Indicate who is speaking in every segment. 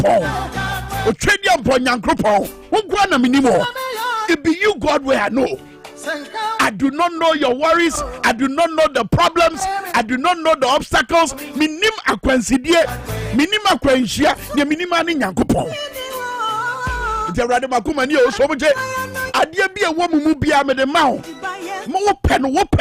Speaker 1: Nyankopon. O twedi ampo Nyankopon. Wo gwa na minimo. It be you, God, where I know. I do not know your worries. I do not know the problems. I do not know the obstacles. Minim akwansidie. Minim akwanhia. Ne minima ne Nyankopon. The Rade Makuma ni o so mo je. Ade bi e wo mumu bia me de ma ho. Mo wo pɛ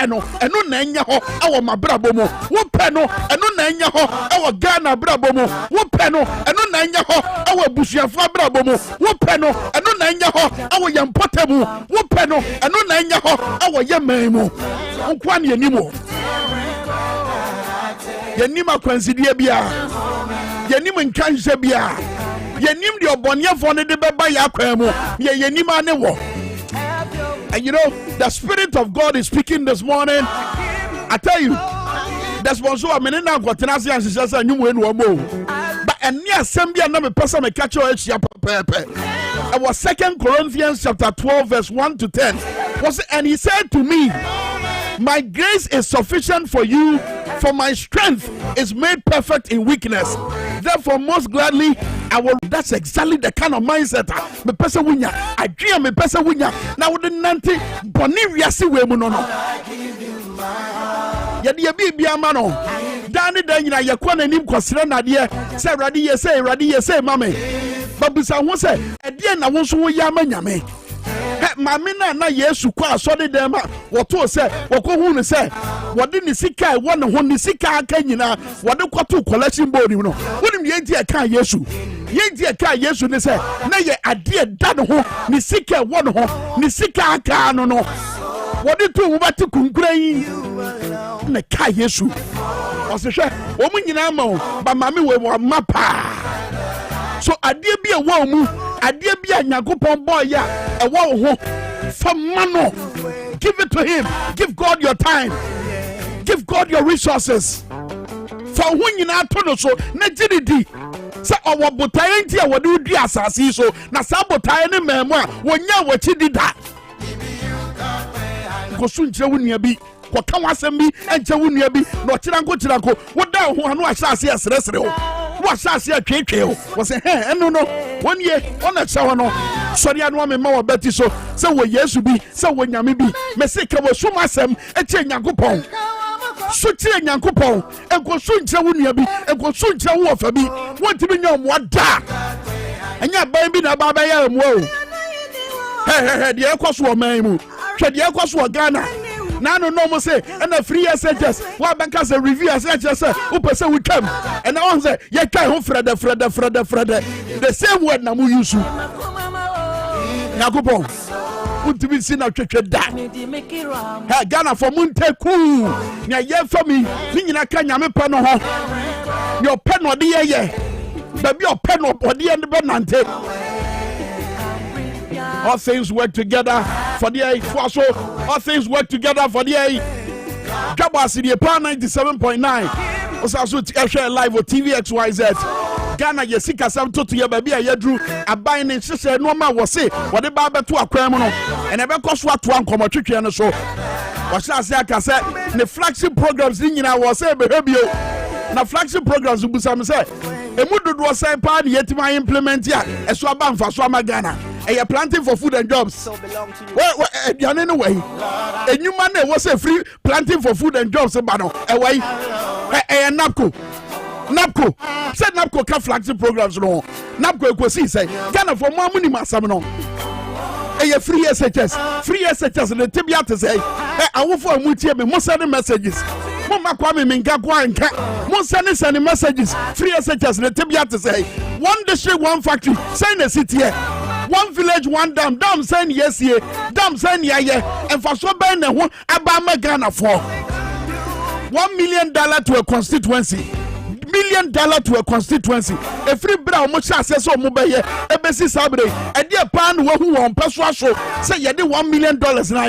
Speaker 1: no ɛno na enya hɔ ɛwɔ mabrabɔ mu wo pɛ no ɛno na enya hɔ ɛwɔ Ghana brabɔ mu wo pɛ no ɛno na enya hɔ ɛwɔ busuafo brabɔ mu wo pɛ no ɛno na enya hɔ ɛwɔ yɛmpɔta mu wo pɛ no ɛno na enya hɔ ɛwɔ yɛman mu nkwa ne anim wo yɛnim akwansidie bia yɛnim nkanhye bia yɛnim de ɔbɔneɛfo ne de bɛba yɛ akwan mu yɛnim ane wɔ. And you know, the Spirit of God is speaking this morning. I tell you, that's one so I mean, now got tenacity and says, I knew when we were but and near assembly, and no person may catch your edge. It was 2 Corinthians chapter 12, verse 1 to 10. And he said to me, my grace is sufficient for you, for my strength is made perfect in weakness. Therefore, most gladly, I will. That's exactly the kind of mindset. Me pesa winya. I dream me pesa winya. Now with the nanti boni si we mu no. Yadi yabi biama no. Dani danyina yakwa nanim kwasira na de. Say radi ye say mame. Babisa ho say e na wo so wo ya manyame. Mami na Yesu kwa asode dem a woto se wokohu ne se wode ne sika wo ne ho ne sika aka nyina wode kwato collection board no wonim ye di aka Yesu ne se na ye ade da ne ho ne sika wo ne ho ne sika aka no wode to wo bate kunkuran ne ka Yesu o se hwe o mu nyina ma o ba mami we wo mapa so ade bi e wo mu ade bi a Nyankopon boy ya e wo ho for mano. Give it to him. Give God your time. Give God your resources. For when you not turn so na jidi say our botaye nti a wode udi asase so na sa botaye ne memu a wonya wachi dida ko sunche wunia bi ko kan wasem bi enche wunia bi no chiranko woda ho anu asase esresere ho wo asase atwetwe ho wo say eno no wonye ona chawo no sori anu me ma wo beti so say wo Yesu bi say wo nyame bi me se ka wo sumasem eche Nyankopon so tire Nyankopon enko sunche wunia bi enko sunche wo fa bi wontimi nya mo da enya ban bi na ba ba ya mu o de ekoso o man mu hwe de ekoso o Ghana na no mo say and a free SHS wa banka say review SHS who person we come and I want say ye kai ho frede the same word na mu use Yakobon untimi si na twetwe da ha Ghana for munteku na ye for me ni nyina ka nyame pe no ho your pen no de ye baby your pen no body and be nante. All things work together for the A. All things work together for the A. Kabasi the Power 97.9. Also share live on TV XYZ. Ghana Yesika Sam to your baby a yedru a buying in sister no man was say what the barber to a criminal and ever cost what one come tricky and so. What shall I say? I can say the flagship programs in our say behavior. Na flagship programs will be some say. A mudu was say part yet my implement ya a swabam for Swama Ghana. And you're planting for food and jobs. So belong to you. Well, anyway, a new man was a free planting for food and jobs. Away, NAPCO. Said NAPCO can flagship programs. No, NAPCO was say Ghana for more money, Massamino. A free SHS, and the Tibia to say, I will for Mutiame, most sending messages. Mama Kwame Mingakwa and most sending messages, free SHS, and the Tibia to say, one district, one factory, send a city here. One village, one dam. Dam saying yes, yeah. Dam saying yeah. And for so bad, Abama Ghana for $1 million to a constituency. $1 million to a constituency. A free brown much access on mobile here. A basic Sabre. A dear pan who won Paswa say you did $1 million now.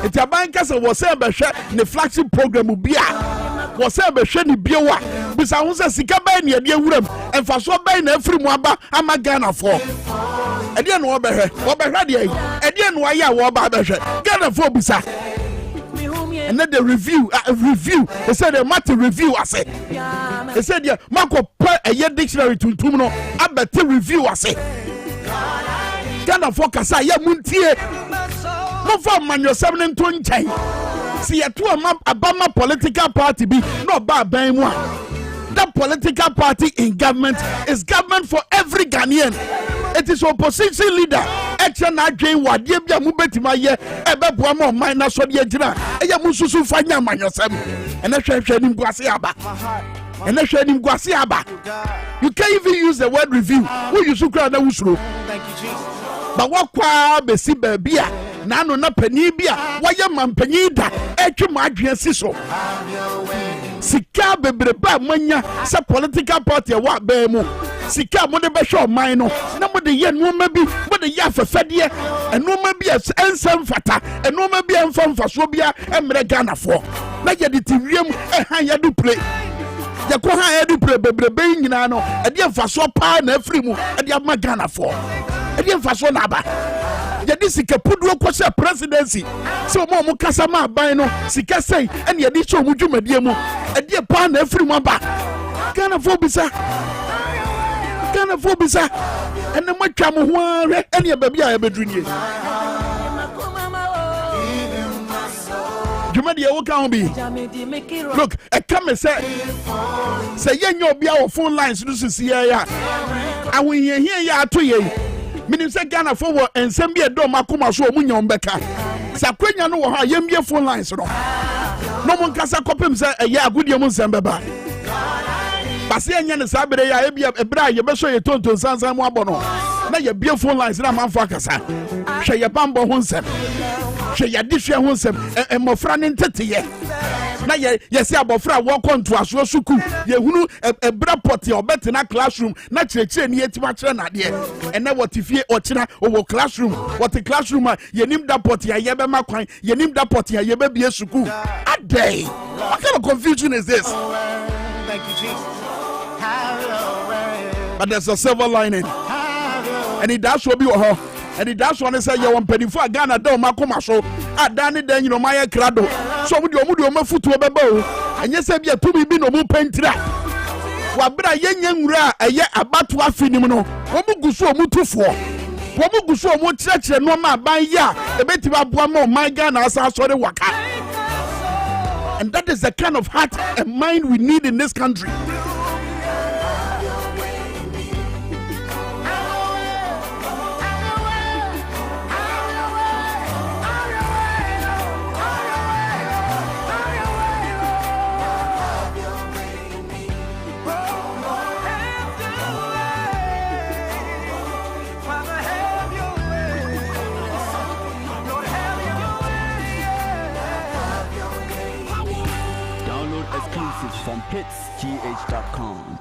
Speaker 1: It's a bankers was saying the flagship program will be was saying the Biowa. Because I was a Sikaban near the room and for so bad every Mwaba I'm a Ghana for. I didn't know about her. I didn't know why I was about her. Ghana for Bisa. and then the review. They said they matter review. I say. They said yeah, Marco per a year dictionary to Tumno. I bet the review. I say. Ghana focus. I am muntie. No for man yourself in 20. See a 2 Obama political party be no bad by one. That political party in government is government for every Ghanaian. It is opposition leader. Action again what ye be mubetima ye ebe boamo minus so ye jira. Eya mususu fanya man yourself. And na hwehwe nim guase aba. And na hwehwe nim guase aba. You can't even use the word review. Who you so crowd na wusuro. Thank you Jesus. But what kwa besi baby a na no na pani bia waye mampanyi da etwe madwen si so. Sika bebreba manya sa political party wa ba mu sika mo de be hwe oman no na mo de ye no ma bi mo de ya fefede eno ma bi ensem fata eno ma bi emfamfaso bia emre Ghana fo na ye de tiwiem han ya du play ye ko han ya du play bebrebe nyina no e de emfaso pa na afri mu e de ma Ghana fo e de emfaso na ba yedi sika puduo kwose presidency so mo kasa ma ban no sika sei ene yedi so mu dwumadie mu e de pa na afiri mu ba Ghana fo bisa ene mo twa mo ho are ene ba bia ya bedrunie dwumadie wo ka ho bi look e come say yenyo bia wo phone lines no sisi ya awon hie ya ato ye meaning say Ghana for what and send me a dome akuma so munyom beka sakwenya no wo ha yembie phone lines no one kasa kopem say ya agudie mu nsembeba base enya ne sabere ya ebra ye beso ye tonton sansan mu abono na ye bie phone lines na manfo akasa hwe ye bambo ho nsem hwe ye dihwe ho nsem emofra ne nteteye na ye se abofra wo konto aso suku ye hunu ebra poti obete na classroom na kirekire ni yetima kire na de ene wotifie okira owo classroom what classroom ye nim da poti ya ye be makwan ye nim da poti ya ye be bie suku adey what kind of confusion is this? Thank you Jesus. But there's a silver lining and it does be ho and it does want to say you want penny for Ghana do makoma so adani den you know my krado so mu de mafutu obeba and yes be to bi no mu pentira wa bra yenya nwura eye abatu afinim no wo mu guso mu tufo wo mu guso mu kirekire no ma ban ya ebeti ba boa ma my Ghana asa so de waka and that is the kind of heart and mind we need in this country.
Speaker 2: From hitsgh.com.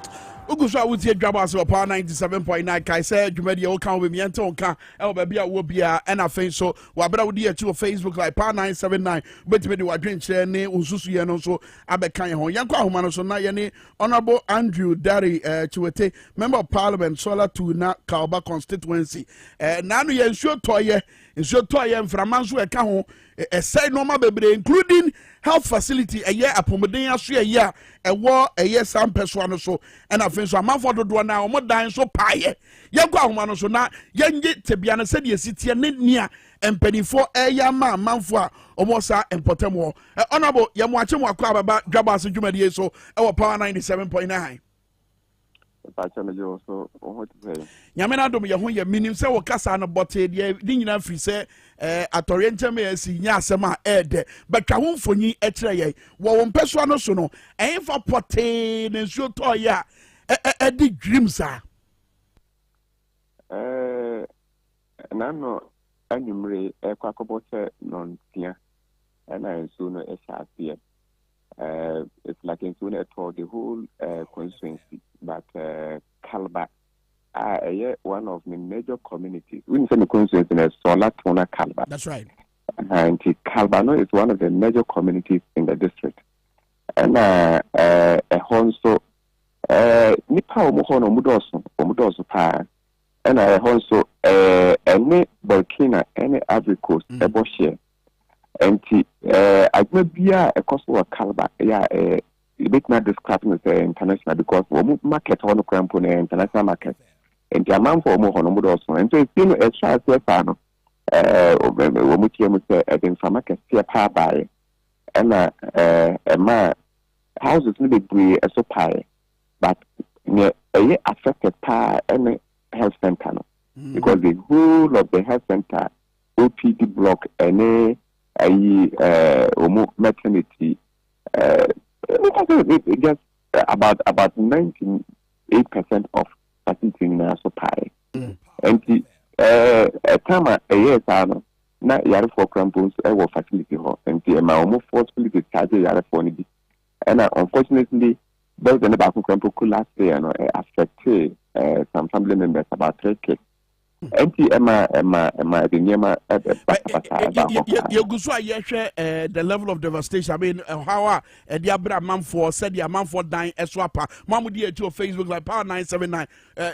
Speaker 1: Ugusha would see DWABO ASE power 97.9. Kai said, you made your count with me and Tonka, El Babia will be and I think so. Wabra would dear to Facebook like power 979, but maybe what drink share name, Ususu and also Abekan Hon Yanko Humano, so Nayani, Honorable Andrew Dari Chuete, Member of Parliament, Solar to Na Kalba constituency. Nanu Yen sure toye, and sure toye and Framansu Ekaho, a side normal baby, including health facility a year apomodin aso a year a war a year some person so and I think so man for do na o mo dan so paye ye kwa homa no so na ye nge tebia na se de sitie ne nia empanifo eya manfo a o mo sa important wo honorable ye mo ache mo akwa baba DWABO ASE dwumadie so e wo power 97.9
Speaker 3: so what to say
Speaker 1: nyamena dom ye ho ye minim se wo kasa no bote de ni nyina firi se atoriente me asi nya asema ede betwa ho mfonyi ekire ye wo mpeso no so no enfa pote ne nsuo to ya edi dreams a
Speaker 3: nano anumre ekwakobote nontia na nsuo no esafie it's like nsuo no to the whole constituency but Kalba one of the major communities. We say the constituency is Solar Tona Kalba.
Speaker 1: That's right.
Speaker 3: And Kalbano is one of the major communities in the district. And also nipa omuhono mudoso pa. And also any Burkina, any Ivory Coast, Eboshie. enti adwuma bia ekoso wa Calabar ya a bit not describing as international because we market on the crampo international market enti amount for mo hono mo do so enti still extra as no we mutie say e market see pa buy and ma houses no be bree so pie but ne affected pa and health center no because the whole of the health center OPD block any maternity just about 98% of facility in so pie and a time a year na yare for crampons facility ho and my almost facility charge yare for ni and unfortunately there's an about crampo last year no affected some family members about 3 kids. Emma the Nema
Speaker 1: you go so the level of devastation. I mean how the Abra man for said the amount for dying a swapper. Mamudi to Facebook like Power 979.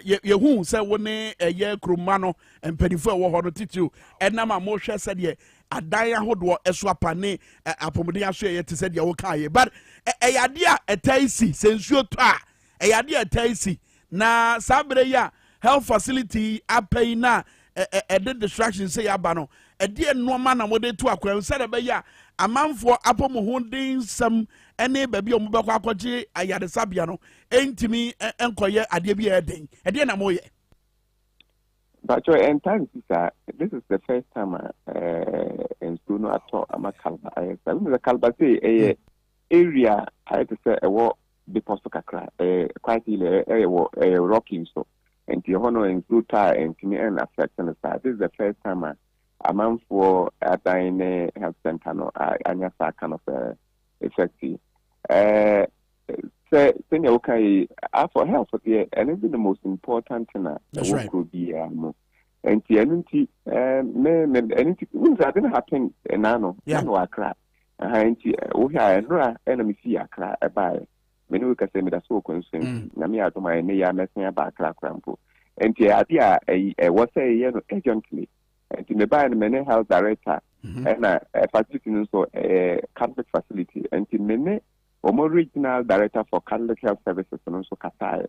Speaker 1: You who said one a year crumano and penny for what to you and Nama Moshe said ye a dying hodwa a swapper ne a pomodia share to said your okay. But a idea a taisi since you try a idea a taisi na sabreya health facility apay na the distraction say abano e de no ma na mode to akwa said be ya amanfo apomo hundin sam ene ba bi o mobekọ akọje ayade sabia no entimi enkoye ade bi eden e de na moye.
Speaker 3: But your entire this is the first time in school at all Calabar. The Calabar say area I had to say a war because of Kakra quite a rocking so. And the honor and Pluta and Timmy and affection aside. This is the first time a month for a dying health center no anya kind of effective. Say okay for health and it's the most important thing that could be and the anything that didn't happen nano no cry and we are enemy see a cry by many we can say me that so concerned. Nami ato my ne ya messing about crampo. And the idea was a urgently. And to me by the many health director and a facility so a Catholic facility and to me or regional director for Catholic health services and also Qatar.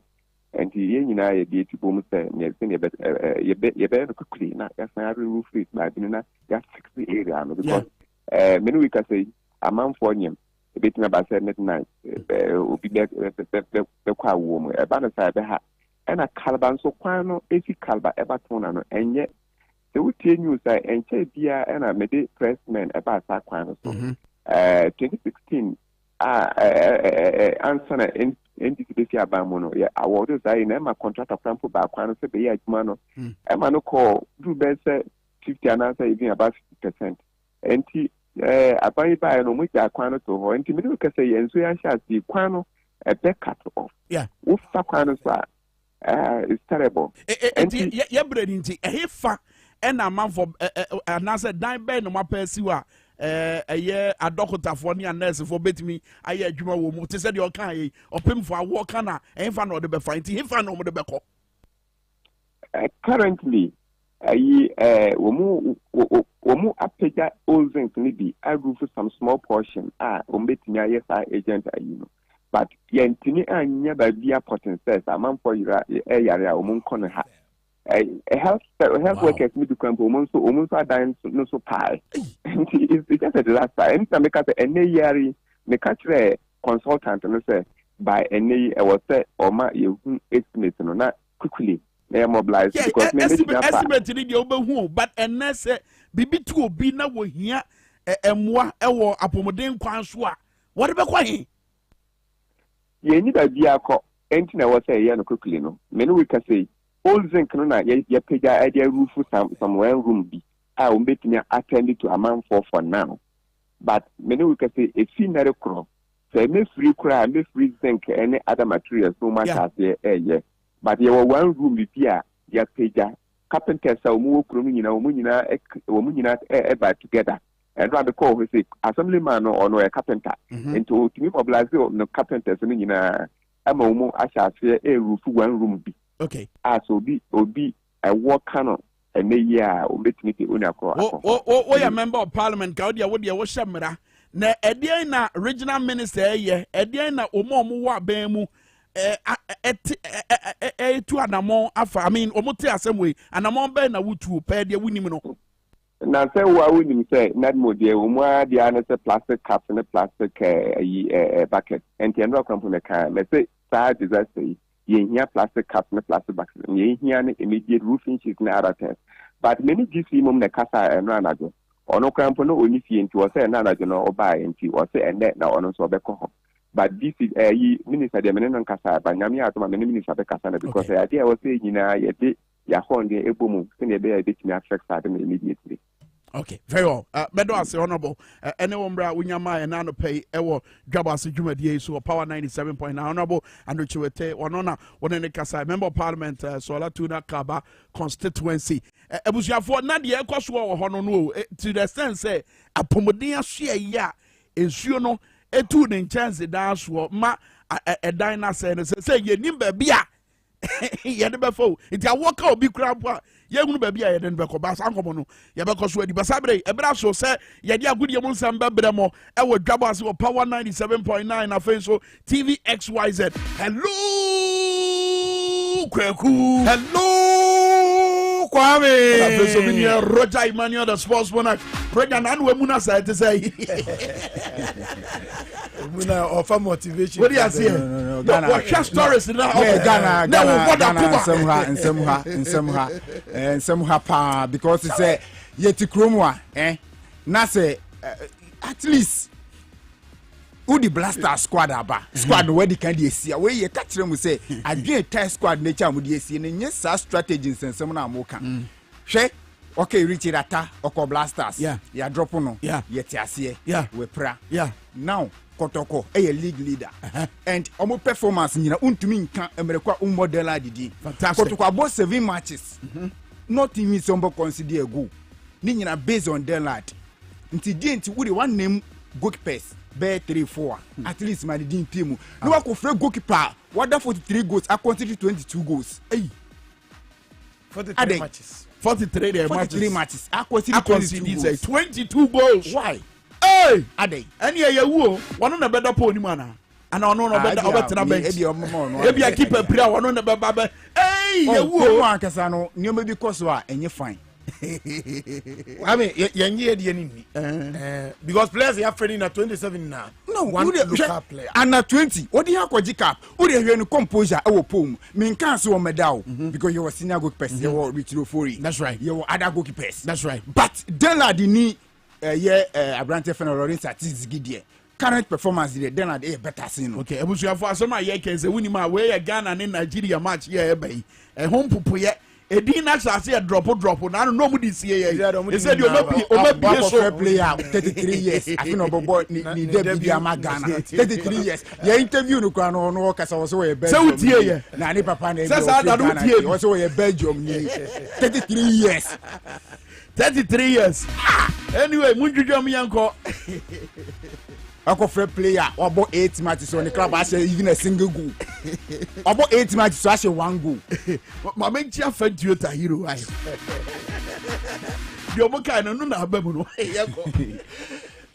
Speaker 3: And the union I did to boom say you better quickly not as I remove it by dinner just 60 area because many we can say a month for him. A bit about 7 night, will be the quite warm, a banner side and a calaban so quano, 80 calba, ever and yet they would tell you say, and say, dear, and I made it pressman about that quano. 2016, answer in NDC Bamono, I was in Emma contract of Campo Baquano, say, be mano, Emma no call, do best 50 and answer even about 50%. And I buy no much aquano to her, and Timmy can say, and so I shall see quano a back cut off. Yeah, what's that quano? It's terrible.
Speaker 1: And breading a heifer and a man for another dime bed no more persiwa. A year a doctor for near nurse for bet me. I hear you will said your kind or pim for a walk and fan or the befind him fan over the back.
Speaker 3: Currently, Womu appeja all things maybe I go for some small portion. Umbetinya yes agent you know. But yentini anya ba bia potent says a man for you area umun corner ha. A health workers me to come almost dying no so pie. It's just a disaster. And some make us any year me catch consultant and say by any was say or my you estimate no not quickly. They are mobilized because
Speaker 1: estimate in the over who, but and say bibi to be na wo hia emwa ewo apomodin kwanswa. What about kwai?
Speaker 3: Ye need a bia ko enti na wo say ye no quickly no. Many we can say all zinc no na ye pega idea roof some one room be. I will make me attend to a man for now. But many we can say a scenery crop. Say me free cry, me free zinc any other materials no matter as yeah. But there were one room with Pia, their pager, carpenters, or more crumina, womunina, ever together. And rather call we say, assemblyman or no a carpenter. And to me, mobilize no carpenters, and in a momo, I shall say a roof, one room be.
Speaker 1: Okay.
Speaker 3: As will be a war cannon, and the year we meet me unako.
Speaker 1: Oh, you're member of parliament, Gaudia, what you shamra. Na Ediana regional minister, Ediana Omo Bemu. To anamon afa I mean omote asem anamon be na wutu pe de wunim no
Speaker 3: na say wa wunim say nad mo de umwa de ana say plastic cups and plastic bucket and the end of company can let's say side disaster ye here plastic cups and plastic buckets ye here immediate roofing sheet na other but many GC mum na kasa no anajo ono krampo no oni fie nti o say na anajo no oba nti o say ende na ono so obekọ but this is minister de menen kasa ba nyame atoma menen minister be kasa na because I idea was say nyina ye de ya honde ebomu se ne be ya betimi affect that immediately.
Speaker 1: Okay, very well. Bedo ase honorable. Anyone bra unyama e na no pay ewo dwabo ase dwumadie so power 97.9 honorable and chiwete onona wonene kasa member of parliament Sola Tuna Kaba constituency. Ebusuafo na de ekoso wo ho no to the sense say apomodin ahwe ya ensuo no etu ne chance da so ma edan na say ye nim ba bia ye de befo it ya work out bi kra po ye hunu ba bia ye de be ko ba san komo no ye be ko so adi basabre e bra so say ye de agudi mu nsam ba bremo e wo dwabo ase wo power 97.9 afen so TV XYZ. Hello Kweku.
Speaker 4: Hello Kwame.
Speaker 1: Afen so mi Roger Emmanuel the sports monarch. Roger na no mu na say to say
Speaker 4: Muna offer motivation.
Speaker 1: What do you say? No, what stories now?
Speaker 4: Ghana, Ghana, pa because it's a yeti kromwa, na say at least Udi Blaster squad aba squad where the can see where you catch them say again test squad nature mu dey see and yes strategy nsem na amoka. Hwe okay reach it ata oko Blasters.
Speaker 1: Yeah,
Speaker 4: drop no.
Speaker 1: Yeah,
Speaker 4: yeti ase.
Speaker 1: Yeah,
Speaker 4: we pra.
Speaker 1: Yeah,
Speaker 4: now Kotoko a league leader and omo performance nyina untumi nka emerekwa model adidi.
Speaker 1: Fantastic.
Speaker 4: Kotoko about 7 matches. Not even somebody consider a goal. Ni nyina based on Delad. Nti di nti we one name goalkeepers be 3-4 at least my din team. No wa ko free goalkeeper what 43 goals I consider 22 goals. Hey.
Speaker 1: 43 matches. 43
Speaker 4: matches. I consider
Speaker 1: 22 goals.
Speaker 4: Why?
Speaker 1: Hey,
Speaker 4: Ade.
Speaker 1: Any ye wo, one na better pony mana. And no better over bench. Maybe I keep a prayer one on the baba. Hey, ye wo.
Speaker 4: One kasano, new maybe because and you fine.
Speaker 5: I mean, because players are training at 27 now.
Speaker 4: No,
Speaker 5: one local player.
Speaker 4: And at 20, what do you have cap? Who do you composure our poem? Mean cancel medal because you were senior goalkeeper, you were Richard Ofori.
Speaker 1: That's right.
Speaker 4: You were other goalkeepers.
Speaker 1: That's right.
Speaker 4: But Delad ni Abrante Fenororin Satis Gideon. Current performance then are better seen.
Speaker 1: Okay, ebusuafo asoma ye can say wini ma we Ghana and Nigeria match here ebe. Home pupu ye Edina say drop na no mu dis here. He said you obi so
Speaker 4: player 33 years. I think no boy ni David Ama Ghana 33 years. Your interview no kwa no kasa was we Belgium.
Speaker 1: Say utie ye.
Speaker 4: Na ni papa na
Speaker 1: say that utie.
Speaker 4: Was we Belgium ni 33 years.
Speaker 1: 33 years. Anyway, munjuju am yanko.
Speaker 4: Ako free player about 8 matches on the club as even a single goal. About 8 matches so as 1 goal.
Speaker 1: My main chia fan Toyota hero ai. Yo mo kai no na abamu no.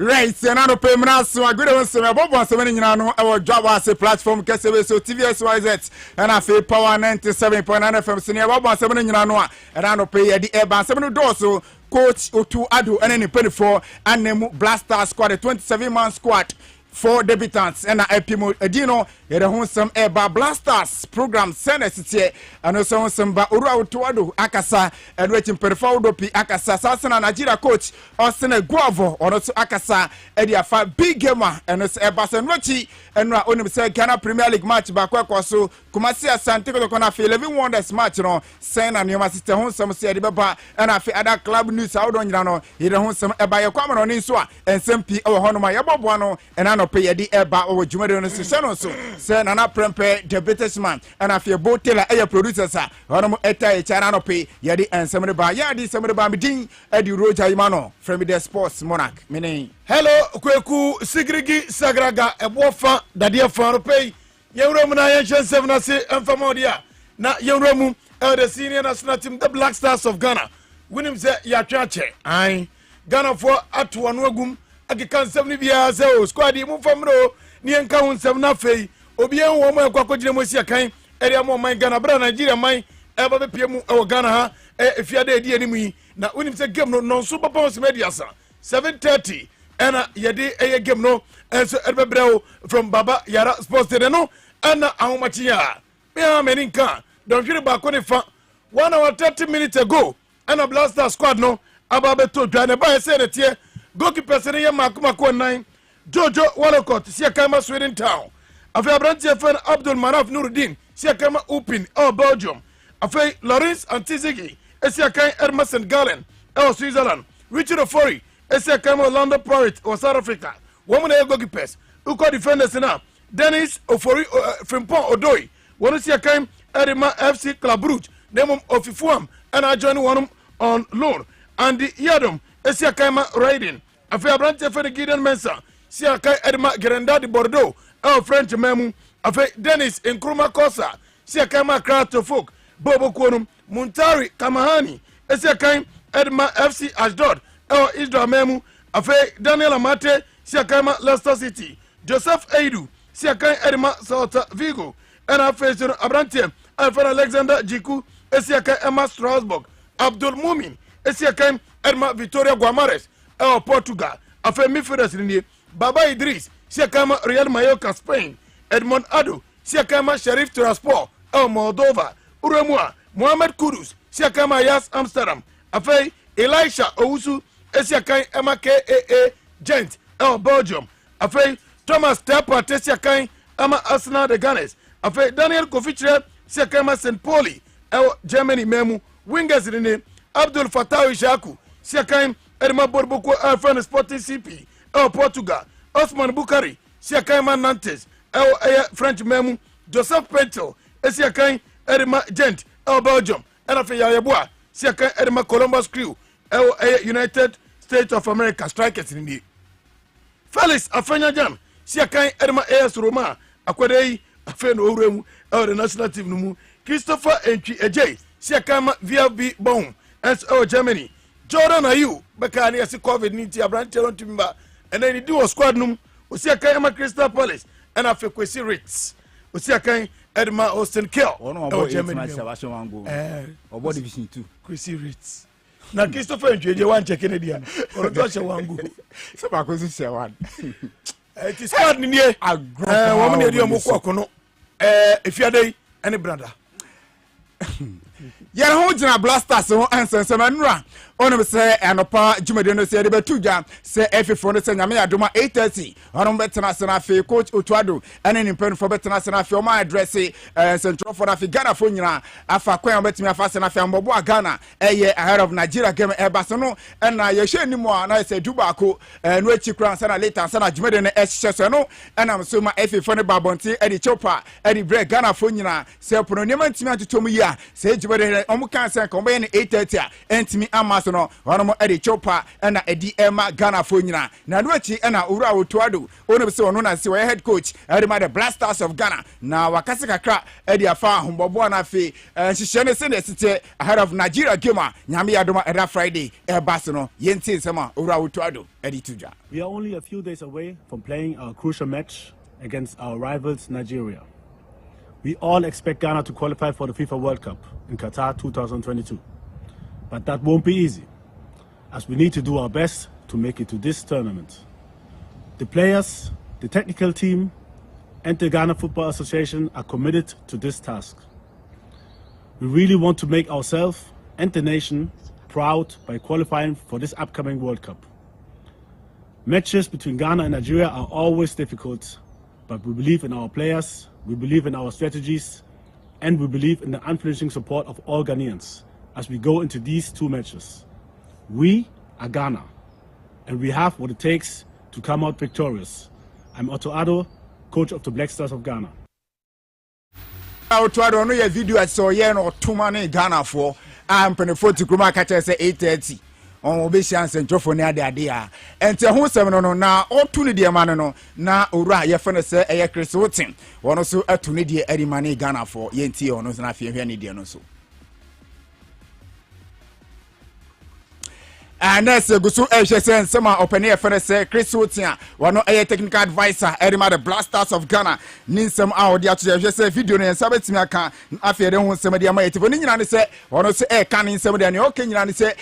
Speaker 4: Right, so now the payment so I go so about 7 nyina no e DWABO ASE platform kesebe so TV XYZ and afi power 97.9 FM senior about 7 nyina no e na no pay the e ban 7 do so coach Otu Ado and any 24 and name Blaster squad 27-man squad 4 debutants and Epimo Edino yere ho some eba Blasters program senesitie and also some ba Uru Otu Ado akasa and waiting perform do pi akasa sasana Nigeria coach Osene Guavo or also akasa ediafa big gamer and also eba senwachi and onim say Ghana Premier League match ba kwa so Kumasi Asante ko na fe 11 wonders match no sen na nyoma sister ho some say de baba and afi other club news how don nyina no yere ho some eba ye kwama no ni so a ensem pi e ho no ma ye bobo no and no pay yedi eba o dwumade no se no so say nana prempe debutation and afi botela e producers a hono eta e chana no pay yedi ensem ne ba yedi sem ne ba medin edi roja imano from the sports monarch meaning
Speaker 5: hello Kweku Sigrigi Sagraga ebofa dade fa pay yewremu na yenchen 7 na se emfamodia na yewremu the senior national team the Black Stars of Ghana wonim sɛ yɛatwe akyɛ an Ghanafoɔ ato ɔno agum akeka nsɛm no biara sɛ o squad yi momfa mmerɛ o ne yɛnka ho nsɛm no afei obiara wɔ ma ɛkɔ akɔgyina mu asia kan ɛde ama ɔman Ghana berɛ a Nigeria man ɛba bɛpie mu ɛwɔ Ghana ha ɛfiada ɛdi anim yi na wonim sɛ game no nɔnso bɛpa wo sɛm adiasa 7:30 ɛna yɛde ɛyɛ game no ɛnso ɛde bɛbrɛ wo from Baba Yara Sports Stadium no ɛna ahomakye a mea mani nka dɔnhwere baako ne fa 1 hour 30 minutes ago ɛna Blaster squad no aba bɛtɔ dwa ne baɛ sɛ ɛnɛteɛ goalkeepers no yɛ maako nan Jojo Walcott sia kama Sweden Town afei aberanteɛ fɛn Abdul Manaf Nuruddin sia kama Upin Belgium afei Lawrence Antizigi sia kan Ermasen Galen Switzerland Richard Ofori sia kama Orlando Pirates South Africa wɔn na yɛ goalkeepers ukɔ defenders na Dennis Ofori Frimpong Odoi wɔn sia kan Erima FC Club Brugge nemum Ofifuam ɛna join wɔn on loan and Yadom sia kama Raiden afei aberanteɛ fɛn Gideon Mensah sia kai Edma Gerenda de Bordeaux French memu afei Dennis Nkrumah Kosa sia kai ma Krato Folk Bobo Konum Muntari Kamahani sia kai Edma FC Ashdod Israel memu afei Daniel Amate sia kai ma Leicester City Joseph Eidu sia kai Edma Celta Vigo and afei so abrante Alfred Alexander Jiku sia kai Emma Strasbourg Abdul Mumin sia kai Edma Victoria Guamares Portugal afei midfielders ni Baba Idris Siakama Real Mallorca Spain Edmond Ado Siakama Sharif Tiraspol Moldova Uremua Mohamed Kudus Siakama Yas Amsterdam afei Elisha Owusu Siakai MKAA Gent Belgium afei Thomas Tepper Siakai Ama Arsenal de Ganes afei Daniel Kofichre Siakama St. Pauli Germany memu wingers ni Abdul Fattah Ishaku Siakai Edma Borboko Alfred Sporting CP Portugal Osman Bukari Siakaima Nantes French memu Joseph Pentel Siakai Edma Gent Belgium and after Yayabua Siakai Edma Columbus Crew United States of America strikers in the Felix Afanya Jam Siakai Edma AS Roma Akwadei Afeno Uremu the national team numu Christopher Entry Ej Siakaima VFB Bon as Germany Jordan Ayu Bekani as COVID niti abranche to member and then he do a squad num Osiakai Emma Crystal Palace and after Kwesi Ritz Osiakai Edma Austin Kell Germany
Speaker 4: or division 2
Speaker 5: Kwesi Ritz na Christopher Entry one check Canadian or Joshua Wangu
Speaker 4: so bakosi se one
Speaker 5: it is squad ni nie woman dey omoko akono if you dey any brother
Speaker 4: yɛn ho gyina Blasters ho ansɛnsɛmanura ɔno sɛ ɛnopa dwumadi no sɛ yɛde bɛtu dwa sɛ ɛfifo no sɛ nyame yɛadoma 8:30 ɔno bɛtena ase no afei coach Otuado ɛne ne mpanimfoɔ bɛtena ase no afei ɔma adrɛse nsɛntwerɛfoɔ no afei Ghanafoɔ nyinaa afa kwan a wɔbɛtumi afa ase no afei ambɔbɔ a Ghana ɛyɛ ahead of Nigeria game ɛba so no ɛna yɛhyɛ anim a na sɛ du baako no akyi kora ansa na later ansa na dwumadi no ɛhyehyɛ so ɛno ɛnam so ma ɛfifo no ba abɔnten ɛde kyɛwpa ɛde brɛ Ghanafoɔ nyinaa sɛ pono nneɛma ntumi atotɔ mu yi a sɛ dwumadi ɔmo kan sɛ kɔmbɛyɛ no 8:30 a ɛntumi ama so no ɔno ɛde chopa ɛna ɛdi ɛma Ghana fo nyina na no akyi ɛna owura Otuado ɔno bi sɛ ɔno na sɛ ɔyɛ head coach ɛde ma the Blasters of Ghana na wakase kakra ɛde afa ahombɔbɔ na afei nhyehyɛ ne sɛ ne site ahead of Nigeria game a nyame yadoma ɛda Friday ɛba so no yɛntie nsɛm a owura Otuado ɛde tudwa.
Speaker 6: We are only a few days away from playing our crucial match against our rivals Nigeria. We all expect Ghana to qualify for the FIFA World Cup in Qatar 2022. But that won't be easy, as we need to do our best to make it to this tournament. The players, the technical team, and the Ghana Football Association are committed to this task. We really want to make ourselves and the nation proud by qualifying for this upcoming World Cup. Matches between Ghana and Nigeria are always difficult, but we believe in our players, we believe in our strategies, and we believe in the unflinching support of all Ghanaians as we go into these two matches. We are Ghana, and we have what it takes to come out victorious. I'm Otto Addo, coach of the Black Stars of Ghana.
Speaker 4: Otuado no ye video at so ye no tuma ne Ghana for am penefo ti kroma ka kye say 8:30 on obesi anse ntofo ne ade a ente ho sem no na otu ne de ma no na owura ye fe no say eye Chris Wotin wono so atu ne de eri ma ne Ghana for ye ntie ono so na afie hwe ne de no so. nurse gusu ehwese nsema opene efere se Chris Wotia wano technical advisor Edema the Blasters of Ghana ninsem a odi ato ehwese video no ensa betimi aka afere ho nsem de ama yetifo ni nyina ne se wono se kan nsem de ne okay nyina ne se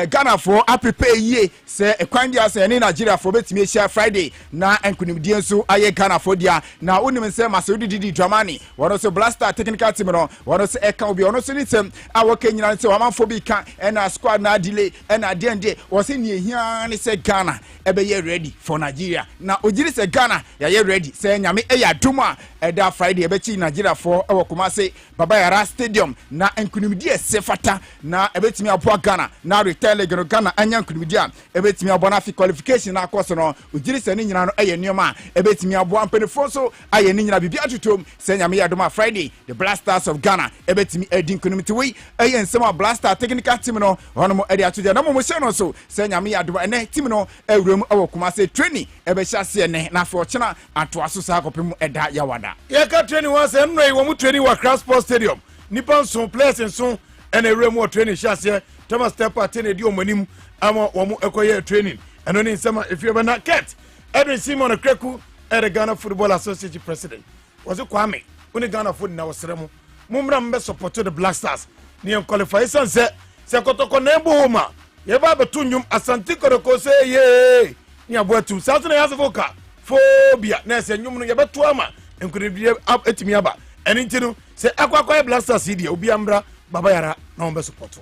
Speaker 4: Ghana for prepare yie se ekwan dia se ne Nigeria for betimi ehia Friday na enkunimdie nso aye Ghana for dia na onim nsem ase didi Dramani wono se Blaster technical team no wono se kan obi wono se nsem a okay nyina ne se wamanfo bi kan na squad na delay na de was in here and say Ghana ebe ye ready for Nigeria. Now ojiri say Ghana ye ready. Say nyame eya duma that Friday ebe chi Nigeria for ewo Kumasi Baba Yara Stadium na enkunimdi sefata na ebe timi aboa Ghana na retail Ghana anya enkunimdi ebe timi aboa fi qualification na course no ojiri say ni nyina no eye nioma ebe timi aboa mpenefo so aye ni nyina bibia tutom say nyame ya duma Friday the Blasters of Ghana ebe timi edi enkunimti we eye nsema Blaster technical team no hono edi atuja na mo no so say nyame ya duma ene team no ewrem ewo Kumasi training ebe hyase ne na for chena ato aso sa akopem eda yawada
Speaker 5: ye ka training was and no wo mu training wa Crown Sports Stadium nipa so players so and ewrem wo training hyase Thomas Stepper tene di omanim ama wo mu ekoye training eno ni nsema if you na cat Edwin Simon Okreku the Ghana Football Association president was Kwame uni Ghana foot na wasremu mumra mbe support the Black Stars ni en qualify se kotoko na ebo homa ye ba betu nyum Asante Koroko se ye ni aboatu South na yasefoka phobia na se nyum no ye betu ama enkuribie etimi aba eni ntinu se akwakwa Black Stars idi obi amra Baba Yara na ombe support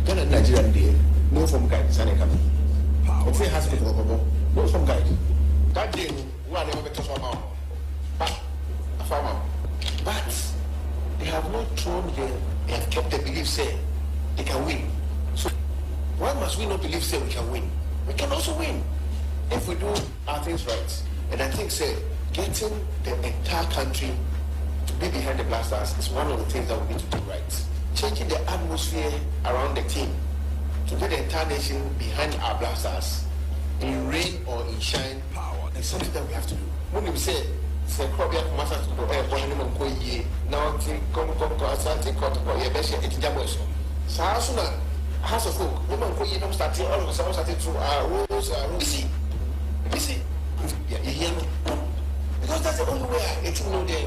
Speaker 7: Ghana Nigeria dey no from guide sane come say hospital go no from guide that day we are never better from now but they have not thrown they have kept the belief say they can win. So why must we not believe say we can win? We can also win if we do our things right. And I think say getting the entire country to be behind the Blasters is one of the things that we need to do right. Changing the atmosphere around the team to get the entire nation behind our Blasters in rain or in shine is something that we have to do. When we say probably to go now come Asante Koroko ye beshe etijabo so saa so na house of folk woman ko ye no start all of us started to rules busy yeah you know because that's the only way a team know they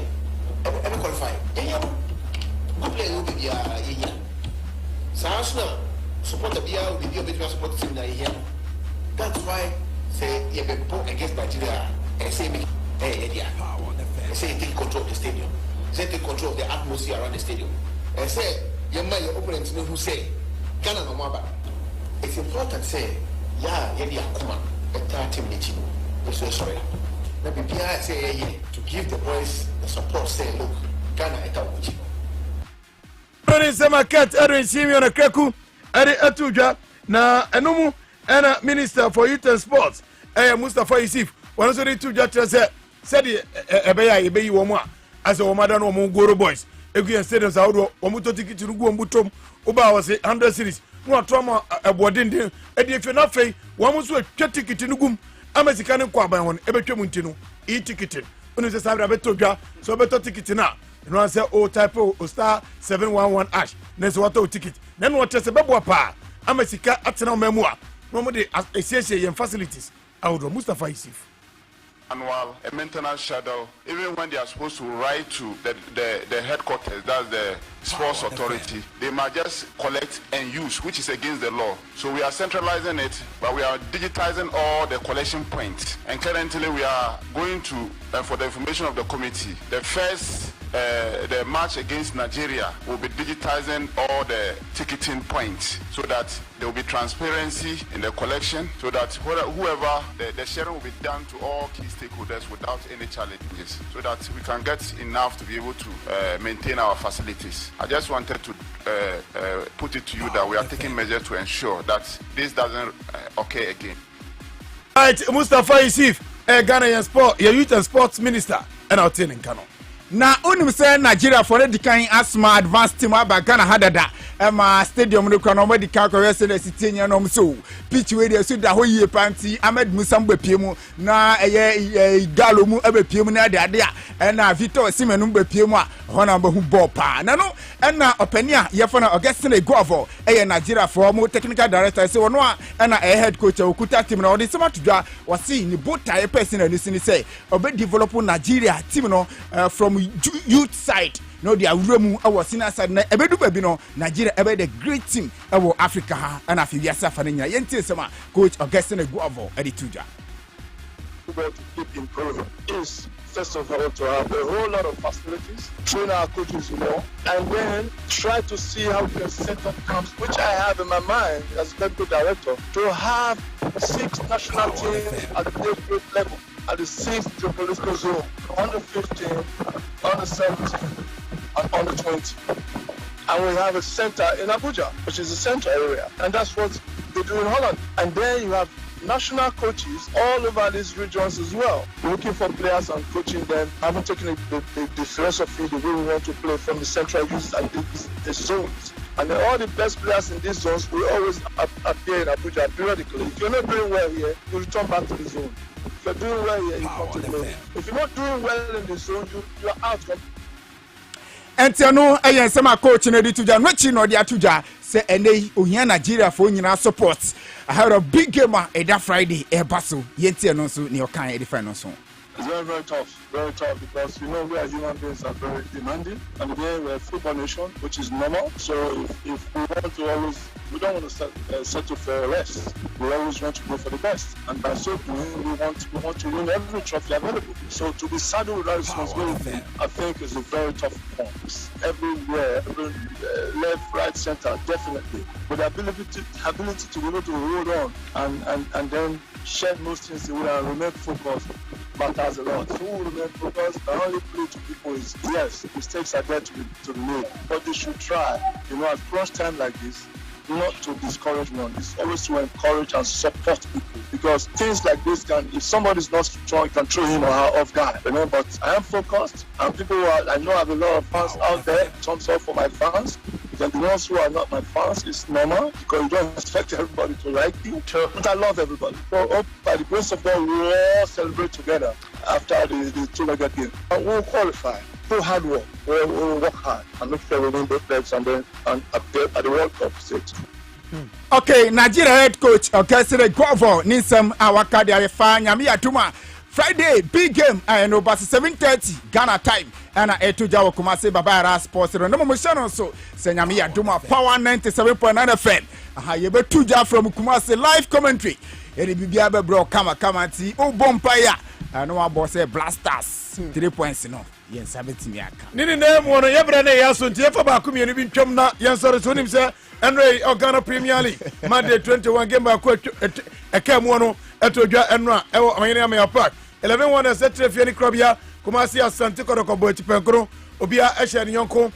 Speaker 7: ever qualify yeah good play will be yeah saa so na support the bia will be between support team na yeah that's why say you be go against Nigeria and say me yeah say take control of the stadium, say take control of the atmosphere around the stadium, and say your man your opponents know who say Ghana no more. It's important say yeah Akuma entire team meeting we so sorry na bibia say yeah to give the boys the support say look Ghana eta wuchi
Speaker 5: Tony Semaket Edwin Simeon Okreku ade atudwa na enomu ana minister for youth and sports Mustafa Yusuf wano so dey tudwa tell said ebeya ebeyi wo mu a ase wo mada no wo Goro boys egu stadium sa wo mu to ticket no gu mbutom uba wo se 100 series no atoma ebodenden edi efe na fei wo mu so atwa ticket no gum amasika ne kwa ban ho ebetwa mu ntino e ticket onu se sabra betodwa so beto ticket na no say o type o star 711 ash ne so wato ticket na no wote se bebo pa amasika atena mamu a no mu de esiesie yen facilities awdo Mustafa Yusuf
Speaker 8: annual a maintenance schedule, even when they are supposed to write to the headquarters, that's the sports authority, they might just collect and use, which is against the law. So we are centralizing it, but we are digitizing all the collection points. And currently we are going to, for the information of the committee, the first the match against Nigeria will be digitizing all the ticketing points so that there will be transparency in the collection, so that whoever the sharing will be done to all key stakeholders without any challenges, so that we can get enough to be able to maintain our facilities. I just wanted to put it to you that we are taking measures to ensure that this doesn't occur again.
Speaker 5: Right, Mustafa Yusuf, Ghana sport, your youth and sports minister, and our team in Kano.
Speaker 4: na onim say Nigeria for the kind asthma advanced team aba Ghana hadada ema stadium no kwa no madi kan ko yese na sitenya no so pitch we dey so da ho yie panti Ahmed Musa mbapie mu na eye galo mu abapie mu na de ade a na Victor Osimhen mu mbapie mu a hona bahu ball pa na no na opani a ye for na Augustine Eguavow eye Nigeria for mu technical director say wono a na head coach okuta team na odi sema tudwa wasi ni botai person na ni say obe develop Nigeria team no from youth side no dia wuremu awo senior side na ebedu baby no Nigeria ebe the great team awo Africa ha na afi wiasa fa na nya yenti sema coach Augustine Eguavow edi tuja
Speaker 9: to keep improving is first of all to have a whole lot of facilities, train our coaches more, and then try to see how we can set up camps, which I have in my mind as technical director, to have 6 national teams at the grade level, at the 6th geopolitical zone, under 15, under 17, and under 20. And we have a center in Abuja, which is the central area, and that's what they do in Holland. And then you have national coaches all over these regions as well, looking for players and coaching them, having taken the philosophy, the way we want to play from the central youth and the zones. And then all the best players in these zones will always appear in Abuja periodically. If you're not doing well here, you return back to the zone. If you're doing well here, you come to play. If you're not doing well in the zone, you're out.
Speaker 4: Entiano ayen sema coach na di tuja nwechi no di atuja se enei ohia Nigeria for nyina support ahead of big game eda Friday e baso yentiano so ne okan e different so.
Speaker 9: It's very tough because we are human beings are very demanding, and then we're a football nation, which is normal. So if we want to always, we don't want to settle for less. We always want to go for the best, and by so doing, we want to win every trophy available. So to be saddled with that responsibility, I think is a very tough performance. Everywhere, every left, right, center, definitely. With the ability to be able to hold on and then shed most things away and remain focused matters a lot. So who remain focused and only play to people is, yes, mistakes are there to be made, but they should try, at crunch time like this, not to discourage one. It's always to encourage and support people, because things like this if somebody's not strong, you can throw him or her off guard. But I am focused, and people I know have a lot of fans out there. Thumbs up for my fans. Then the ones who are not my fans, it's normal, because you don't expect everybody to like you. But I love everybody. So by the grace of God, we all celebrate together after the two-legged game. And we'll qualify. Do hard work. We'll work hard and make sure we win both legs and then appear at the World Cup stage.
Speaker 4: Okay, Nigeria head coach Augustine Eguavow Ninsam Awaka de Arefa Nyame Aduma Friday big game and over 7:30 Ghana time and etuja wo Kumasi Babara Sports no mo shano so se Nyame Aduma Power 97.9 FM aha ye betuja from Kumasi live commentary eri bibia be bro kama ti o bompaya no abo say blasters 3 points no yen sabetimi aka
Speaker 5: nini na mo no yebre na yaso ntie fa ba kumienu bi ntwam na yen sore so nim se Enre Ghana Premier League Monday 21 game ba ko ekam no etodwa enra ewo amanyene amaya park 11-1 set trefie ni krobia Kumasi Asante Kodoko eti penkro obia ehye ne yonko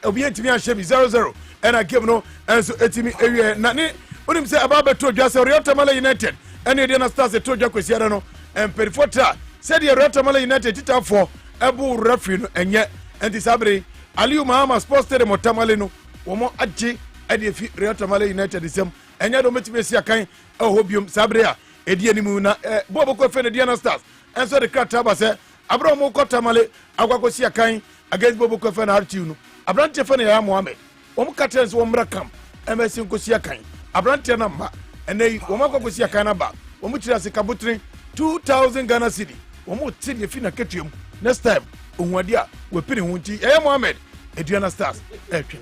Speaker 5: obia ntimi ahye bi 0-0 ena game no enso etimi ewie na ni unim se ababa todwa se Royal United ene de na stars etodwa kwesiara no emperifota se de Royal United titafo ebu referee no enye enti sabre Aliu Mahama Sports Stadium Otamale no womo agye ade fi Royal United sem enya do metime sia kan hobium sabre a edi animu na bobo ko fe ne Diana Stars enso de krata ba se abro mo ko Tamale agwako sia kan against bobo ko fe na Archiu no abrante fe ne ya Mohammed wo mkaten so mra kam emesin ko sia kan abrante na mba enei wo makoko sia kan na ba wo mutira se kabutrin 2000 Ghana cedi wo mo tidi fi na ketuem next time onwadi a we pini hunti Mohammed Diana Stars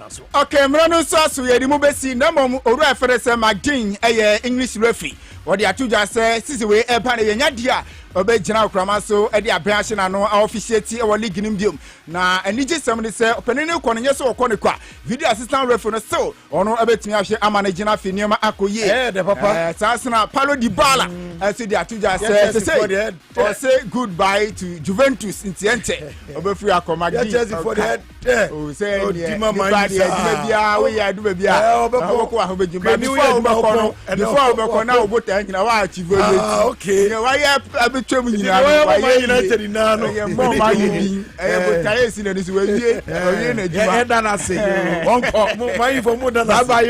Speaker 5: so.
Speaker 4: Okay, mrano so ye di mo besi na mom oru afere se Magdin English referee wo de atuja se sisi we pa na ye nya dia obe ginaokrama so e de abrahye na no officiate e wo league nim diom na anije sem ne se openene ko ne so ko ne kwa video assistant referee no so ono ebetimi ahwe ama na gina fi nioma akoye
Speaker 5: de papa
Speaker 4: sasna Paulo Dybala so de atuja se or say goodbye to Juventus intiente obe free akoma
Speaker 5: Chelsea for the head
Speaker 4: say bia we ya do bia obeko wa ho bejumba before obeko na obota Africa nyina wa achieve
Speaker 5: okay
Speaker 4: why abetwam nyina
Speaker 5: why United na no
Speaker 4: mo ma yi botare si na ni so wie na juma
Speaker 5: e da na se won ko ma yi for mo da na
Speaker 1: bye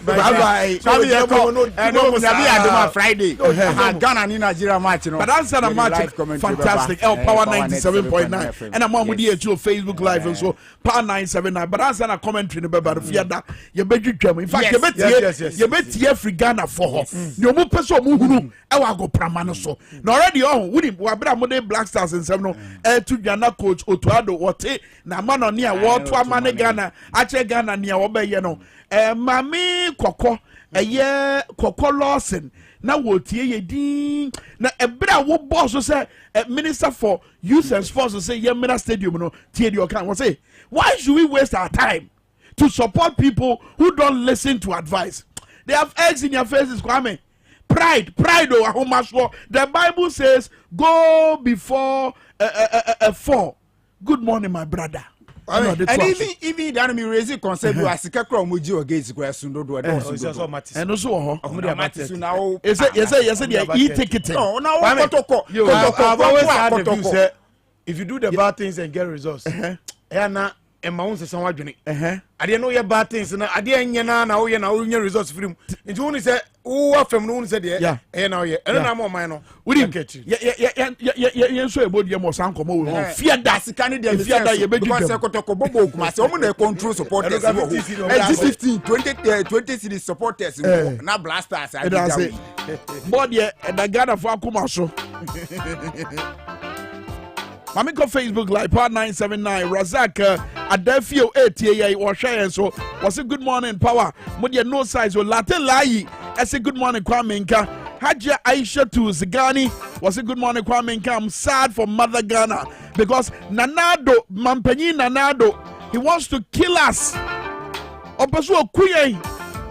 Speaker 1: bye
Speaker 4: so we go no na be adoma Friday Ghana ni Nigeria match no
Speaker 1: but answer the match fantastic Power 97.9 and I'm on the Facebook live and so Power 979 but answer na commentary no be fiada ye bedwetwam in fact ye betie every Ghana for her ni omo pese omo hunu e wa go prama no so na already on we abra mo de Black Stars nsem no to Ghana coach Otuado wote na ma no ne a wo to amane Ghana ache Ghana ne a wo be ye no mami kokko kokko Lawson na wotie ye din na ebra wo boss say minister for youth and sports say Yemina Stadium no tie di okan wo say why should we waste our time to support people who don't listen to advice? They have eggs in your faces, Kwame. Pride, oh, ahomaso. The Bible says, go before a fall. Good morning, my brother.
Speaker 4: And even that me raise concept you asika kra omoji against question do do
Speaker 1: and also now yes they e-ticket
Speaker 4: no now kotoko
Speaker 5: if you do the bad things and get results na emma won se san wadwene ade no ye bad things na ade enye na wo ye na wo nya results free nti won say wo afem no won say de e na wo ye eno na mo man no
Speaker 1: we ye so ebodie mo san komo we fear that
Speaker 4: sika ne de fear that ye be because kotoko bobo kuma say omo na control supporters 15 20 cities supporters na blasters
Speaker 1: ade body e da Ghana for akoma so Mamiko Facebook Live Part 979 Razak Adefio ATA or share so was a good morning power Mudia no size or latte lai as a good morning Kwaminka Haja Aisha to Zigani was a good morning Kwaminka. I'm sad for Mother Ghana because Nanado Mampenyi Nanado he wants to kill us Opeso Kuye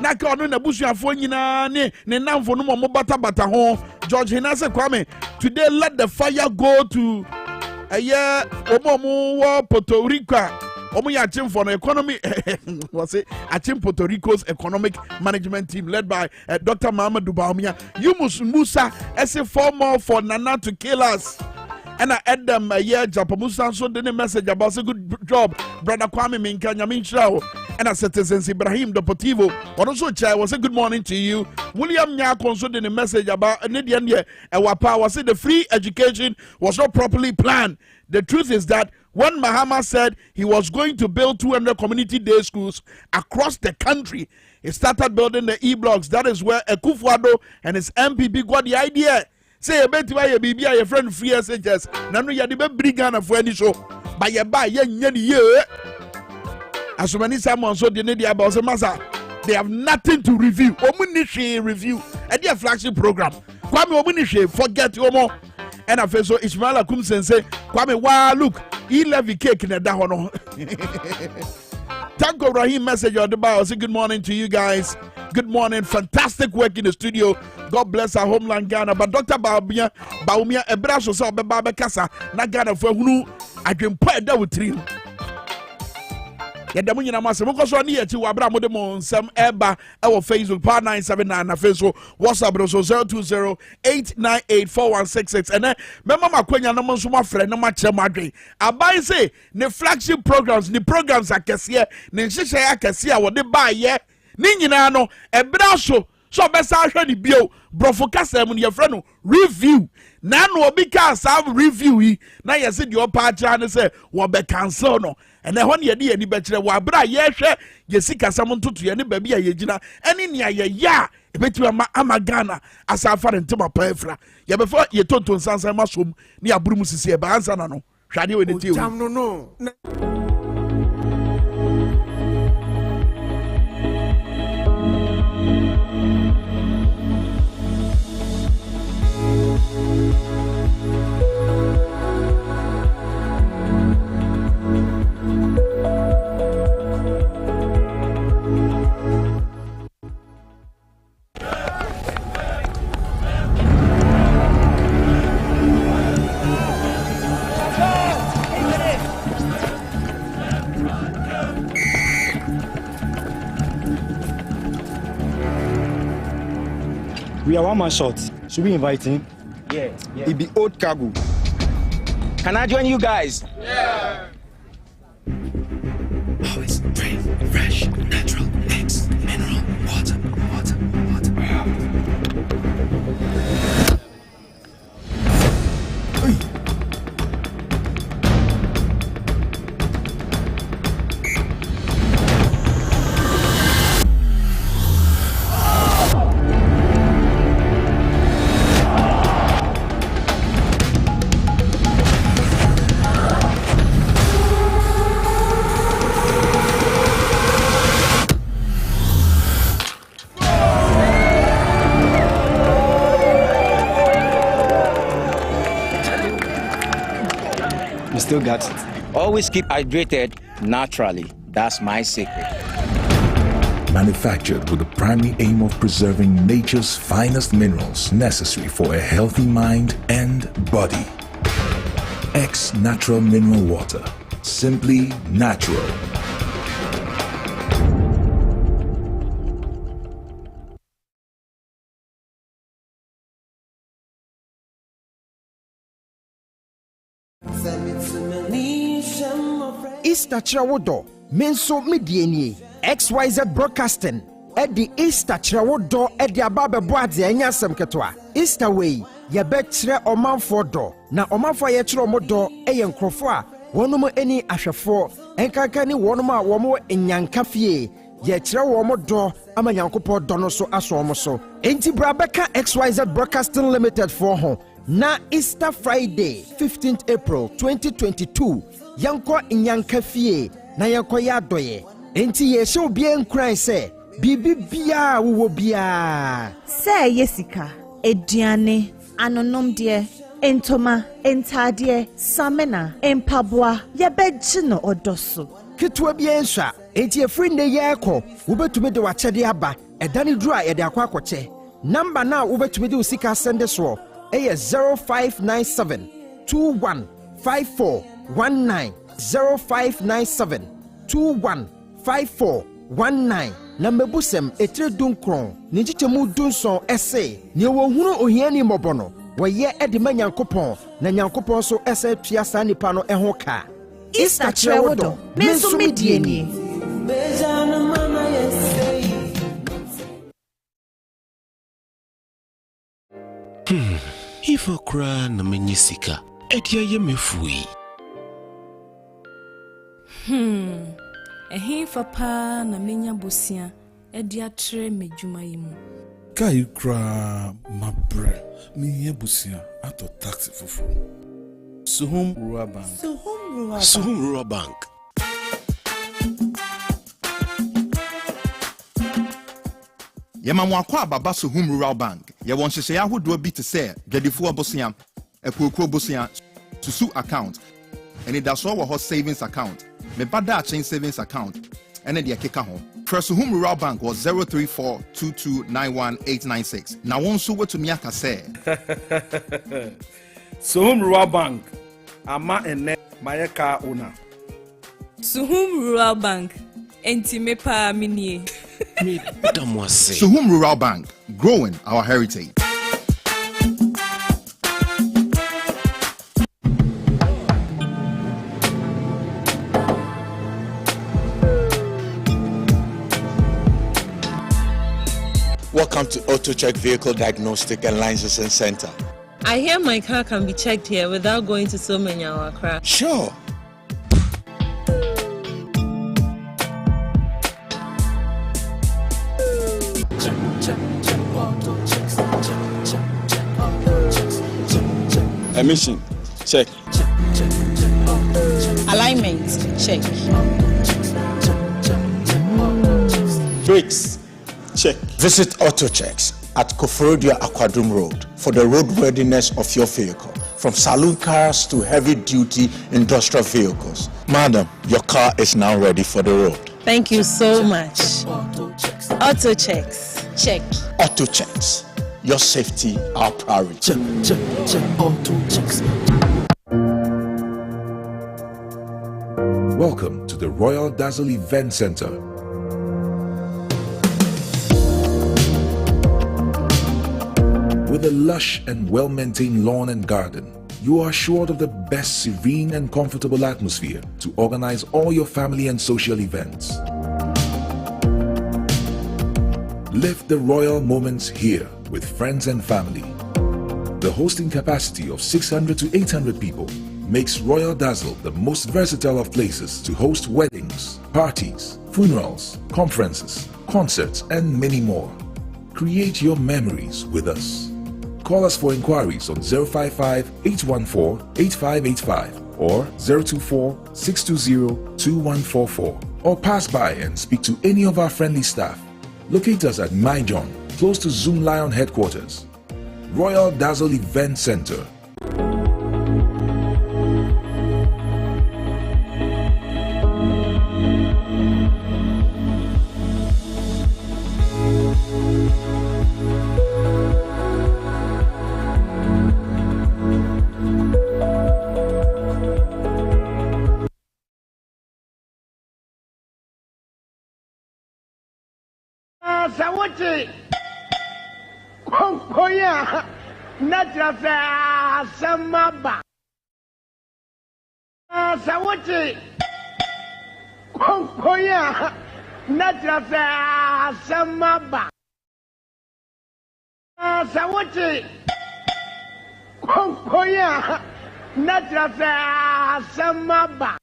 Speaker 1: Naka ono na busuafo nyina ne namfo no mo bata ho George Hinase Kwame today let the fire go to omo Puerto Rico omo ya chim for the economy was it achim Puerto Rico's economic management team led by Dr. Muhammad Dubaumia Yumus Musa as a former for Nana to kill us and I add them Japamusa so the message about a good job brother Kwame Minka Nyamin Shao and a citizens Ibrahim Deportivo also chair was a good morning to you William Nyako so the message about Nidian Wapa was it the free education was not properly planned. The truth is that when Mahama said he was going to build 200 community day schools across the country, he started building the e-blocks. That is where Akufo-Addo and his MPP got the idea. Say a bit why your baby your friend free SHS. Nanu ya dibe brigana for any show. By your buy ye. As many someone so the need about masa. They have nothing to review. Omunishi review. And their flagship program. Kwame Omunishi forget Omo. And I feel so Ismail Akum Sensei Kwame wow look he levy cake in the dahono. Tanko Rahim message on the bar. Say good morning to you guys. Good morning. Fantastic work in the studio. God bless our homeland Ghana. But Dr. Baumia Ebraso so Baba Kasa na Ghana for who I can put that with three. Yada munyina mase moko so ne yati wabra mo de mo nsam eba e wo Facebook Power 979 na Facebook WhatsApp so 0208984166 ene mema makwanya no mo so mafre no ma kire madwen abai say ne flagship programs ne programs akese ne nhihye akese a wo de ba ye ne nyina no ebra so besa hwe ne bio brofo kasa mu ne yefre no review na no obi ka sa review yi na yese de opa acha ne say wo be cancel no and then when ye di ani be kire wa bra ye hwe ye sika sam ntoto ye ne ba bia ye gina eni ne ye ya ebetu ama Ghana asafa ntema pa efra ye be for ye tonton sansan masom ne aburum sisi e ba ansa na no hwade we ne tie
Speaker 5: jam no
Speaker 10: We are one man short. Should we invite him?
Speaker 11: Yeah.
Speaker 10: It be old cargo.
Speaker 11: Can I join you guys?
Speaker 12: Yeah. Always brave, fresh, natural, X, mineral, water.
Speaker 11: Still got it. Always keep hydrated naturally. That's my secret.
Speaker 13: Manufactured with the primary aim of preserving nature's finest minerals necessary for a healthy mind and body. X Natural Mineral Water. Simply natural.
Speaker 14: Easter Trawodo, Menso Mediani, XYZ Broadcasting, Eddie Easter Trawodo, Eddie Ababe Boadi, and Yasam Katwa. Easter Way, Yabetre Oman for door, na Oman for Yetro Modo, Ayan Crofua, one more any Ashafo, and Kakani Wonoma Womo in Yankafie, Yetra Womodo, Amayankopo Donoso Asomoso, Enti Brabeka XYZ Broadcasting Limited for home. Na Easter Friday, 15th April 2022, Yanko Inyankafie, na Yanko Yadoye. Enti ye show bien cry say, Bibi bia wo bia.
Speaker 15: Say Yesika, Ediane, Anonom dear, Entoma, Entadie, Samena, Empabwa, Yabejino odoso.
Speaker 14: Kitwa bien sha, enti ye friend de yako, ubetumi de wachede aba, edani dry ede akwakoche. Number now ubetumi de usika send so. A0597 215419 0597 215419 na mebusem etre dunkron ni chichemu dunson ese ni wo hunu ohiani mobono woye ede manyankopon na nyankopon so ese tua sa nipa no eho ka
Speaker 15: Easter Trawodo menso medieni bejana mama yesei.
Speaker 12: Ifo kra na menyisika edia ye mefui.
Speaker 16: Ehin papa na menya bosia edia tre medwuma yimu.
Speaker 17: Kai kra mabre me busia ato taxi fufu. Suhum Rural Bank.
Speaker 12: Suhum Rural Bank.
Speaker 18: Yema mwakwa baba Suhum Rural Bank. Ye won hyehyɛ ahodoɔ bi te sɛ dwadifo abosia, ekokro bosia, susu account, and it does wɔ hɔ savings account, me bada chain savings account, and the akeka ho. Suhum Rural Bank was 03422919896. Na won so to miaka sɛ
Speaker 5: Suhum Rural Bank ama ene mayeka una.
Speaker 16: Suhum Rural Bank enti me pa minie.
Speaker 18: Suhum Rural Bank, growing our heritage.
Speaker 19: Welcome to Auto Check Vehicle Diagnostic and Licensing Center.
Speaker 20: I hear my car can be checked here without going to so many Accra.
Speaker 19: Sure.
Speaker 21: Emission, check.
Speaker 20: Alignment, check.
Speaker 21: Brakes, check.
Speaker 22: Visit Auto Checks at Koforodia Aquadum Road for the roadworthiness of your vehicle, from saloon cars to heavy-duty industrial vehicles. Madam, your car is now ready for the road.
Speaker 20: Thank you so much. Auto Checks, check.
Speaker 22: Auto Checks, your safety, our priority.
Speaker 12: Check, Auto Checks.
Speaker 13: Welcome to the Royal Dazzle Event Center. With a lush and well-maintained lawn and garden, you are assured of the best serene and comfortable atmosphere to organize all your family and social events. Live the royal moments here with friends and family. The hosting capacity of 600 to 800 people makes Royal Dazzle the most versatile of places to host weddings, parties, funerals, conferences, concerts, and many more. Create your memories with us. Call us for inquiries on 055-814-8585 or 024-620-2144, or pass by and speak to any of our friendly staff. Locate us at My John, close to Zoom Lion headquarters. Royal Dazzle Event Center.
Speaker 2: Sawote Konkoya Natrasa Samaba Sawote Konkoya Natrasa Samaba Sawote Konkoya Natrasa Samaba.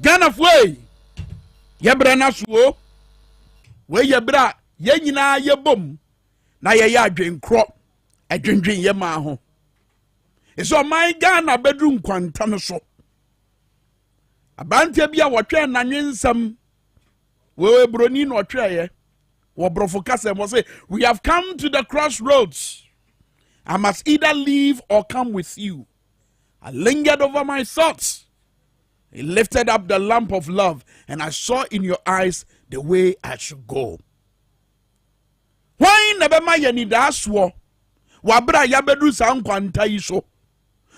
Speaker 1: Ghana way yebra na so we yebra ye nyina ye bom na ye ya adwenkro adwendwen ye ma ho eso man Ghana bedru nkwanta no so abante bia wotwe na nwensam we broni no otwe ye wo brofo kase mo say we have come to the crossroads. I must either leave or come with you. I lingered over my thoughts. He lifted up the lamp of love, and I saw in your eyes the way I should go. Why never my yenidaswo? Wabra yabedu san kwanta iso.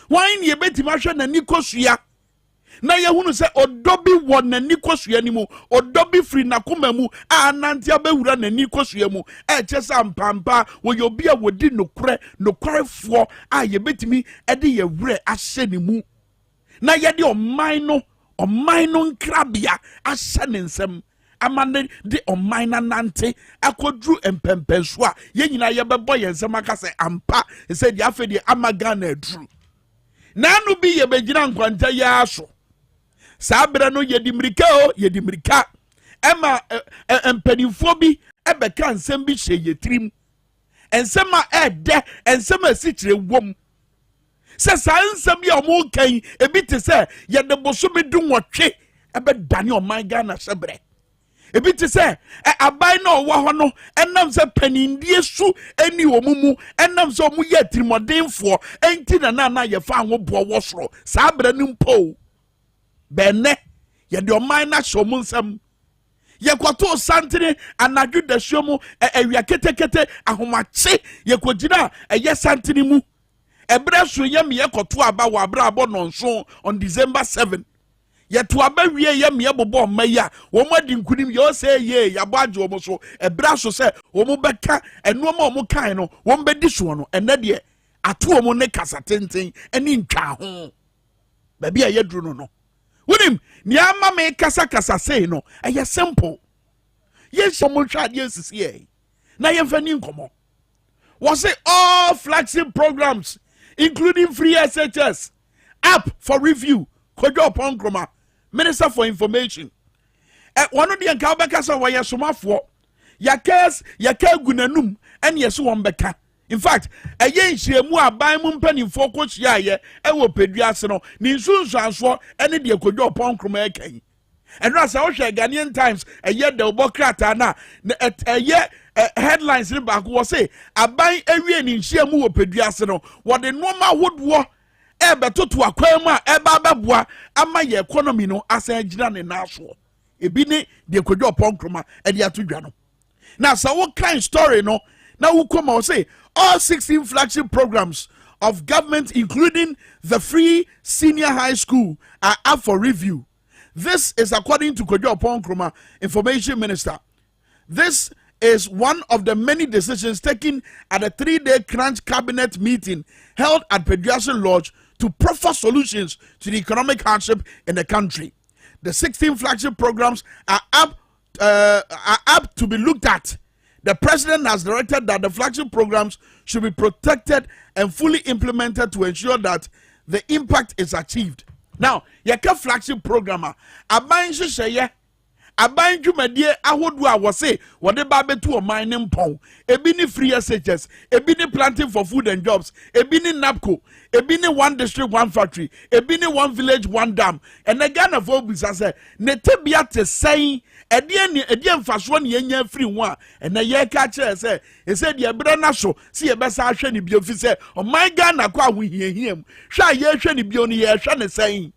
Speaker 1: Why ye beti masha na nikosuya? Na yehunu se odobi won na nikosuya ni mu, odobi free na kumemu, a nanti abewura na nikosuya mu, chesa mpampa, wo yobia wodi nokure fo, a ye beti mi, edi ye wre ashe ni mu. Na yedi omaino nkrabia asane nsem amane de omaina nante akodru empempenso a ye nyina ye bebo ye nsem aka se ampa se di afa di amaga na adru na anu bi ye begina nkwanta ya aso sabere no ye di mirika ema empanifo bi ebeka nsem bi hye ye trim ensem a ede ensem a sikire wom se sansam ya omo kan ebi te se ye de boso bi du nwotwe ebe dane o man Ghana sebre ebi te se abai na owo ho no enam se panindie su eni omumu enam se omu ye trimodinfo enti na ye fa ho bo wo soro sa abra ni mpo benne ye de o man na so mu nsam ye kwato santene anadwu da hyomu awia ketekete ahomache ye kogina eye santene mu Ebra so yem ye koto aba wa abra abo nonso on December 7. Ye to aba wie yem ye bobo maya. Wo mo di nkunim ye o say ye ya bo age wo so. Ebra so say wo mo beka eno ma wo kan no, wo mbedi so no. Ene de ato wo ne kasa tenten eni ntwa ho. Ba bia ye duru no. Wonim ni ama me kasa say no. Eye simple. Ye so mo twa de sisi ye. Na ye mfa ni nkomo. Was say all flagship programs including free SHS, app for review, Kojo Ponkroma, Minister for Information. One of the Enkabekasa wa Yasumafo, Yakes, Gunanum, and Yasuambeka. In fact, a yen shemu abai mumpeni focus ya ye, ewo pediasino, ninsun transfer, any de Kojo Ponkroma eken. And Rasa Osha Ghanaian Times, a year the Obokrata na, a year headlines in back was say, a buy every in Shemu Pediasino, what the normal wood war, beto to aquema, bababwa, and my economy no, as a Jiran in Nashua. A bine, the Kojo Ponkroma, and Yatujano. Now, so what kind of story no? Now, who come out say, all 16 flagship programs of government, including the free senior high school, are up for review. This is according to Kojo Nkrumah, Information Minister. This is one of the many decisions taken at a 3-day crunch cabinet meeting held at Pediatric Lodge to proffer solutions to the economic hardship in the country. The 16 flagship programs are up to be looked at. The president has directed that the flagship programs should be protected and fully implemented to ensure that the impact is achieved. Now, yaka flagship programmer, aban hyehyɛ aban dwumadie ahodo a wɔse wɔde ba betu ɔman ne mpɔn, ebi ne free SHS, ebi ne planting for food and jobs, ebi ne NAPCO, ebi ne one district one factory, ebi ne one village one dam. And the Ghana for bisa sɛ ne tebia te sɛn ɛdeɛ mfasoɔ ne yɛnya free ho a ɛna yɛka kyerɛ sɛ ɛsɛ deɛ ɛbrɛ na so si yɛbɛsa ahwɛ ne bio fi sɛ ɔman Ghana kɔ ahohiahia mu hwɛ a yɛhwɛ ne bio no yɛhwɛ ne sɛn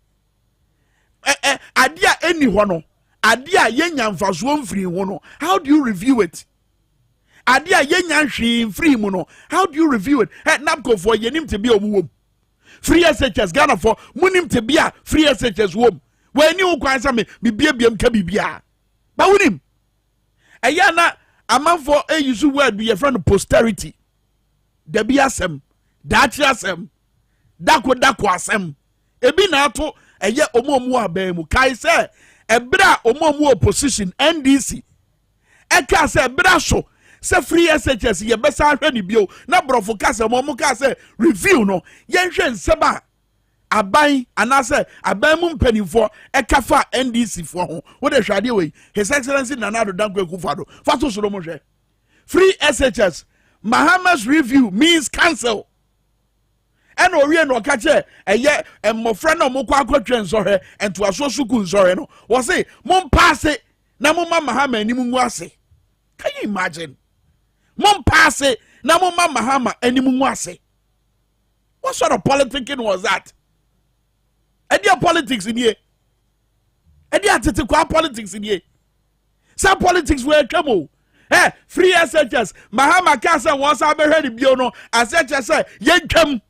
Speaker 1: adeɛ a ɛni hɔ no adeɛ a yɛnya mfasoɔ mfiri ho no, how do you review it? Adeɛ a yɛnya hwee mfiri mu no, how do you review it? NAPCO for yɛnim te bi a ɔmu wom, free SHS Ghana for munim te bi a free SHS wom, wɔani wo kwan sɛ me biabiam ka bibia ba wonim ɛyɛ na amanfo use word bi yɛfrɛ no posterity, da bi asɛm, daakye asɛm, dako asɛm, ebi na ato ɛyɛ ɔmo aban mu kae sɛ ɛbrɛ a ɔmo opposition NDC ɛka sɛ ɛbrɛ so sɛ free SHS yɛbɛsa ahwɛ ne bio na borɔfo ka sɛ ɔmo ka sɛ review no yɛnhwɛ nsɛm a aban anase aban mu mpanimfoɔ ɛka fa NDC foɔ ho wo de hwade wei His Excellency Nana Addo Dankwa Akufo-Addo fato soro mo hwɛ free SHS Mahama's review means cancel ɛna owie no ɔka kyɛ ɛyɛ mmɔfra na ɔmo kɔ akɔtwɛ nsɔhwɛ ntoaso suku nsɔhwɛ no wɔ se mo mpaase na mo ma Mahama anim ngu ase. Can you imagine? Mo mpaase na mo ma Mahama anim ngu ase. What sort of politicking was that? Edia politics in here. Edia tetekwa politics in here. Some politics were trouble. Hey, free SHS. Mahama Kasa was a very biono. As SHS, Yenkem.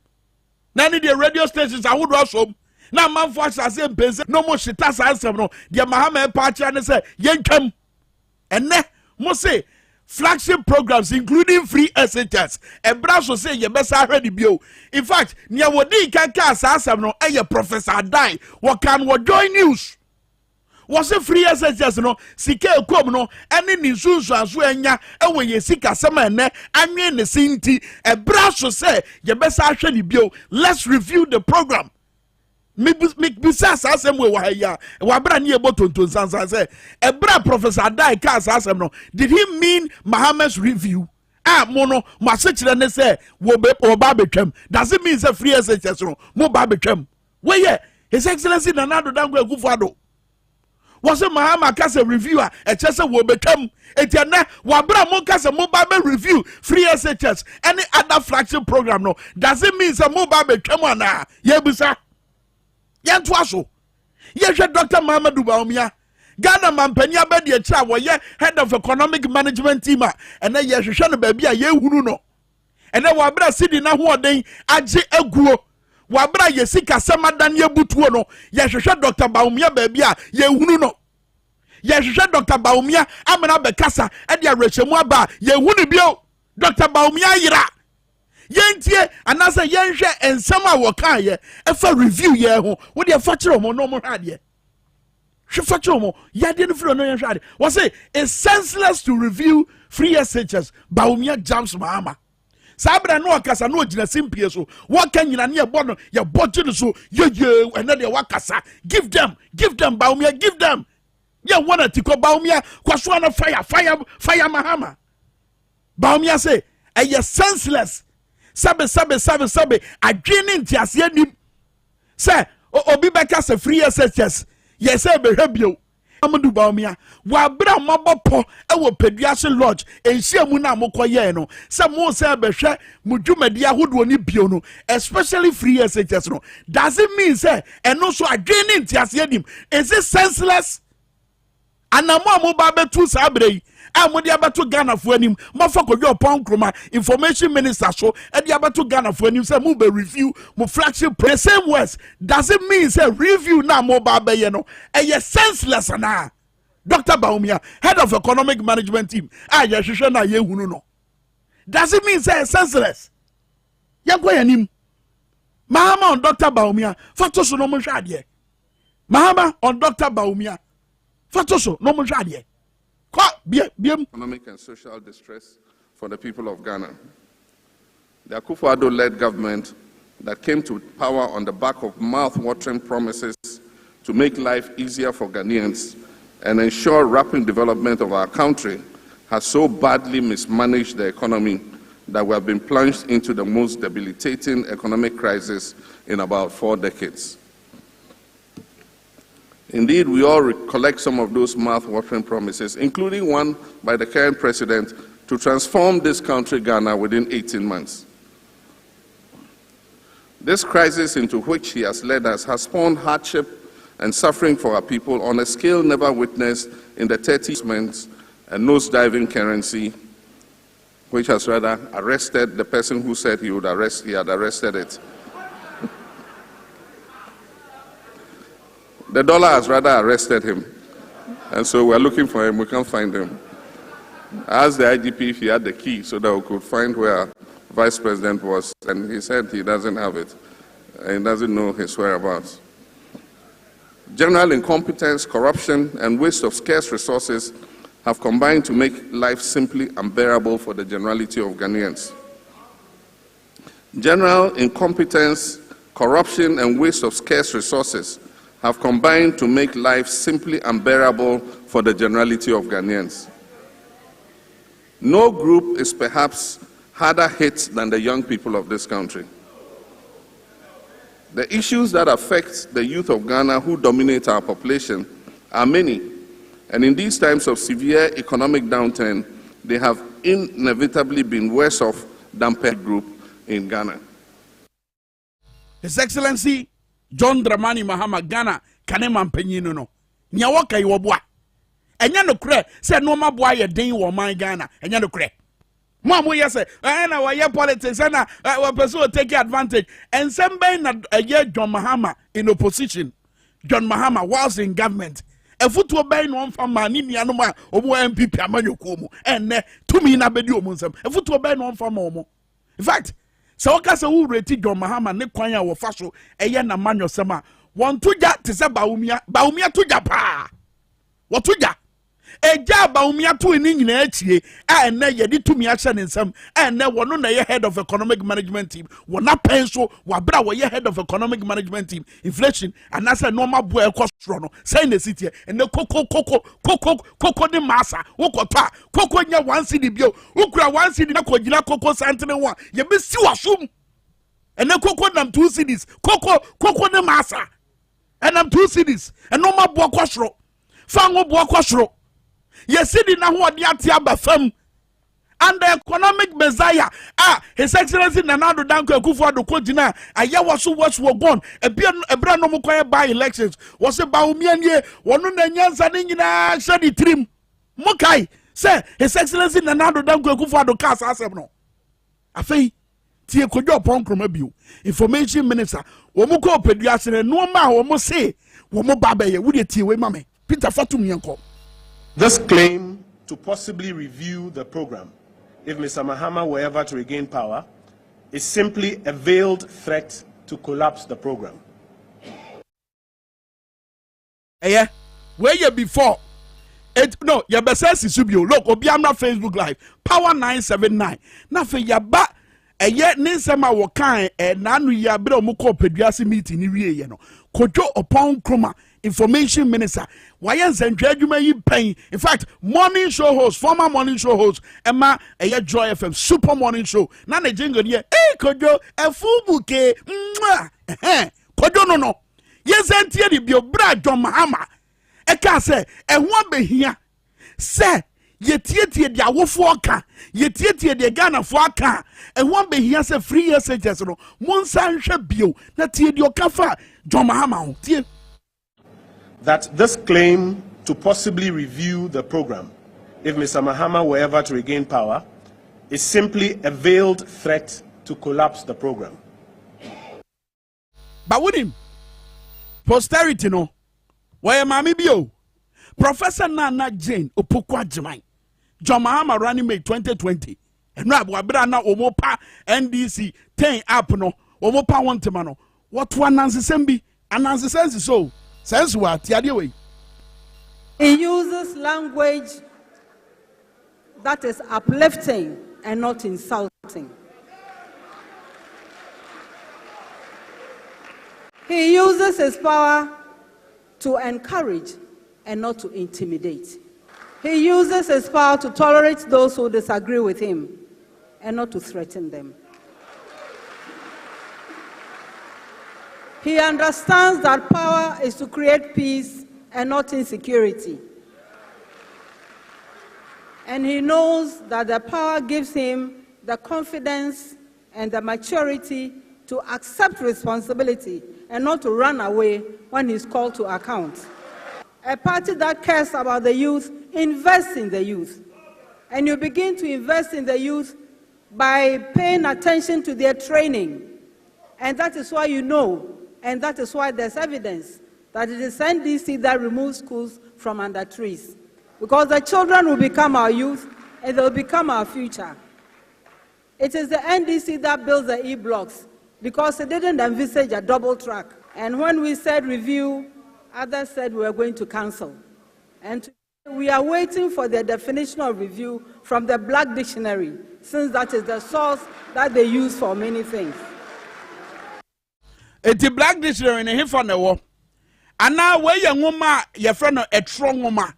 Speaker 1: Nani the radio stations I would rush home. Now, man, for us, I say, no more shitas answer. No, the Mahama party and say, Yenkem. And ne, must say, flagship programs including free SHS and Brasso say you best already bio. In fact, near what they can cast asam no a professor die. What can what join news? Was a free SHS no sike kom no any ninsunsu aso anya e we ye sika sama ne anwe ne sinti e Brasso say you best already bio. Let's review the program. Bisa asem we wa ya wa bra ne ebo tonton sansan say e bra professor dai ka asem no did he mean Mahama's review mono masechire ne say wo ba betwam does it mean say free SHS no mo ba betwam we ye His Excellency Nana Addo Dankwa Akufo-Addo was a Mahama ka say review a chese wo betwam etiana wa bra mo ka say mo ba be review free SHS any other flagship program no does it mean say mo ba betwam ana ye bisa Yantuaso. Yesha Dr. Mahamadou Bawumia. Ghana Mampania Bedi Echa were head of economic management team. And then Yesha baby a ye no. And then Wabra Sidi na who day Aji Eguo. Wabra Yesika Samadan Yebutuono. Yesha Dr. Bawumia baby a ye no. Yesha Dr. Bawumia Amana Bekasa Edia Rechemwaba ye bio. Dr. Bawumia Yira. Yentie anasa yenhwe ensem a wokan ye efa review ye ho wo de facture mo no mo hade hwe facture mo ya de no fro no yenhwe ade wo say it's senseless to review free SHS Bawumia James Mahama sabra no akasa no gina simpie so wo kan nyina ne ye bono ye bodge so ye ene de wakasa give them Bawumia give them ye wanna tiko Bawumia kwaso na fire Mahama Bawumia say eye senseless sabe adwene ntiase anim say obi beka se free SHS yes say be hwebio Mahamadou Bawumia wa bra mabopo e wo Pediatric Lodge enhia mu na mokoye no say mo say be hwe mudwumadi ahodo ni bio no especially free SHS no does it mean say eno so adwene ntiase anim is it senseless anamo ba betu sabre mo de abato Ghana for anim mo fa kodwo pon kroma information minister so e de abato Ghana for anim say mo be review mo flagship the same words does it mean say review na mo ba be ye no e senseless na Dr. Baumia, head of economic management team ye hwehwe na ye hunu no does it mean say senseless yankwa yanim Mahama on Dr. Baumia fatoso no mo hwade Mahama on Dr. Baumia fatoso no mo hwade
Speaker 3: economic and social distress for the people of Ghana. The Akufo-Addo-led government that came to power on the back of mouth-watering promises to make life easier for Ghanaians and ensure rapid development of our country has so badly mismanaged the economy that we have been plunged into the most debilitating economic crisis in about 4 decades. Indeed, we all recollect some of those mouth-watering promises, including one by the current president to transform this country, Ghana, within 18 months. This crisis into which he has led us has spawned hardship and suffering for our people on a scale never witnessed in the 30 months, and nose-diving currency, which has rather arrested the person who said he had arrested it. The dollar has rather arrested him, and so we're looking for him. We can't find him. I asked the IGP if he had the key so that we could find where Vice President was, and he said he doesn't have it. He doesn't know his whereabouts. General incompetence, corruption, and waste of scarce resources have combined to make life simply unbearable for the generality of Ghanaians. General incompetence, corruption, and waste of scarce resources have combined to make life simply unbearable for the generality of Ghanaians. No group is perhaps harder hit than the young people of this country. The issues that affect the youth of Ghana who dominate our population are many, and in these times of severe economic downturn, they have inevitably been worse off than per group in Ghana.
Speaker 1: His Excellency John Dramani Mahama Ghana kanema mpanyinu no nya waka yi wobua enya no kre se no maboa ye den wo man Ghana enya no kre mo amoye se na wa ye politics na wa person take advantage and semben na ye John Mahama in opposition. John Mahama was in government efutuo ben no mfa ma ni nia no ma omo MPP amanyoku mu enne tumi na bedi omo nsam efutuo ben no mfa ma omo. In fact, so waka se wo reti John Mahama ne kwan a wo fa so eye na manyosem a won tuja te se baumia tuja pa wo tuja eja baumia to ni nyina achie a enne ye di tumi a hye ne nsam enne wono na ye head of economic management team wona pen so wabra wo ye head of economic management team inflation anasa normal boy ekostro no say na city enne koko de masa wo kota koko nya 1 cedi bio ukura 1 cedi na kogina koko santere wa ye be si wasum enne koko nam 2 cedis koko ne masa enam 2 cedis enne normal boy ekostro fango boy ekostro Yesidi na ho odi ate abafam and the economic messiah his excellency Nanado Danko Akufo-Addo kogina aye waso gone ebra no mkoye by elections was ba omianie wono na nyansa ne nyina hye trim mokai say his excellency Nanado Danko Akufo-Addo cast asem no afei tie kodwo ponkroma bio information minister wo mko opeduase ne no ma wo mo say wo mo ba ye wo de tie we mame Peter Fatum yanko.
Speaker 6: This claim to possibly review the program if Mr. Mahama were ever to regain power is simply a veiled threat to collapse the program.
Speaker 1: Yeah, where you before? No, your best is subio. Look, Obiamna Facebook Live, Power 979. Nothing yaba. Yet Ninsema Wakan and Nanu Yabro Moko Pediasi meeting in Rio. Kojo upon Kroma. Information minister, why you paying? In fact, morning show host, former morning show host, Emma Joy FM, super morning show. Nana jingle here, Kojo, a full bouquet, Kojo no. Yes, and Thierry Bio Brad John Mahama. Eka say, and one be here. Say, ye tietie de awofoka, ye tietie de Ghana foka, and one be here say 3 years ages no. Monsan hwe bio, na tie de okafa John Mahama
Speaker 6: that this claim to possibly review the program if Mr. Mahama were ever to regain power, is simply a veiled threat to collapse the program.
Speaker 1: But with him, posterity no, why mami bio? Professor Nana Jane Opokwa Jemai, John Mahama running May 2020, and Rabu Abrana Omopa NDC 10 up no, Omopa one temano. What one Nancy Sembi and Nancy says so. Says what? Yadi
Speaker 7: He uses language that is uplifting and not insulting. He uses his power to encourage and not to intimidate. He uses his power to tolerate those who disagree with him and not to threaten them. He understands that power is to create peace and not insecurity. And he knows that the power gives him the confidence and the maturity to accept responsibility and not to run away when he's called to account. A party that cares about the youth invests in the youth. And you begin to invest in the youth by paying attention to their training. And that is why you know, and that is why there's evidence that it is NDC that removes schools from under trees. Because the children will become our youth and they'll become our future. It is the NDC that builds the E-blocks because it didn't envisage a double track. And when we said review, others said we were going to cancel. And we are waiting for the definition of review from the Black Dictionary, since that is the source that they use for many things.
Speaker 1: It's the Black Dictionary in a hip on the wall. And now where your woman, your friend, a strong woman.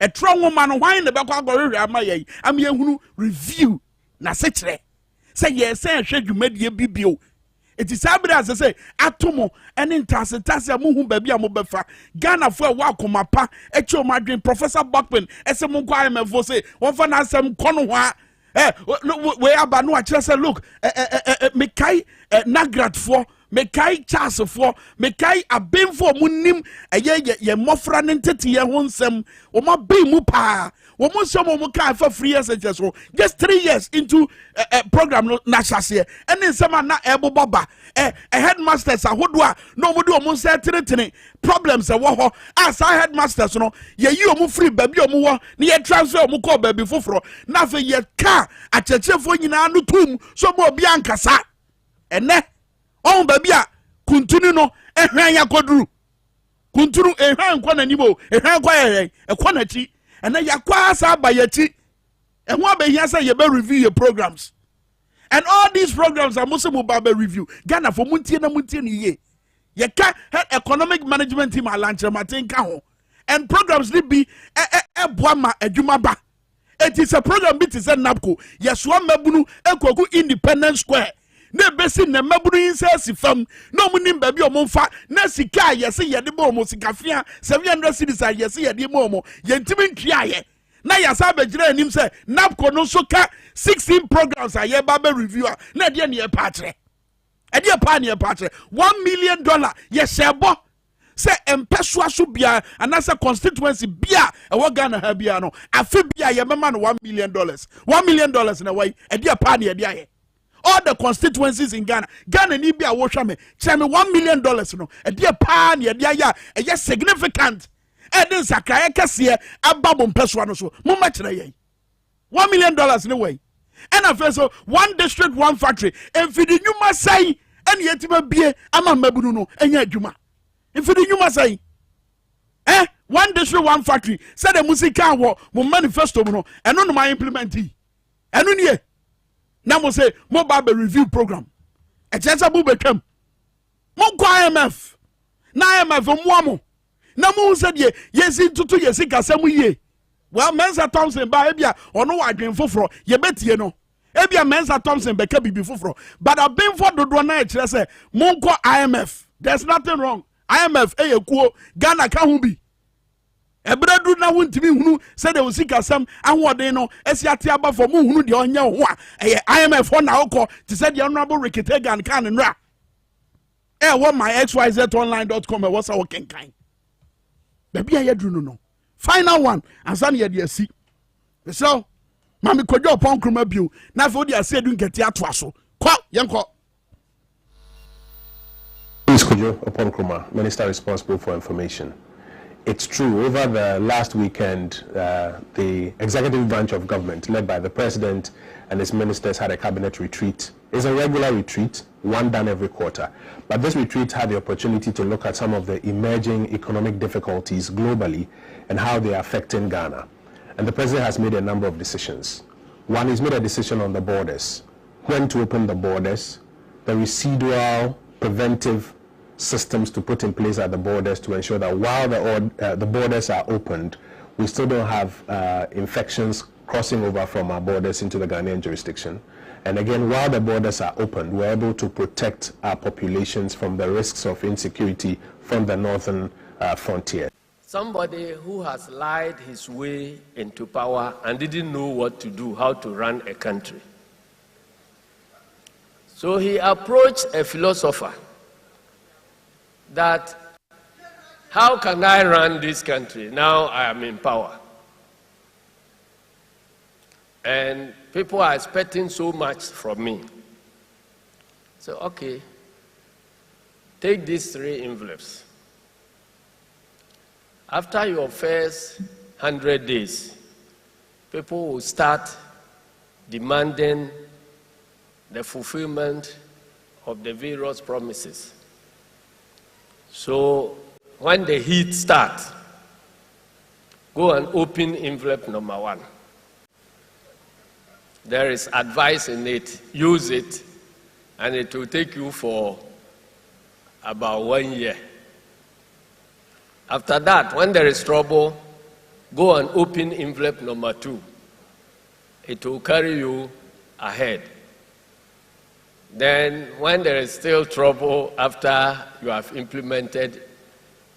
Speaker 1: A strong woman, why in the back of the I'm here review. Na setre. Say yes, say you made your BBO. It is sabri as I say, atomo, and in Tassitasia Muhu baby amobefa. Ghana for a walk on my pa, Echo Madrid, Professor Buckman, Esemunquam and Vose, one for Nasam Konwa. Where Abanu just say, look, Mekai Nagrat for. Mekai chance for Mekai a beam for munim a ye mofra nentity ye wonsem o ma be mu pa wo mo so mo ka for free years just 3 years into a program no na chase and in some na ebo baba a headmasters ahodo a no mo do o mo say tene problems e wo ho as headmasters no ye yi o mo free baby o mo wo na ye transfer o mo call baby foforo na fe ye ka a chechefo nyina no tum so mo obi ankasa ene on babia kuntunu no ehwan yakoduru kuntunu ehwan kwa nanimo ehwan kwa ekwa nachi ena yakwa asa abayachi ehwan abehia say ye be review your programs and all these programs are muslim ba review Ghana for muntie na muntie ni ye ka economic management team alanche matin ka ho and programs ni bi boama adwuma ba it is a program bit is napco yeso mabunu ekoku independent square ne besi ne maburu insesi fam no munim baby o monfa na sika yesi yede bo mo sika fia 700 cedis yesi yede mo mo yentimi ntwa ye na yasa begire anim se napco no so ka 16 programs aye ba be reviewer na de ne e pa kire e de pa ne e pa kire $1 million ye shebo se empesua so bia anasa constituency bia e wo Ghana ha bia no afi bia ye mema no $1 million $1 million na wai e de pa ne e de aye all the constituencies in Ghana ni be a washa me chame $1 million no e de pa ne de aya e ye significant e din sakaya kase ababo mpeswa no so mo ma kire ye $1 million ne way and after so one district one factory enfidi nyuma sai ene yetima bie ama mabunu no enya adwuma enfidi nyuma sai one district one factory said the music wo mo manifesto no eno no ma implement yi eno nie na mo say mo ba be review program e chesa bu betwam mo ko IMF na IMF mo amo na mo say de yesi tutu yesi kasam yie well Mensa Thompson ba ebia ono wadwen foforo ye betie no ebia Mensa Thompson be ka bibi foforo but abin for dodo na e kire say mo ko IMF there's nothing wrong IMF eyekuo Ghana ka hu bi ebredu na wuntimi hunu said they will seek asem ahode no esiate aba for mu hunu de onya ho a IMF ho na okọ ti said the honorable Rikitegan kan nra what my xyzonline.com e was our kenkan baby ayadru no final one ansa na ye de asi So, Mammy Kojo upon Krumabue, now for the said, get the atwaso. Quote, Yanko.
Speaker 6: Ms. Kojo Oponkroma, Minister responsible for information. It's true, over the last weekend, the executive branch of government, led by the President and his ministers, had a cabinet retreat. It's a regular retreat, one done every quarter. But this retreat had the opportunity to look at some of the emerging economic difficulties globally and how they are affecting Ghana. And the President has made a number of decisions. One, he's made a decision on the borders, when to open the borders, the residual preventive systems to put in place at the borders to ensure that while the borders are opened, we still don't have infections crossing over from our borders into the Ghanaian jurisdiction. And again, while the borders are opened, we're able to protect our populations from the risks of insecurity from the northern frontier.
Speaker 8: Somebody who has lied his way into power and didn't know what to do, how to run a country. So he approached a philosopher that, how can I run this country now I am in power? And people are expecting so much from me. So, okay, take these 3 envelopes. After your first 100 days, people will start demanding the fulfillment of the various promises. So when the heat starts, go and open envelope number 1. There is advice in it. Use it, and it will take you for about 1 year. After that, when there is trouble, go and open envelope number 2. It will carry you ahead. Then, when there is still trouble after you have implemented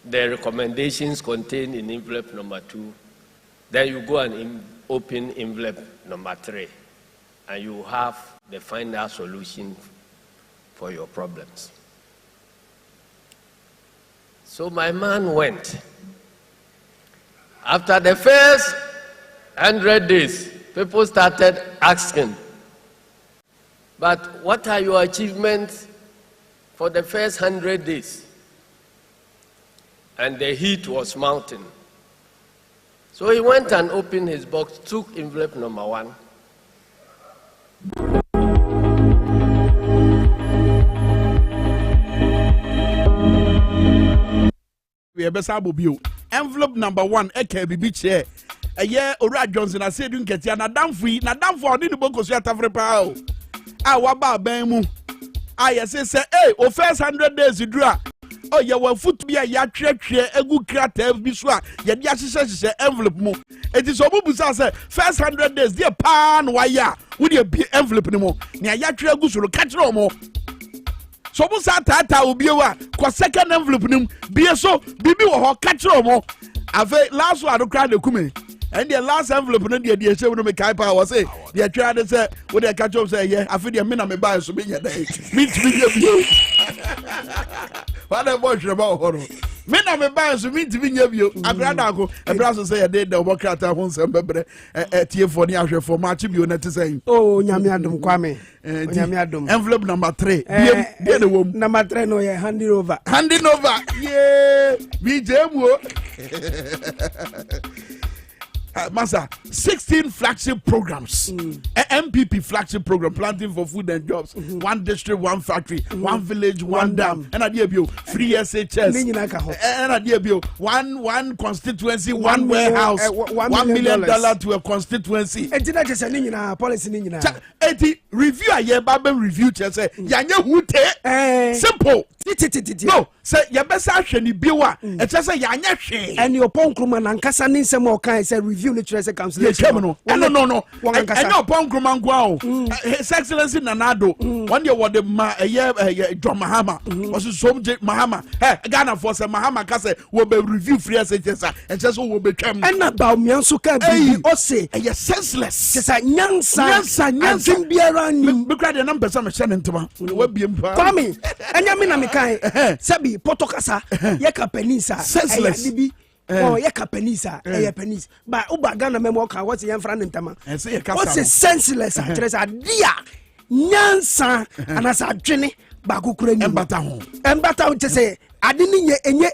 Speaker 8: the recommendations contained in envelope number 2, then you go and open envelope number 3, and you have the final solution for your problems. So my man went. After the first 100 days, people started asking, but what are your achievements for the first 100 days? And the heat was mounting. So he went and opened his box, took envelope number 1.
Speaker 1: We have envelope number 1, eke bibi che. Eye Ora Johnson I said didn't get ya na damfui didn't boko so atafre pa o. Ah waba ben mu. Ah yes say o first 100 days dura. Oh ya wa foot bia ya twetwe egu krata bi so a ye de ahyehyehye envelope mu. It is obubusa say first 100 days dey pan wire with the envelope ni mo. Na ya twetwe egu so ka kire omo. So musa tata obiewa kwa second envelope nim bie so bibi wo ho ka kire omo. Ave last one cry the kume. And the last envelope no dey dey show no me kai pa was say dey try to say we dey catch up say yeah afi dey me na me buy so me nya dey me timi bio what the boy about horror me na me buy so me timi nya bio abrada ko abrada say dey the obokrata ho nsem bebre tie for ni ahwe for match bio na te say
Speaker 9: oh nyame adom kwame nyame adom
Speaker 1: envelope number 3 bia the wom
Speaker 9: number 3 no yeah handing over
Speaker 1: yeah we jemu Master, 16 flagship programs, MPP flagship program, planting for food and jobs, 1 district, 1 factory, 1 village, 1 dam, and idea bio, free SHS, and idea bio, 1 constituency, 1 warehouse, $1 million to a constituency. Review a year, Bible review, say, Yanya Hute, simple. No, say, Yabesa, and Biwa, and just say, Yanya, and your Ponkruman and Kassanin, some more kind, say, review literacy council. No. And no. And your Ponkruman Guao, His Excellency Nanado, 1 year what the John Mahama was so Mahama, Ghana for some Mahama Kase will be review free SHS, and just will become. And about Miansuka, Ose, a senseless, says a Yansan, Biaran, look at the numbers I'm sending to me. Kwame, and Yamina Mikai, Sabi, Potokasa, Yaka Penisa, senseless.
Speaker 9: oh ye kapanisa penis ba uba Ghana memo ka what's yan fran ntama what's senseless address adia nyansa anasa adwene ba kokura ni embata ho tese ade ni nye enye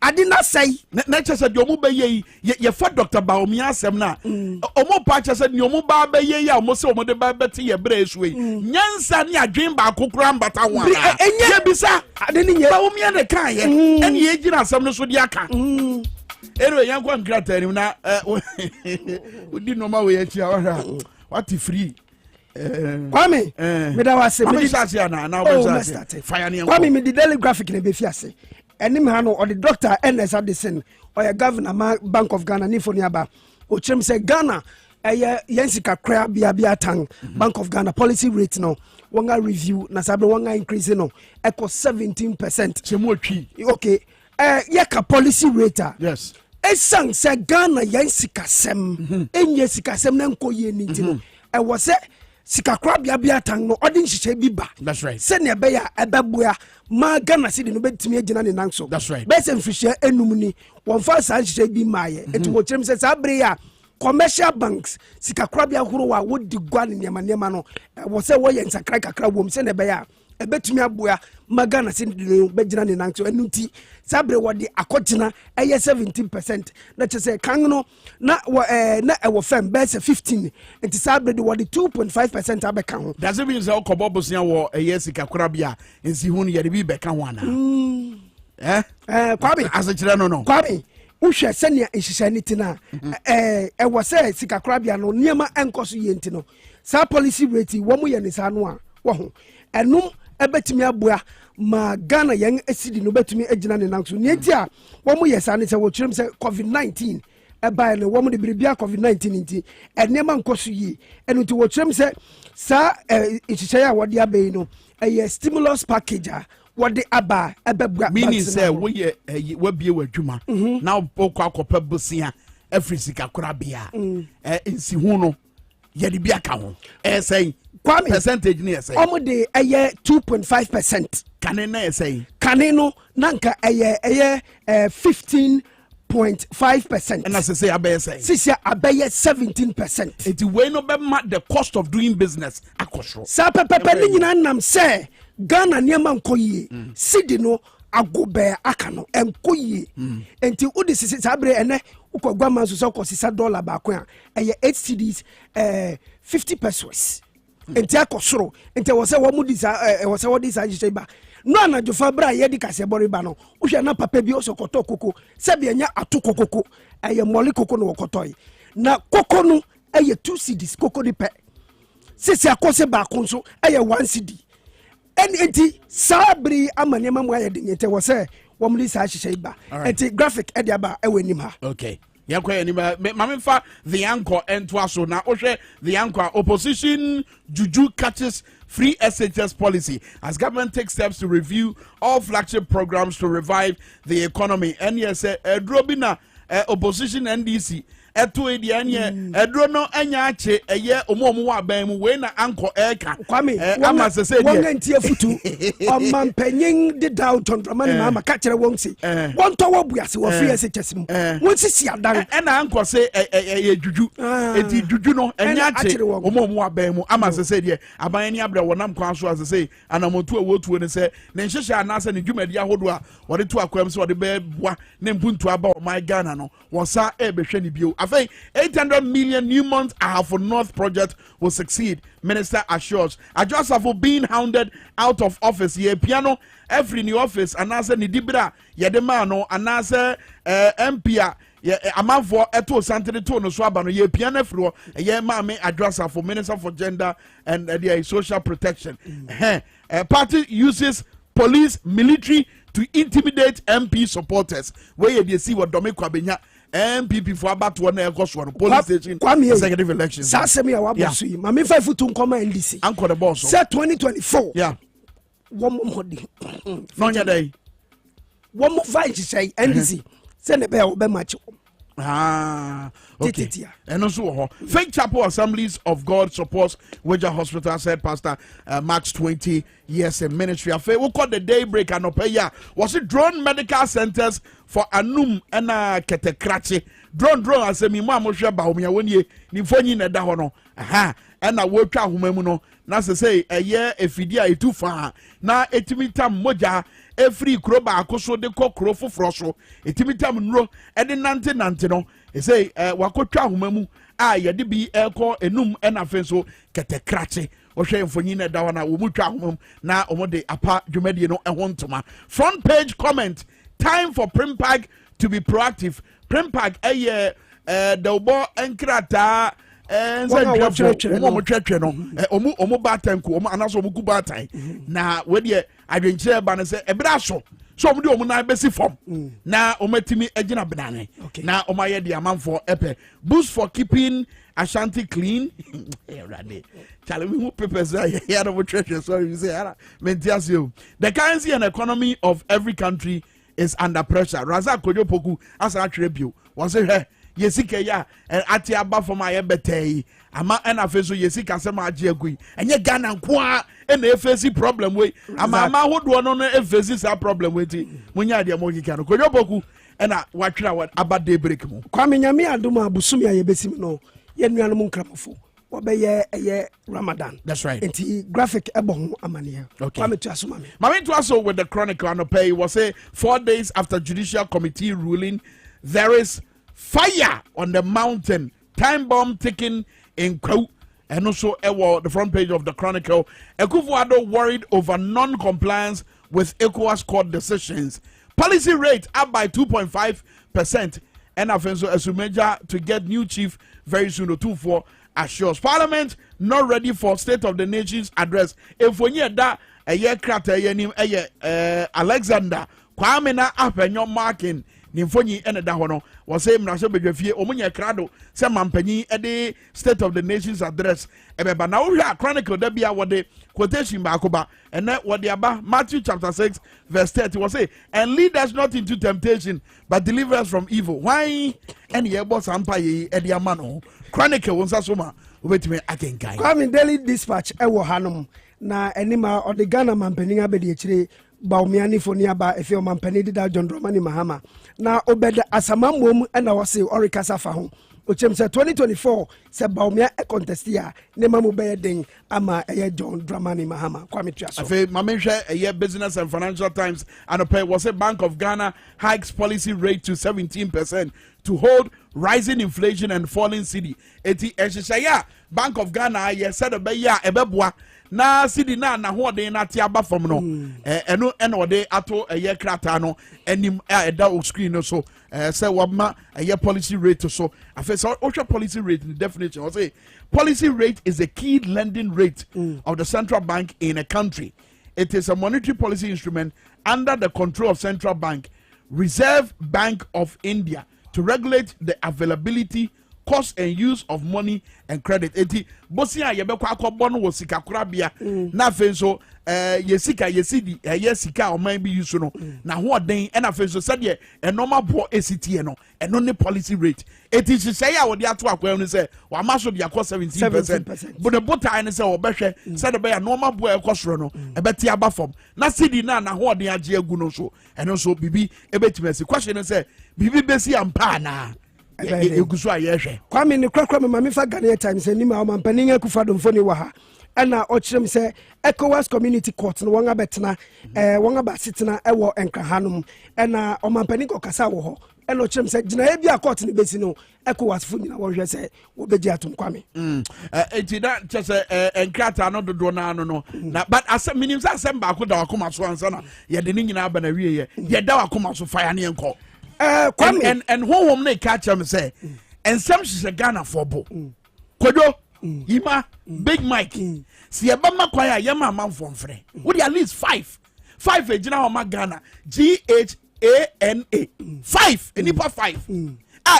Speaker 9: ade na sai
Speaker 1: na tese de omo ba ye fa Dr. Baomi asem na omo pa tese ni omo ba ye ya omo se omo de ba beti ye bra esuwe nyansa ni adwen ba kokura mbata ho ana ye bisa
Speaker 9: ade ni nye
Speaker 1: Baomi na kan ye ene ye gina asem no so di aka ero yan kwa nkrata ni na odi no ma we ya chi awara what free
Speaker 9: Kwame me da wase
Speaker 1: me shase na obesa fire ni
Speaker 9: Kwame me the daily graphic na be fiase enim ha no or the doctor NS Addison or your governor Bank of Ghana ni foni aba o chem say Ghana yensika kra bia tang Bank of Ghana policy rate no wonga review na sabe wonga increase no equal 17%.
Speaker 1: Chemu otwi
Speaker 9: okay yeka policy rate
Speaker 1: yes
Speaker 9: esang say Ghana yensika sem enye sika sem na nkoye ni ti no e wo say sika kra bia tang no odin hihye bi ba
Speaker 1: that's right
Speaker 9: se ne be ya ebeboa ma Ghana cedi no betimi agina ne nanso
Speaker 1: that's right
Speaker 9: be se mfihye enum ni won fa san hihye bi maaye enti mo kyerem se sabre ya commercial banks sika kra bia horo wa wodi gwa ne nema no wo se wo ye nsakra kakra wom se ne be ya ebetumi aboa ma Ghana cedi no begina ne nanso enuti sabre wodi akogina eye 17% na chese kan no na ewo fem be se 15 enti sabre de wodi 2.5% abeka ho
Speaker 1: does it mean say okobobosia wo eye sika kra bia ensi hu no ye de bi beka ho ana
Speaker 9: Kwabi
Speaker 1: asechira no
Speaker 9: Kwabi uhwe senia ehihya ni tina ewo se sika kra bia no niema enkoso ye enti no sa policy rate wo mo ye ni sa no a wo ho enum ebetimi aboa ma Ghana yen esidi no betumi agina ne nanso ne enti a wo mo yesa ne se wo kyerem se COVID-19 eba ne wo mo de biribia COVID-19 nti enema nkoso yi enu ti wo kyerem se sa ehihya ya wode abai no stimulus package a wode aba ebebua
Speaker 1: meaning say wo ye wabie wadwuma na okwa akopa bosia Africa kora bia ensi hu no ye de bia ka ho say
Speaker 9: Kwame
Speaker 1: percentage ni say
Speaker 9: omo de 2.5%.
Speaker 1: Kane na say
Speaker 9: kane no nanka 15.5%.
Speaker 1: And as I say abeye say
Speaker 9: sisia abeye 17%.
Speaker 1: It we no be the cost of doing business akosro
Speaker 9: sa pepepe ni nyina nam say Ghana niema nkoyie sidi no agobe aka no enkoyie enti udi sisi sabre ene ukogwa manso so kosisa dollar ba ko a 8 cedis 50 pesos enti akosoro enti wo se wo mu disa wo se wo disa jije ba no na jofa bra ye di kase bori ba no uhwe na papa bi osokoto koko se bi enya atoko koko moli koko no wokotoy na koko no 2 cedis koko di pe sisi akose ba konso 1 cedi enti sabri amane mamu ayede nyete wo se wo mu disa jije ba enti graphic e dia ba ewenim ha
Speaker 1: okay Mamfa the anchor and twaso na ohwe the anchor opposition juju catches free SHS policy as government takes steps to review all flagship programs to revive the economy. And yes, drobina opposition NDC eto edi anye edro no anya ache eye omo wa ban mu we na anko eka ama se se
Speaker 9: won antie futu omampanyin de down tondraman mama ka kire won si won to wo buase wo free SHS mu won sisi adan
Speaker 1: na anko se eye juju eti juju no anya ache omo wa ban mu ama se se de aban ni abra wonam kwan so as se anamotu awotuo ne se ne nhyehyɛ anase ne dwumadi ahodo a wode to akwam se wode be boa ne mpuntu aba o my Ghana no won sa ebehwe ne bio. I think 800 million new months for North project will succeed, Minister assures. Ajosafo being hounded out of office. Ye piano every new office and answer ni dibra ye demano and answer MPA ye amanfo eto santere to no so aba no ye piano fro ye mame Ajosafo Minister for Gender and Social Protection. Party uses police military to intimidate MP supporters. Where you see what Domeko Abenya MPP for about one police station executive election.
Speaker 9: Sasemi awabosu. Mami 5 foot nkoma NDC.
Speaker 1: Anko the boss.
Speaker 9: Say 2024.
Speaker 1: Yeah.
Speaker 9: One more day.
Speaker 1: No day.
Speaker 9: One more fight say NDC. Say ne be match.
Speaker 1: Okay. And also, Faith Chapel Assemblies of God supports Wager Hospital, said Pastor Max 20 years in ministry. We call the daybreak and opeya. Was it drone medical centers for Anum and Ketekrachi? Drone as a mima mosha baumia when ye Nifoni Nedahono. Aha, and a worker humemuno. Nasa say a year if idia e too far. Na etimitam moja. Every kroba akoso de ko krofo froso etimitam nro ede nante no e say wakotwa homamu a ye de bi eko enum na fenso ketekrache o hwe mfonyi na da wana wo mutwa homam na omode apa dwumade no ehontoma. Front page comment: time for Primpag to be proactive. Primpag the obo enkrata omu batan ku omu anaso omu ku batan na we de adwenkyere ba ne se ebra so omu de omu na besi form na omatimi agina benane na omaye de amanfo epe boost for keeping Ashanti clean. Tell me who prepares here of treasure. Sorry, you say the currency and economy of every country is under pressure. Raza Kojopoku as a tribute was it her. Yesika ya ati aba for my ebete ama na feso yesika sema agiegui enye Ghana nkoa na efesi problem we ama hodo no na efesi sa problem we ti munya de mo kika no kojoboku na watwira wa aba day break mu kwame nyame adoma abusumi ayebesim no ye nuanom nkramofo wabeye Ramadan. That's right. Enti graphic ebon amania. Okay. Kwame to asoma me. Mame to aso with the Chronicle and pay was say 4 days after judicial committee ruling there is fire on the mountain, time bomb ticking in Kau, and also the front page of the Chronicle. Akufo-Addo worried over non-compliance with ECOWAS court decisions. Policy rate up by 2.5%. And Afenso Esumeja to get new chief very soon. 2-4 assures Parliament not ready for State of the Nation's address. If when you da a year crater Alexander Kwame na apenyo marking. Nimfonyi ene da hono was say mna so bedwafie omunya krado se mampanyi ede State of the Nation's address ebeba na wo hwa Chronicle da bia wode quotation ba akoba ene wode aba Matthew chapter 6 verse 30 was say and lead us not into temptation but deliver us from evil. Why any ye boss ampa ye ede amano Chronicle wonsa so ma obetime akenkai Kwame Daily Dispatch ewo hanom na enima ode Ghana mampani abedi akire Baumiani Foniaba, if your mampani did John Dramani Mahama. Now, Obed Asamam and I was say Oricasa Fahon. Uchem said 2024 said Baumia a contestia, Nemamu Beding, Ama a John Dramani Mahama. Kwame Traso. Mamisha a year Business and Financial Times and a pay was a Bank of Ghana hikes policy rate to 17% to hold rising inflation and falling cedi. Eti Eshaya Bank of Ghana, ye said a beya ebebwa. Na sidi na ho de na ti aba fam no eno eno de ato eye krata no enim eda o screen no so say wama eye policy rate so afesa osha policy rate in definition I say policy rate is a key lending rate of the central bank in a country. It is a monetary policy instrument under the control of Central Bank, Reserve Bank of India, to regulate the availability, cost and use of money and credit. Eti bosia yebekwa akobon wo sika korabia na fenso yesika yesidi yesika o man bi use no na ho den e na fenso said e normal bo ACT no eno ne policy rate. Eti say ya wo de ato akwa no say wa maso de akọ 17%. But the botai ne say wo behwe said be ya normal bo e kosoro no e beti aba form na sidi na ho den age agu no so eno so bibi e betimesi question ne say bibi besi ampa na Kwame ni kwakwa mama fa Ghana Times ni ma mampani Akufo-Addo mfoni wa ha ana ochirem se ECOWAS community court no wonga betena wonga ba sitena ewo enkahanum ana o mampani ko kasa wo ho ana ochirem se gina bia court ni besi no ECOWAS fu nyina wo hwe se wo beji atum Kwame enti da chese enkrata no dodo na no na but asem minim se asem ba ko da wakoma so ansa na ye de ni nyina aba na wiye ye da wakoma so fire ne enko and home na catch him say and some she's a Ghana for bo kodo Ima Big Mike si ebama kwaya yema man from free would at least 5 ejina homa Ghana GHANA 5 enipa 5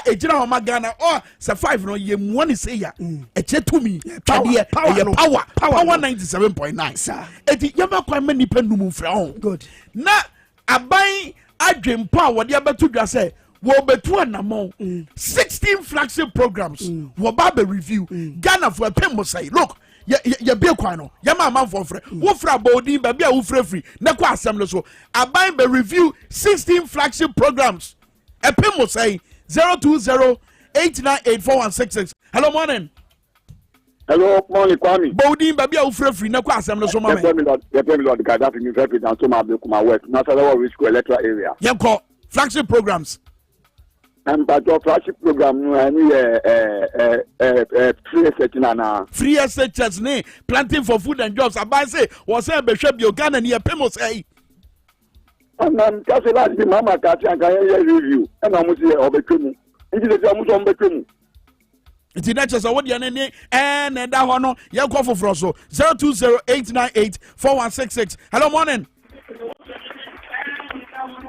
Speaker 1: ejina homa Ghana or say 5 no ye one say ya eche to me power 97.9 sir eti yema kwa nipa num free on good na aban adwempa wode abeto dwa say wo betu anamo 16 flagship programs wo ba be review Ghana for pay mo say look ya be kwan no ya ma for frɛ wo fra bodi ba bia wo fra free na kwa asem no so aban be review 16 flagship programs e pay mo say 020-898-4166. Hello morning.
Speaker 4: Hello morning Kwame.
Speaker 1: Bodi ba bia wo fra free na kwa asem no so mama.
Speaker 4: The Lord Gaddafi me very down to my work. Not our risk electoral area.
Speaker 1: Yeah, call flagship programs.
Speaker 4: And but your flagship program no any free SHS
Speaker 1: free SHS ne planting for food and jobs. Abai say was say be hwe bi Ghana ne pemo say.
Speaker 4: And just last the mama kati an kan review. And am say obetwemu. Nti dey am so obetwemu.
Speaker 1: Nti na chese wo de ne na da ho no ye call for so 020-898-4166. Hello morning.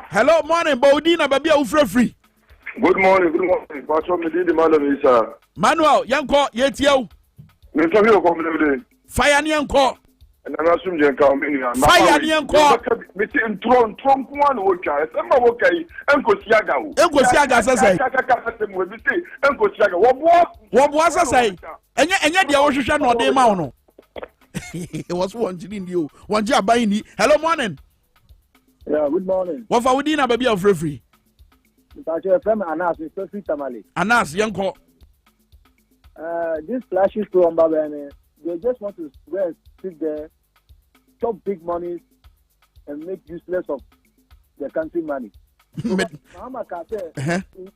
Speaker 1: Hello morning Bodi na babia wo free.
Speaker 4: Good morning. What's up with the Manuel sir?
Speaker 1: Manuel, yanko yetiau.
Speaker 4: Me so me ko me
Speaker 1: fire ni yanko.
Speaker 4: Na na sum je nka me ni.
Speaker 1: Fire ni yanko.
Speaker 4: Me ti tron ko an wo twa. Se ma wo kai enko siaga wo.
Speaker 1: Enko siaga sasai.
Speaker 4: Kaka se mo bi ti enko siaga wo
Speaker 1: bo sasai. Enye dia wo hwehwe na ode ma wo no. It was one jini ndi o. One ji aban ni. Hello morning.
Speaker 4: Yeah, good morning.
Speaker 1: What for we dinner baby of free?
Speaker 4: Anas, Tamale.
Speaker 1: Anas, yanko.
Speaker 4: This flashes to Mbabane, they just want to go and sit there, chop big money, and make useless of the country money. Mahama Kate,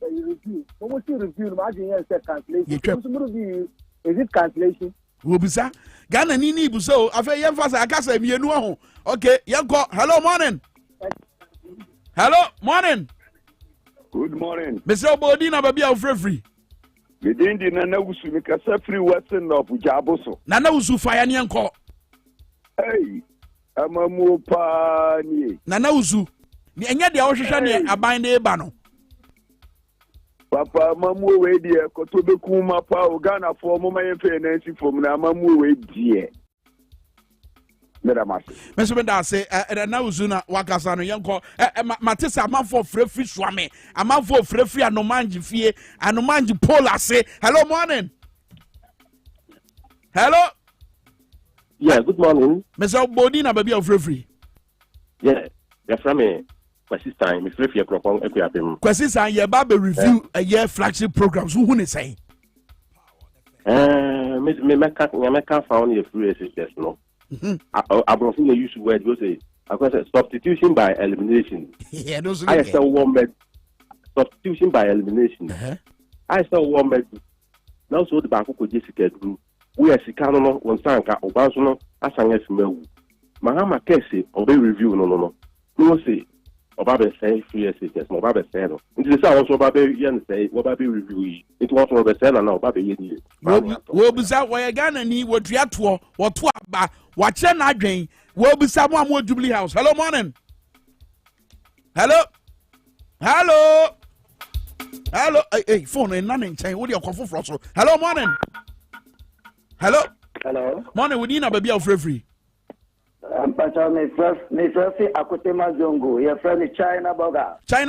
Speaker 4: review. Almost review, imagine here said cancellation. Is it cancellation?
Speaker 1: Wobisa? Ghana nini buso, afa yemfasa akasa mienu ho. Okay, yanko. Hello morning. Hello morning.
Speaker 4: Good morning.
Speaker 1: Mr. Bodi na baby of free.
Speaker 4: Within the Nana Usu, make a western of Jaboso.
Speaker 1: Nana Usu fire ni anko.
Speaker 4: Hey, I'm a mopani.
Speaker 1: Nana Usu. Ni enya dia wohwehwe ne aban de ba no.
Speaker 4: Papa mamu we die kotobe kuma pa Ghana for mo mayen finance from na mamu we die.
Speaker 1: Mr. Benda say na uzuna wakasa no yenko matisa amanfo frefri swame amanfo frefri anomanji fie anomanji pola say hello morning. Hello.
Speaker 10: Yeah, good morning.
Speaker 1: Mr. Bodi na baby of frefri.
Speaker 10: Yeah, that's from me. Kwasi time me frefri ekropon ekuapem.
Speaker 1: Kwasi san ye ba be review a year flagship programs who ne say.
Speaker 10: Me meka found your free SHS no. Abrofin use word go say substitution by elimination.
Speaker 1: Yeah, those
Speaker 10: I saw one med substitution by elimination. I saw one med. Now so the bank ko Jessica group. We are sikano no won sanka obanso no asanga simawu. Mahama kese obe review no. No say oba be say free SHS mo oba be say no. Nti say also oba be yen say oba be review. It was oba be say na oba be yen.
Speaker 1: Wo bisa wo Ghana ni wo tuato wo to aba wache na adwen wo bisa mo am Jubilee House. Hello morning. Hello. Hey phone na nchen wo de okofo fro. Hello morning. Hello. Morning we na baby of free.
Speaker 4: Pacha me first akotema zongo your friend China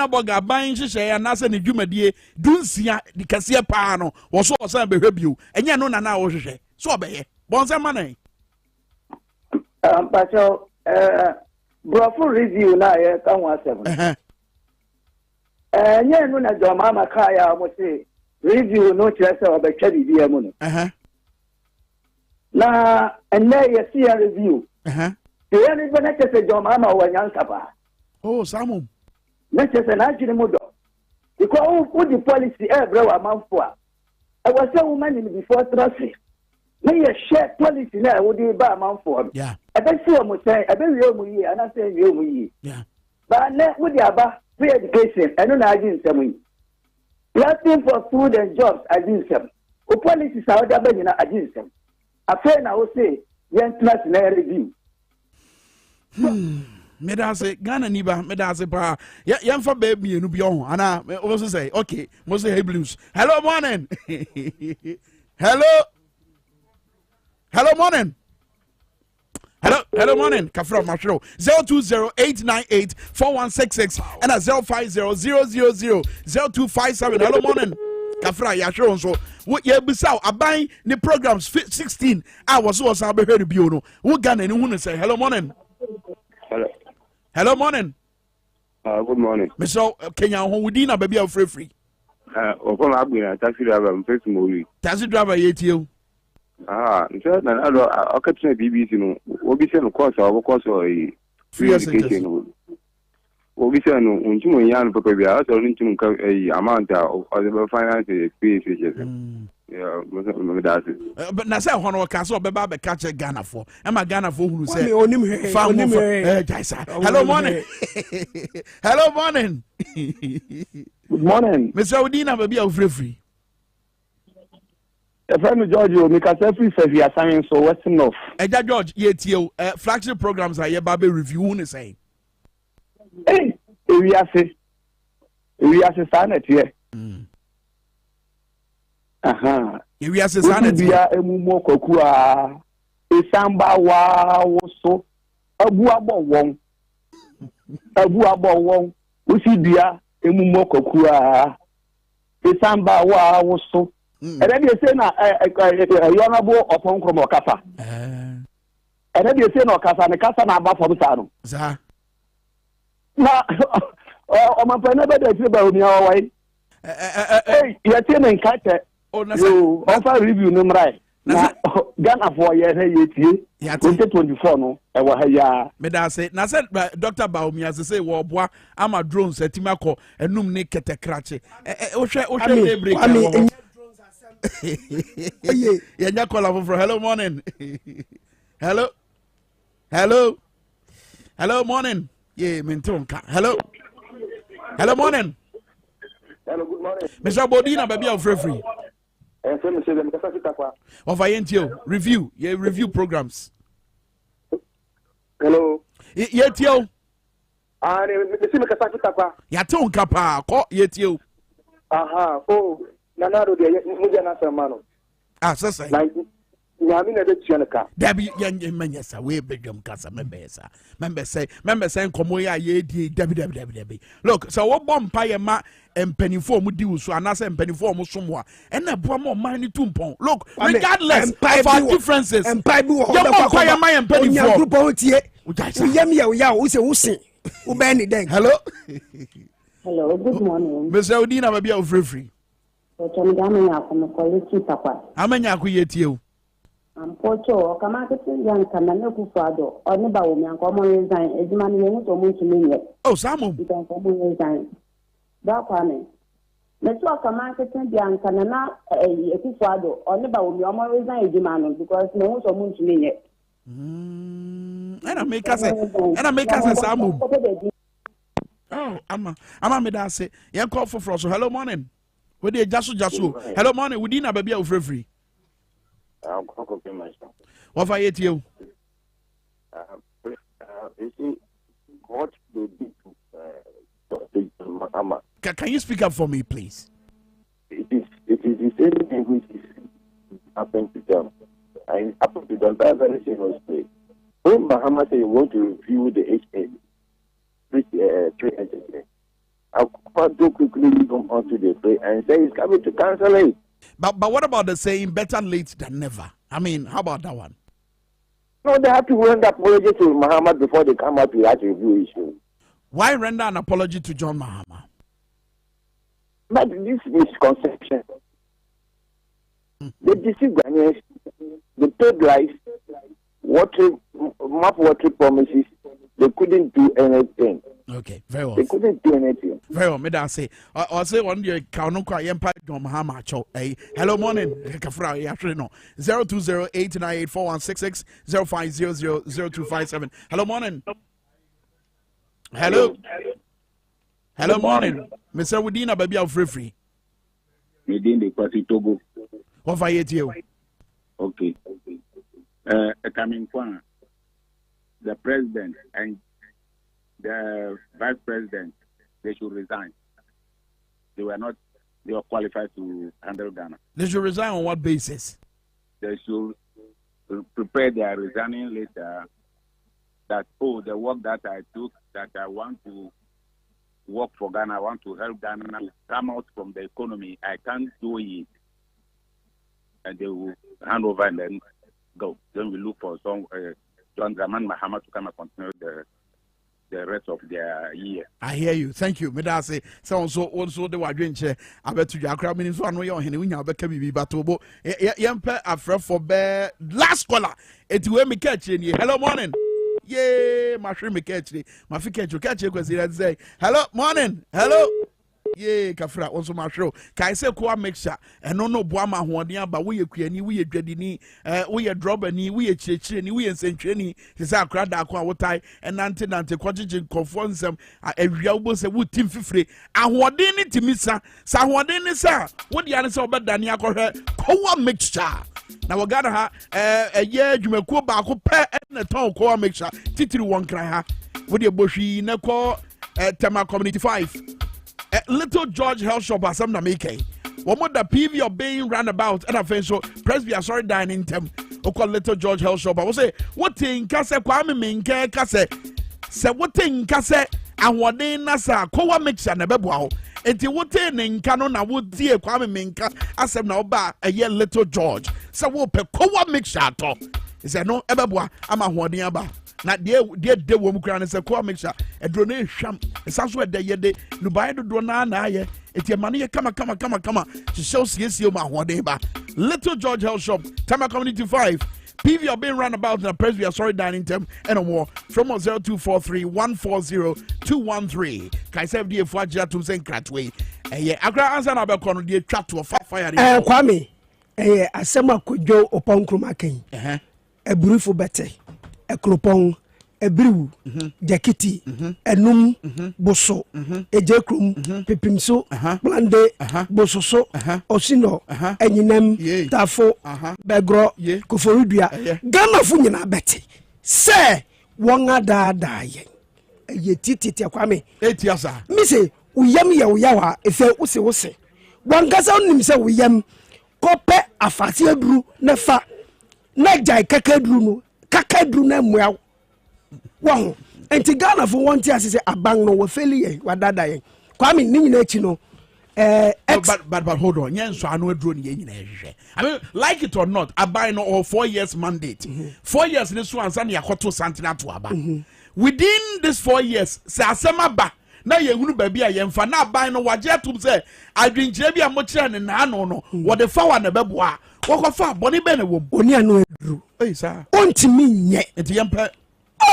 Speaker 4: burger
Speaker 1: ban hyehyɛ ya na sɛ ne dwumadie dunsia di kase paa no wo so osan behwɛ bio ɛnyɛ no na wo hyehyɛ so obɛyɛ bonse manan
Speaker 4: Pacha brofo review na ye ka ho asɛm ɛnyɛ no na joma maka ya mo se review no kyerɛ sɛ obɛtwa bibia mu no na ɛnɛ ye see review the only benefit is your mama or Yankaba.
Speaker 1: Oh, Samu.
Speaker 4: Let's say an agent because who the policy every month for. I was a woman in before traffic. May a share policy now would be by a month for.
Speaker 1: Yeah.
Speaker 4: I bet you almost say, I bet you and I say you.
Speaker 1: Yeah.
Speaker 4: But net with the about free education, I don't know I didn't say. Nothing for food and jobs, I didn't say. The policies are there, I didn't say. A friend I will say, young class in a review.
Speaker 1: Medase Ghana niba medase pa yamfa baby enu bi on ana we say okay mo say hey blues. Hello morning. Hello morning. Hello, morning. Kafra Mashro 0208984166 and 0500000257. Hello, morning. Kafra Yashro so what ye bisau abai the programs 16 hours was I be heard no. What Ghana and who say hello, morning. Hello, morning.
Speaker 11: Good morning.
Speaker 1: Mr. Kenya Howudina baby of free.
Speaker 11: Upon Abina, taxi driver, I'm facing movie.
Speaker 1: Taxi driver, yet you.
Speaker 11: I kept saying BBC, what be saying, of course, our course or free education. What be saying, when you young people, we are also into a amount of other finance experiences. Yeah, that's it.
Speaker 1: But Nasa Honor Castle, Baba catch a Ghana for. Am I Ghana for who say, hello, morning. Hello, morning.
Speaker 11: Good morning.
Speaker 1: Mr. Odina, baby, of free.
Speaker 11: A friend of George, you make a selfie for your science, so what's enough?
Speaker 1: Eja George, yetio, flagship programs are here, Baby Review, who say?
Speaker 11: Hey, we are saying it here.
Speaker 1: We are saying
Speaker 11: we are a mumo kokua, a samba wa so, a buabo wong, we see dear, a mumo kokua, a samba wa so. And then you say, Yonabo upon Kromokasa. And then you say, no, Casa and Casa Naba from Sano. Now, my friend never does about me away. Hey, you're telling Kate, you offer review number right. Ghana for year 2024, no, I was here.
Speaker 1: Meda say, na said Dr. Baumi as say, well, boy, I'm a drone set Timako and num naked cratchy. Yeah, call for hello morning. Hello, morning. Yeah, Mentonka. Hello, morning.
Speaker 11: Hello, good morning.
Speaker 1: Mr. Bodina, baby, of free. Of INTO review, review programs.
Speaker 11: Hello.
Speaker 1: Yetio. Yaton Kapa, call Yetio.
Speaker 11: Aha, oh. Nanado de Mujana Samano.
Speaker 1: Ah, Sasa.
Speaker 11: Yamina de Chianaka.
Speaker 1: Debbie young Manyasa, we bedroom casa members. Members saying Comoya ye Debbie. Look, so what bomb pie ma and penny form would do so and answer and penny form of someone and a poor more money tumpon. Look, regardless of our differences and Bible pie my and penny form. Hello.
Speaker 14: Hello, good morning.
Speaker 1: Mr. Odina, maybe of free. How many are you yet?
Speaker 14: I'm Pocho, Kamaka, young Kananaku father, or Nebaum, and common resign, as man won't to me yet.
Speaker 1: Oh, Samu,
Speaker 14: you can common resign. That one. Let's talk a market and young Kanana, a father, or Nebaum, your more resign, demand, because no one's on to me yet.
Speaker 1: And I make us a Samu. Oh, I'm a medase. You call for Frost. Hello, morning. With the Jasu. Hello, morning. We didn't have a baby of free. What I ate you?
Speaker 11: What they did to
Speaker 1: Can you speak up for me, please?
Speaker 11: It is the same thing which is happened to them. And happened to them very seriously. When Mahama said you want to review the HA, I'll quite quickly come onto the play and say he's coming to cancel it.
Speaker 1: But what about the saying better late than never? I mean, how about that one?
Speaker 11: No, they have to render apology to Mahama before they come out with that review issue.
Speaker 1: Why render an apology to John Mahama?
Speaker 11: But this misconception, they deceive Ghanaians, they paid life, map water promises, they couldn't do anything.
Speaker 1: Okay, very well.
Speaker 11: They couldn't do anything.
Speaker 1: Very well, me da say. I say one day count kwa yempa John Mahama cho. Hello morning. Kafra actually no. 0208984166 05000257. Hello morning. Hello. Hello morning. Mr. Wudina baby of free.
Speaker 11: Within the party Togo.
Speaker 1: What for you?
Speaker 11: Okay. Coming from the president and the vice president, they should resign. They were qualified to handle Ghana.
Speaker 1: They should resign on what basis?
Speaker 11: They should prepare their resigning letter that, oh, the work that I took, that I want to work for Ghana, I want to help Ghana to come out from the economy, I can't do it. And they will hand over and then go. Then we look for some John Dramani Mahama to come and continue the rest of their year.
Speaker 1: I hear you. Thank you. Medase. So also the wadwenche abetu jakra mini so anu ye ohene wunya obeka bibi batobo. Yempe afre for be last caller. Eti we me catch ni. Hello morning. Yeah, my shrimp catch ni. My fi catch kwesi say. Hello morning. Hello. Yeah, kafra also my show. Kai say kwa mixture. Eno no boa ma hoden aba we yekuani, we yedwadini, we ye drobani, we ye chechire ni, we ye nsentwani. Se say akra da kwa wotai enante kwagye nkofo nsem awia wo se wo tim fifire. Ahoden ni timisa. Sa ahoden ni sa, wo dia ne se obedane akohwe kowa mixture. Na wagana ha ye dwumakuo ba ko pe na ton kowa mixture. Titiri won kran ha. Wo de bohwi na ko Tema Community 5. Little George Health Shop as some Namike. One more the PV of being roundabout and I think so Presby sorry dining them. O call Little George Health Shop. I will say what thing Kase Kwame Minke Kase. Say what thing Kase and what they nasa kowa mix and a bebo. And the what thing canon I would dear Kwame Minka as some now ba a year Little George. So what pe kowa mix at all. Is there no ebeboa? I'm a wadiaba. Na dear wo mu kra ne se ko make sure e dro na hwam esaso e de ye de no bae do na na ye etie mane ye kama to show sie ma hoden ba. Little George Health Shop, Tema Community 5. PV are being run about in the Presby sorry dining term and more from 0243 140 213. Kai se die fo agya to sen kratwe. Ye agra answer na be kono die twa to fire.
Speaker 9: Kwame asema kodwo oponkroma kan. Eburifu bete. Ekropon, Ebriu, Jakiti, Enum, Boso, Ejekrum, Pipimso, Blande, Bososo, Osino, Eninem, Tafo, Begro, Koforudia, Ghana Funyana Betty. Say, Wanga da ye titi Kwame,
Speaker 1: Etiasa,
Speaker 9: Missy, Uyami Yawa, if you use. One gazon himself, Uyam, Cope, a fatia brew, Nefa, Najai Kakadruno. Kakadru na mwa wow enti Ghana for one tia say abang no we failure wadada yen Kwame ni nyina echi no
Speaker 1: but hold on yen so anu adro ni yen nyina ehwe I mean like it or not abang no or 4 years mandate 4 years ni so ansa na yakoto santina to aba within this 4 years say asema ba na yehunu ba bia yemfa na abang no waje atum say adwinkyere bia mo kire ne na ano no wo de fa wa na beboa wokofa boni be na wom
Speaker 9: oni anu adru
Speaker 1: sir
Speaker 9: ontimi nye
Speaker 1: enti yempa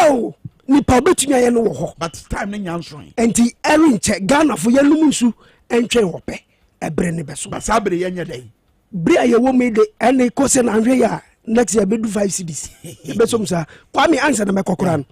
Speaker 9: oh nipa betumi aye no wo ho
Speaker 1: but time ne nyansoen
Speaker 9: enti erinche Ghana fo yelum nsu entwe hope ebre ne beso
Speaker 1: ba sabre yenye dai
Speaker 9: bre aye wo me de ene ko se na hwe ya next year be do 5 cedis beso msa Kwame answer na mekokora no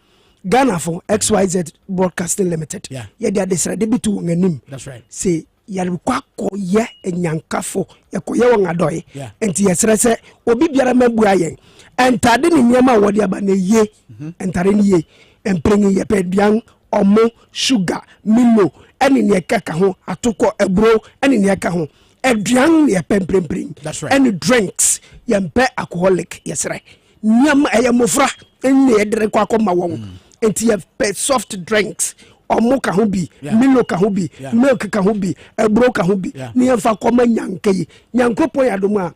Speaker 9: Ghana for XYZ Broadcasting Limited ye dia desra de bitu nganim
Speaker 1: that's right
Speaker 9: say yare kwakọ ye enyankafo ekoye won adoye enti yesere se obi biara mabu ayen entade ni niam wode aba na ye entare ni ye emprengi ye pedian omo sugar milo eni ne keka ho atoko ebro eni ne ka ho eduan ye pemprempring eni drinks ye mpe alcoholic yesere niam ayemofra eni ye dire kwakọ ma won enti ye pe soft drinks omo ka ho bi milo ka ho bi milk ka ho bi ebro ka ho bi ni emfa koma nyankai nyankopon yadom a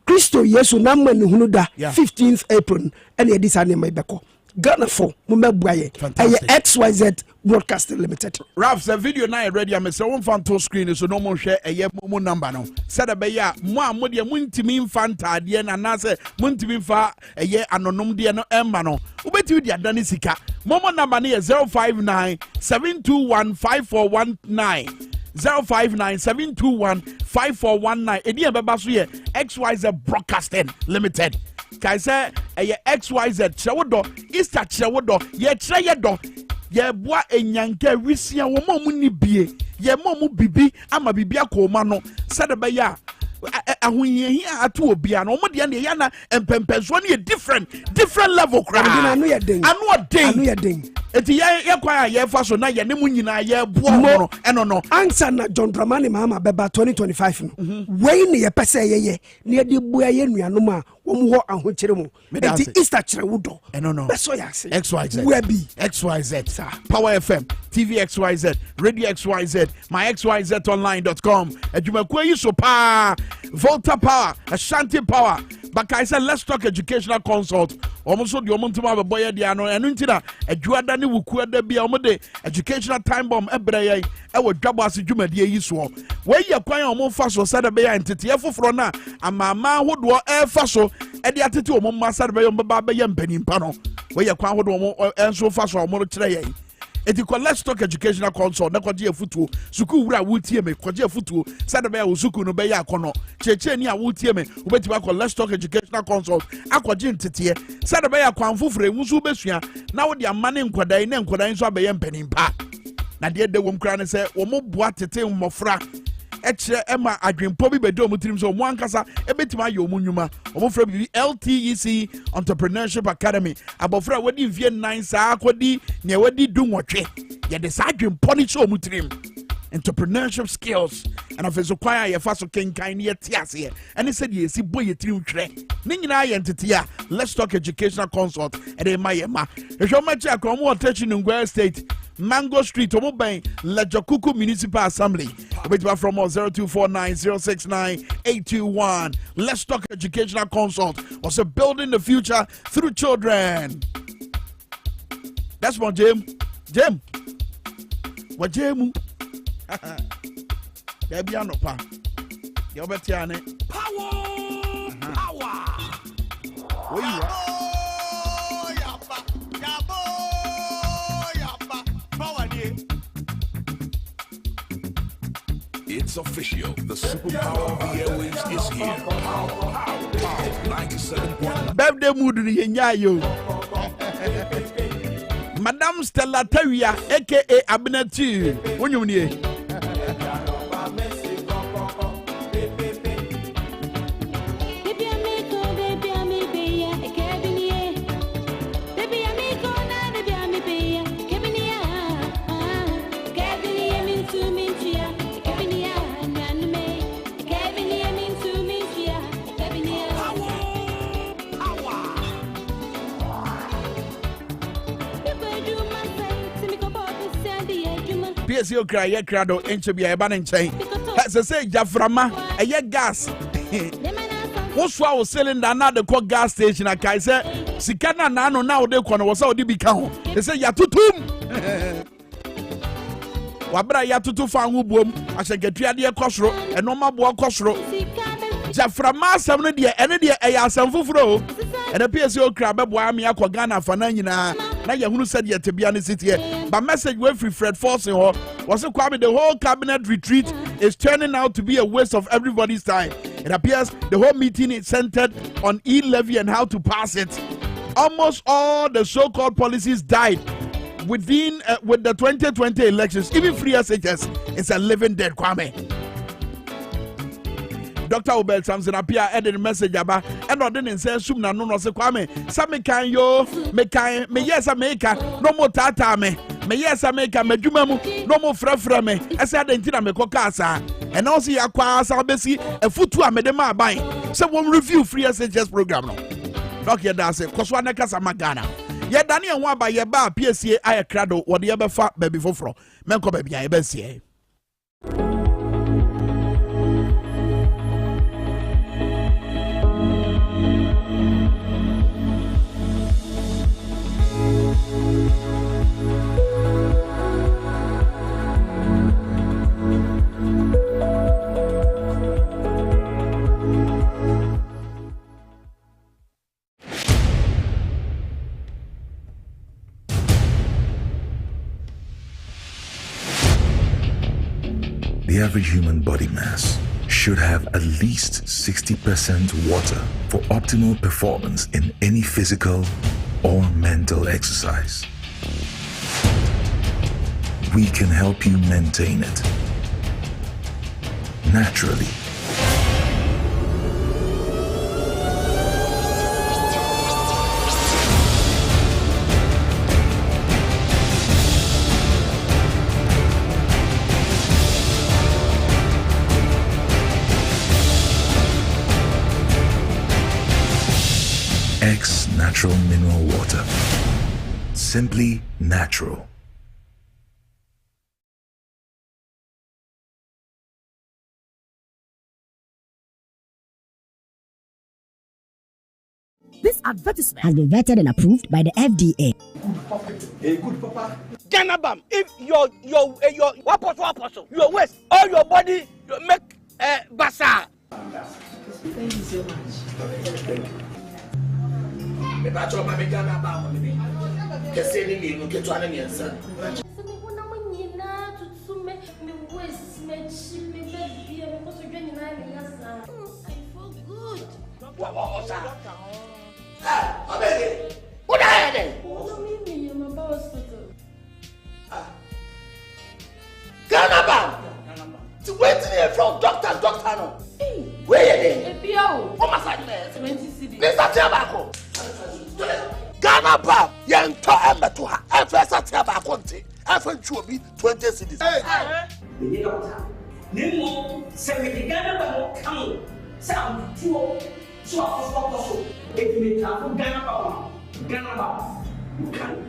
Speaker 9: Kristo Yesu na ma ne hunu da 15th April ene edisa ne mai beko Ghana for mumebuaye XYZ Broadcasting Limited.
Speaker 1: Ralph, the video now ready. I'm saying one fan to screen so no more share a year more number now. Said a ya moi modia muntimin fanta dien and nase muntimin fa a year anonym dia no embano. Ubeti dia danisika. Momo number near 059 721 5419. 059-721-5419. Ediye bebasu ye XYZ Broadcasting Limited. Kaise XYZ Chewodo Easter Chewodo ye Cheyedo ye boa enyanka wisia wo mo ni bie ye mo bibi ama bibia ko ma no sede be ya ahunye atu obia no mo de na ya na empempenso na different level crowd
Speaker 9: anu ye den
Speaker 1: eti ye kwa ye fa so na ye ne mu nyina ye boa no eno no
Speaker 9: answer na John Dramani Mahama beba 2025 no wey ne ye pese ye ne de bua ye nuanom a wo mu ho ahokyere mu eti Easter kire wudo
Speaker 1: eno no
Speaker 9: beso ya se
Speaker 1: XYZ
Speaker 9: webi
Speaker 1: XYZ sir Power FM TV XYZ Radio XYZ my xyzonline.com adwumakuo yi so pa Volta Power Ashanti Power but I said let's talk educational consult almost so the omontuma boy dia no enu ntina adwuada ne wuku ada bia omode educational time bomb ebreye e wo dwabo ase dwumadie yi so we ye kwan omo fa so sada be ya entete efoforo na amama hodo e fa so e de atete omo ma sada be yo mbaba be ye mpanimpa no we ye kwan hodo omo enso fa so omo kire ye eti ko let's talk educational consult na kwaje afutuo suku wura wutie me kwaje afutuo sada be ya suku no be ya akono cheche ni a wutie me ubeti ba ko let's talk educational consult akwaje ntete sada be ya kwan foforo enwusu besua na wo de amane nkwadai na nkwadai nso abe ye mpanimpa na de wom kra ne se wo mo boa tete mmofra ekire ema adwempo bi bedo omutirim so mo ankasa ebetima ayo omunyuma omofra bi LTEC Entrepreneurship Academy abofra wadi vie 9 saa akodi ne wadi dunwotwe ye de sa adwempo ni so omutirim entrepreneurship skills and of his acquire ye faso kenkan ne tiase ene said ye si boy tirim hwere ne nyina ye ntete let's talk educational consult e dey ma ehwo machi akomo attaching Ngwa State Mango Street, Omobain, Lejokuku Municipal Assembly. Wait from 0249-069-821. Let's talk educational consult. Also building the future through children. That's one, Jim. Jim. What Jim? There be no pa. You better on it. Power. Where you are?
Speaker 13: It's official. The superpower of the airwaves is here. Power 97.9.
Speaker 1: Birthday mood ni yo. Madam Stella Tawia, aka Abinatu. Wonyum ni. PSO cry ye crado enche bia eba nchen se say jaframa eye gas woswa wo cylinder na de ko gas station akai se sika na no na wo de ko no wo sa wo de bi ka ho say ya tutum wabra ya tutu fa ho buom ahyegetua de kosoro eno mabo kosoro jaframa asem no de ene de eya asem foforo ene PSO cry bebo am ya ko Ghana fa na nyina na yehunu said ye tebia ne sitie but message we free Fred Forcing ho was it Kwame the whole cabinet retreat is turning out to be a waste of everybody's time. It appears the whole meeting is centered on e-levy and how to pass it. Almost all the so-called policies died with the 2020 elections. Even free SHS is a living dead, Kwame. Dr. Obel Samson appear added a message about and I didn't say soon no se Kwame some can yo me yes America no more tata me yes America me dwuma mu no more frefra me esa dentina me kokasa and also yakwa asa besi efutu a me de ma ban say one review free SHS program no doc ye da say koswa na kasa magana ye Daniel wa ba ye ba PSA aye krado wo de ye befa baby foforo menko baby aye be sie.
Speaker 13: The average human body mass should have at least 60% water for optimal performance in any physical or mental exercise. We can help you maintain it naturally. natural mineral water. Simply natural.
Speaker 15: This advertisement has been vetted and approved by the FDA.
Speaker 2: Hey, good papa. Ganabam, if your what apostle, your waist, all your body, you make bazaar.
Speaker 15: Thank you so much.
Speaker 2: Thank you. Me bacho ma me Ganabam me. Kese ni mi no keto ana ni ansa. What are you Ganabam! To wait here from doctor no. Where you there? What massage there? 70 cedi. Let's start tobacco. Ganabam! Yen to embe to her. First start tobacco nti. First chuobi 20 cedis.
Speaker 15: The doctor. Nemo, say Ganabam come. Sound two. So also if you have Ganabam. You can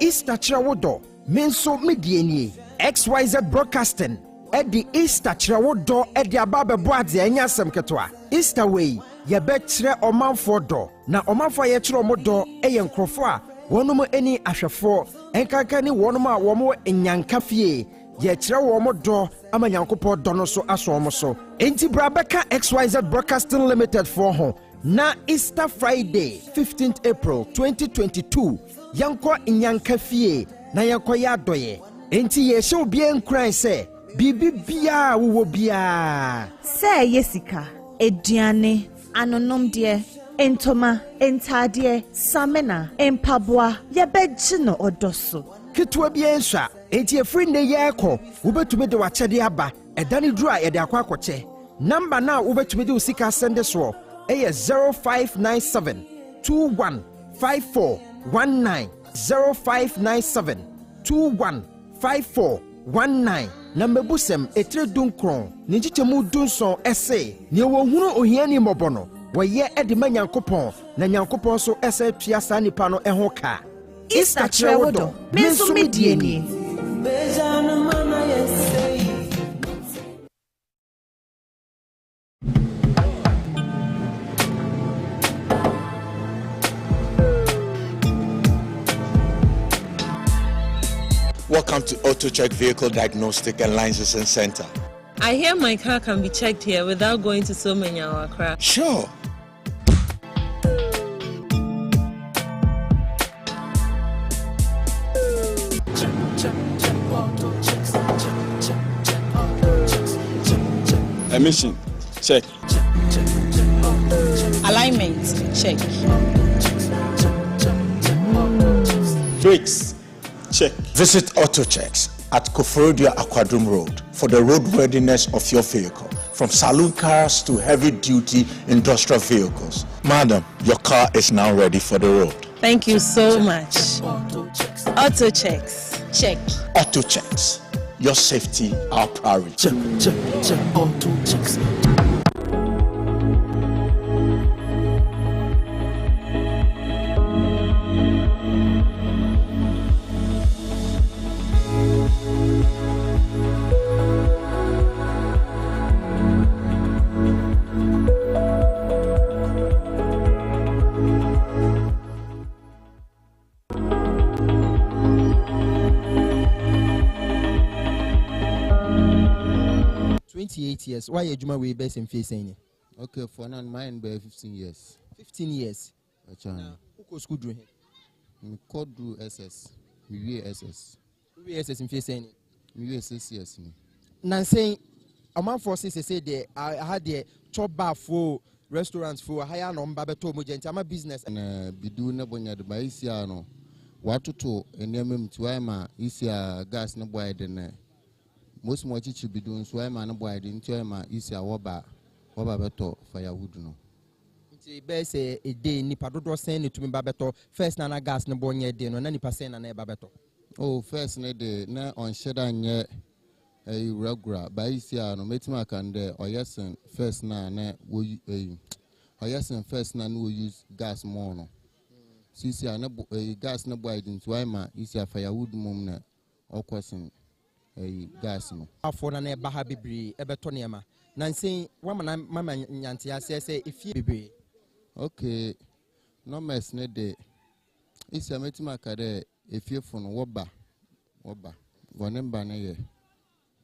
Speaker 17: Easter Trawodo, Menso Mediani, XYZ Broadcasting, Eddie Easter Trawodo, Eddie Ababa Boads, and Yasam Katua. Easter Way, Yabetre Oman for door, na Oman for Yetro Modo, Ayan Crofua, one more any Ashafo, and Kakani one more in Yankafie, Yetra Womodo, Amanyankopo Donoso Asomoso, Enti Brabeka XYZ Broadcasting Limited for home. Na Easter Friday, 15th April 2022, Yanko Inyankafie, na Yanko Yadoye. Enti ye show bien cry say, Bibi bia wo bia.
Speaker 23: Say Jessica, Ediane, Anonom dear, Entoma, Entadie, Samena, Empabwa, Yabejino odoso.
Speaker 17: Kitwa bien sha, enti e free ne yeko, ubetumi de wachede aba, edani dura e de akwakoche. Number now ubetumi de usika sende so. A 0597 215419 0597 215419 Number busem etre dunkron ninjichemu dunson ese ni wo hunu ohiani mobono waye edima nyankopon na nyankopon so ese tuasa nipa no eho ka
Speaker 23: Easter Trawodo menso medieni
Speaker 15: Bejana mama yesei.
Speaker 19: Welcome to AutoCheck Vehicle Diagnostic and Licensing Center.
Speaker 20: I hear my car can be checked here without going to so many hour crap.
Speaker 19: Sure.
Speaker 21: Emission, check.
Speaker 20: Alignment, check.
Speaker 21: Brakes, check.
Speaker 22: Visit AutoChecks at Koforodia Aquadrum Road for the roadworthiness of your vehicle, from saloon cars to heavy-duty industrial vehicles. Madam, your car is now ready for the road.
Speaker 20: Thank you so much. AutoChecks, check.
Speaker 22: AutoChecks, your safety, our priority.
Speaker 15: Check, AutoChecks.
Speaker 24: Years. Why are you best in facing?
Speaker 25: Okay, for now, mine by 15 years.
Speaker 24: 15 years.
Speaker 25: Who school do you code do SS. We SS.
Speaker 24: We SS in facing.
Speaker 25: We SS yes.
Speaker 24: Nancy, a man for say I had the chop bar for restaurants for higher number to mujent. I'm a business.
Speaker 25: And bidu na bonya de baisiano. Watuto enyemem tuaima isia gas na boy de most more teach be doing so I'm an boy into my easy waba beto firewood no.
Speaker 24: Best a day nipa do send it to me babeto first na gas no bonya de no na nipa send na babeto.
Speaker 25: Oh first na de na on sheda nye regular by isia no metima kan de oyesen first na we oyesen first na no use gas more no isia na gas na boy din why ma isia firewood mum na okosen gas no
Speaker 24: afọ na eba ha bibiri ebeto niema na nsen wama mama nyante ase se efie bibiri
Speaker 25: okay no mess ne de isia metima ka de efie fo no woba vonemba na ye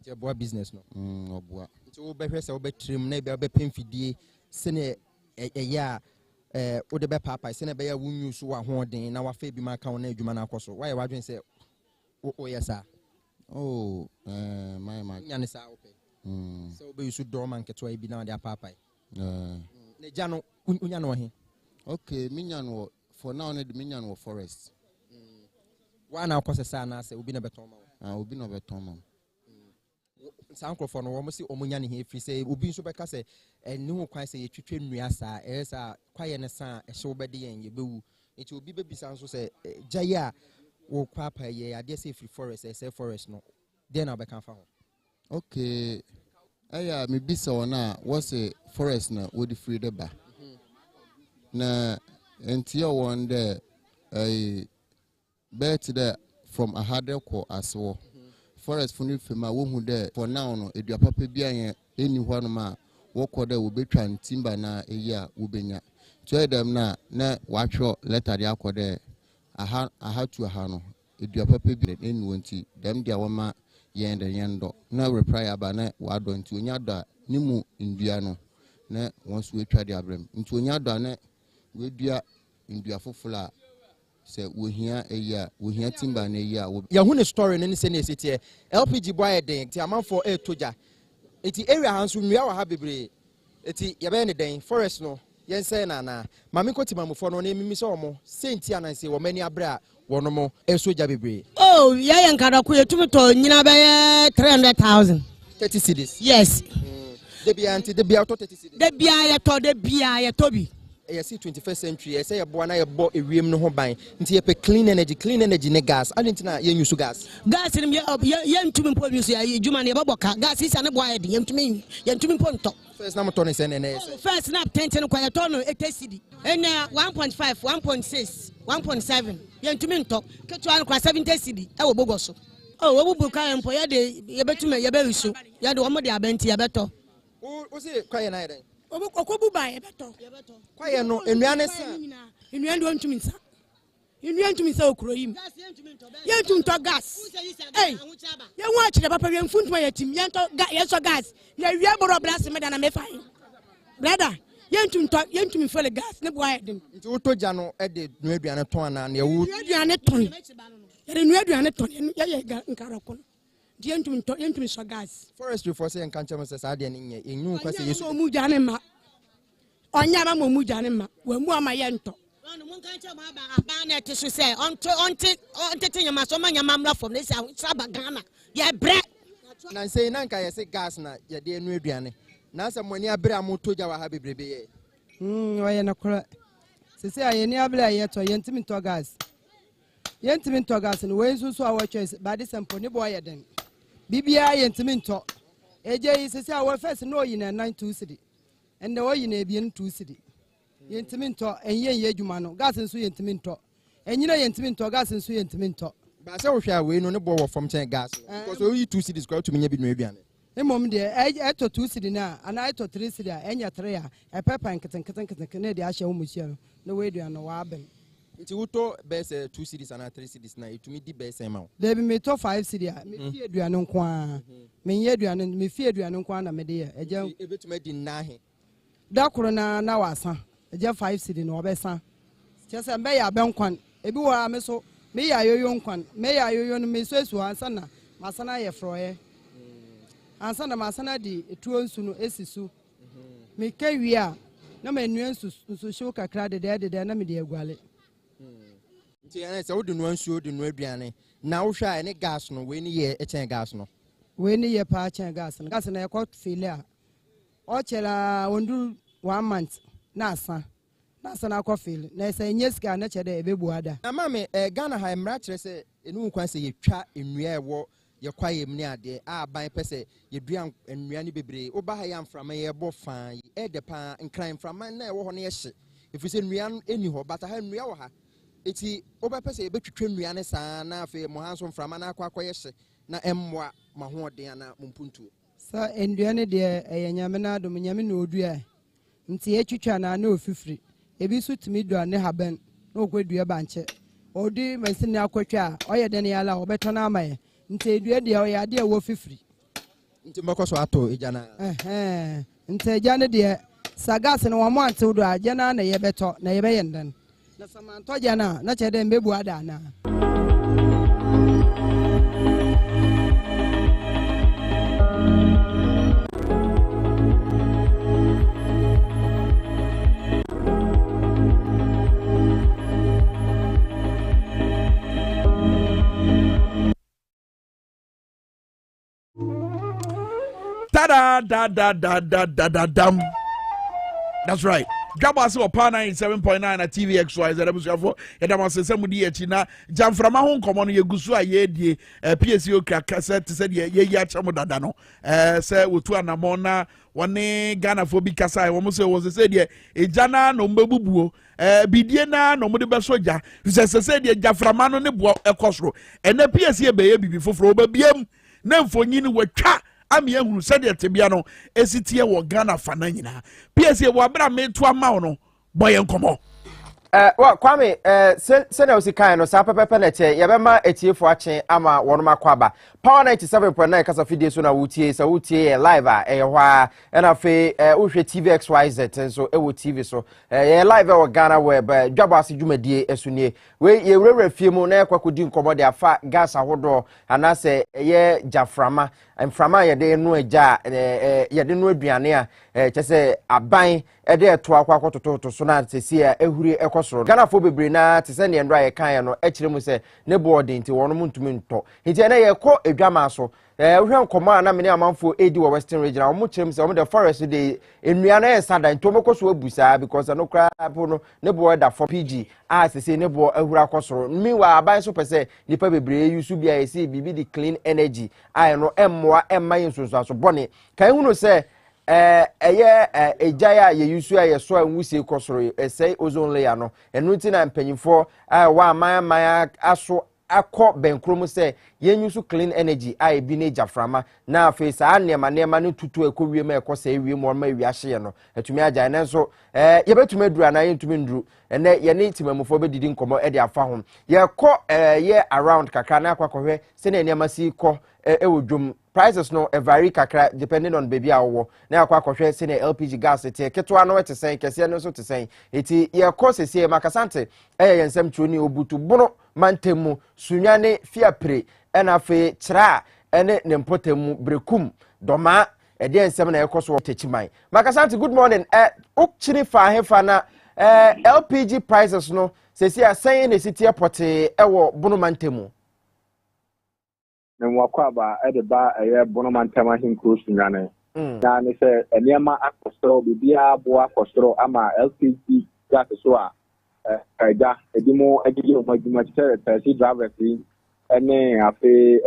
Speaker 24: je boa business no
Speaker 25: oboa
Speaker 24: nti wo behwe se wo betrim na be pemfidie se ne eya wo de be papa se ne be ya wunyu so wa hoden na wa fa bi ma ka wona adwuma na akoso why wadwen se wo yesa
Speaker 25: oh my
Speaker 24: nyane sa wo pe so wo be yusu do man keto bi na de papa ne jano unya no he
Speaker 25: okay minya no for now ne de minya no forest
Speaker 24: wa na akoso sa na se obi na beton ma
Speaker 25: obi na beton ma
Speaker 24: sankrofo no wo mo si omunya ne he firi se obi nso beka se eni ho kwan se yetwetwe nnua sa sa kwaye ne sa ehye wo bede yen ye bewu enti obi bebisa nso se gyaye a wo papa ye ade se free forest se forest no den na beka fa ho
Speaker 25: okay aya me bisa wona wo se forest na wo di free de ba na enti o won de bet there from a harder ko aso forest funu fema wo hu de for now no edua papa bia yen eni hɔ no ma wo kɔ de wo betwa ntimba na eyi a wo benya to dem na watwo letter de akɔ de aha tu aha no edua papa bi eni wonti dem dia wo ma yen de yen do na reply aba na wado nti onya do a nimu ndua no na won so etwa de abrem nti onya do na we dua ndua fofula se wohia eya wohia timba na eya
Speaker 24: ya hu ne story ne se ne setie LPG boy den ti amanfo toja eti area hanso nwia wa ha bebre eti ye be ne den forest no yen se na mame ko timamfo no na emimi se omo senti ananse wo mani abra wono mo soja bebre
Speaker 3: oh ye nkadako yetumi to nyina be 300,000
Speaker 24: 30 cedis
Speaker 3: yes
Speaker 24: de bia anti de bia to 30 cedis
Speaker 3: de bia ye to bi
Speaker 24: yes 21st century yes say bo na ye bo ewiem no ho ban nti ye pe clean energy ne gas adentina ye use gas
Speaker 3: nim ye ntumi mpo use ye djuma ne boboka gas isa ne boa ye de ye ntumi mpo nto
Speaker 24: first na moto ne se ne
Speaker 3: first na 10 kwa ye to no 80 cedi ena 1.5 1.6 1.7 ye ntumi nto ketu an kwa 70 cedi e wo bogoso oh wo bubu ka mpo ye de ye betume ye be wiso ye de wo mo de abenti ye beto
Speaker 24: o se kwa ye na ye
Speaker 3: okobu ba ye beto
Speaker 24: kwaye no enuane sa
Speaker 3: enuane do ntumi nsa enuane ntumi nsa okuro yim ye ntunto gas eh ye hu a kire papa ye mfuntuma ye tim ye so gas ye wie boro blast me da na me fa brother ye ntumi fele gas ne boy dem
Speaker 24: nti wotoja no e de nu aduane ton na ye wu
Speaker 3: aduane ton ye de nu aduane ton ye nkarako no ntumi so gas
Speaker 24: forestry for say nkan chemo se sa de nye enyu kwa se yesu
Speaker 3: mu jane ma onya ma mu jane ma wa mu ama ye nto no mu nkan chemo aba na te so se onte nyama so ma nyama mra from ne sa ba Ghana ye bre
Speaker 24: na say na nka ye se gas na ye de enu aduane na se moni abre amotoja wa ha bebrebe ye
Speaker 5: oye na kora se aye ni abre ye to ye ntimi to gas no we so awo choice ba de sample ni boy ye den bibia ye ntimi nto eje yi sese awo first no yi na 92 cedi and the oyi na ebien 2 cedi ye ntimi nto enye ye adwuma no gas nso ye ntimi nto enyina ye ntimi nto gas nso ye ntimi nto
Speaker 24: ba se wo hwa we no ne bo wo from chen gas because we 2 cedis kwa to menya bi no aduane
Speaker 5: emom de eto 2 cedi na ana eto 3 cedi a enya 3 a epepa nketen na de ahye wo muhia no we aduane wa abem
Speaker 24: nti wuto bese 2 cedis ana 3 cedis na etumi di bese ma
Speaker 5: de bi me to 5 cedi a me fie aduane nko a me ye aduane me fie aduane nko a na me de ye eje
Speaker 24: ebetuma di na he
Speaker 5: da koro na wasa eje 5 cedi na obesa chese mbe ya be nkwan ebi wo a me so me ya yoyo nkwan me ya yoyo no me so esu ansa na masana ye froye ansa na masana di etuo nsu no esisu me ka wi a na me nua nsu hyew kakra de na me de agwale
Speaker 24: nti ana se wo de nua nsu de nua aduane na wo hwa ene gas no we ni ye echen gas no
Speaker 5: we ni ye pa chen gas na ekọ file a o chela ondu 1 month na asa na akọ file na se nyeska na chede ebebu ada
Speaker 24: na mame Ghana ha emra kire se enu kwan se yetwa enua ewo ye kwaye mne ade a ban pese ye dua nnua ni bebre oba ha ya mframa ye bo fan e de pa nkran mframa na e wo ho na ye hye efise nnua eni ho bata ha nnua wo ha eti oba pese ye betwetwe nnua ne saa na afi mo ha so mframa na akwa ye hye na emmoa ma ho ode na mumpuntu
Speaker 5: sa ndua ne de nyame na adom nyame na odua nti ye twetwa na na ofifiri ebi so timi dua ne haben na okwadua banche odi mensini akwatwa oye de ne yala obeto na amaye nti edua de oye ade wo fifiri
Speaker 24: nti mbako so ato ejana
Speaker 5: nti ejana de sagas no wamo ante do ajana na ye beto na ye beyendan na samanto jana na chede mbebu ada na
Speaker 1: Dam. That's right. DWABO ASE opa 97.9 at TVXY ZWABO Yadamase Samudi Echina Jamframa hon komo no yegusu a yedie PSO cassette said ye chamo dada no se wotu anamona wone Ghana fo bi kasa e wo mo se wo se de ejana no mbebubuo bidie na no mo de besoja se de Jamframa no ne bo ekosoro ene PSO be ye bibi foforo obabiem na mfonyi ni watwa ami ehuru sede tebia no esitie wo Ghana fana nyina PSA wo abra metu ama no boye nkomo
Speaker 17: wa kwame se na osika no sa pepepe na che ye be ma etiefo ache ama wono makwaba Power 97.9 kasa fidie so na wutie sa wutie live a hwa na fe wohwe TVXYZ so ewo TV so ye live wo Ghana web DWABO ASE dwumadie esunie we ye wurewura fie mu na kwakodi nkomo de afa gas ahodo anase ye jaframa mframa ye de no agya ye de no aduane a chese aban ede eto akwa kototo so na tesi a ehuri ekosoro Ghana fo bebre na tese ne ndra ye kan ye no ekire mu se ne board nti wono mu ntumi nto nti na ye ko edwama so hwe nkoma na me ne amanfo edi wo Western Region omo kirem se omo the forest de enua na ensada nti omo koso abusa because no kra no ne board da for PG sese ne bo ehura kosoro miwa aban so pese nipa bebre yusu bia ye se bibi di clean energy no emmoa emma yinsunso so bone kan hunu se ejaya ye yusu ye so anwusie kosoro esei ozone layer no enu ti na mpanyimfo wa aman aso akọ benkromu se yenyusu clean energy bi na jaframa na afi sa anema no tutu ekowie ma ekosa ewie mo ma wi ahye no etumi agya ne nso ye betumi adura na yentumi nduru ene ye ne timamufo bedidi nkomo de afa ho ye kọ ye around kakra na akwakohwe se na enema si kọ ewodwom prices no vary kakra depending on baby awo na akwakohwe se na LPG gas te ketwa no etesen kese no so tesen eti ye kọ sese makasante yensem chuoni obutu bono mantemu sunyane fiapre enafe chira ene nempotemu brekum doma ede ensem na ekoso techiman makasante good morning ukchiri fa hefa na LPG prices no sesi asan na sitie pote ewo bono mantemu
Speaker 11: na wakwaba ede ba bono mantema hinkro sunyane na ne se enema akosoro bibia bo akosoro ama LPG gas so a kaida edimo egige omaguma tse taxi driver fi ene afi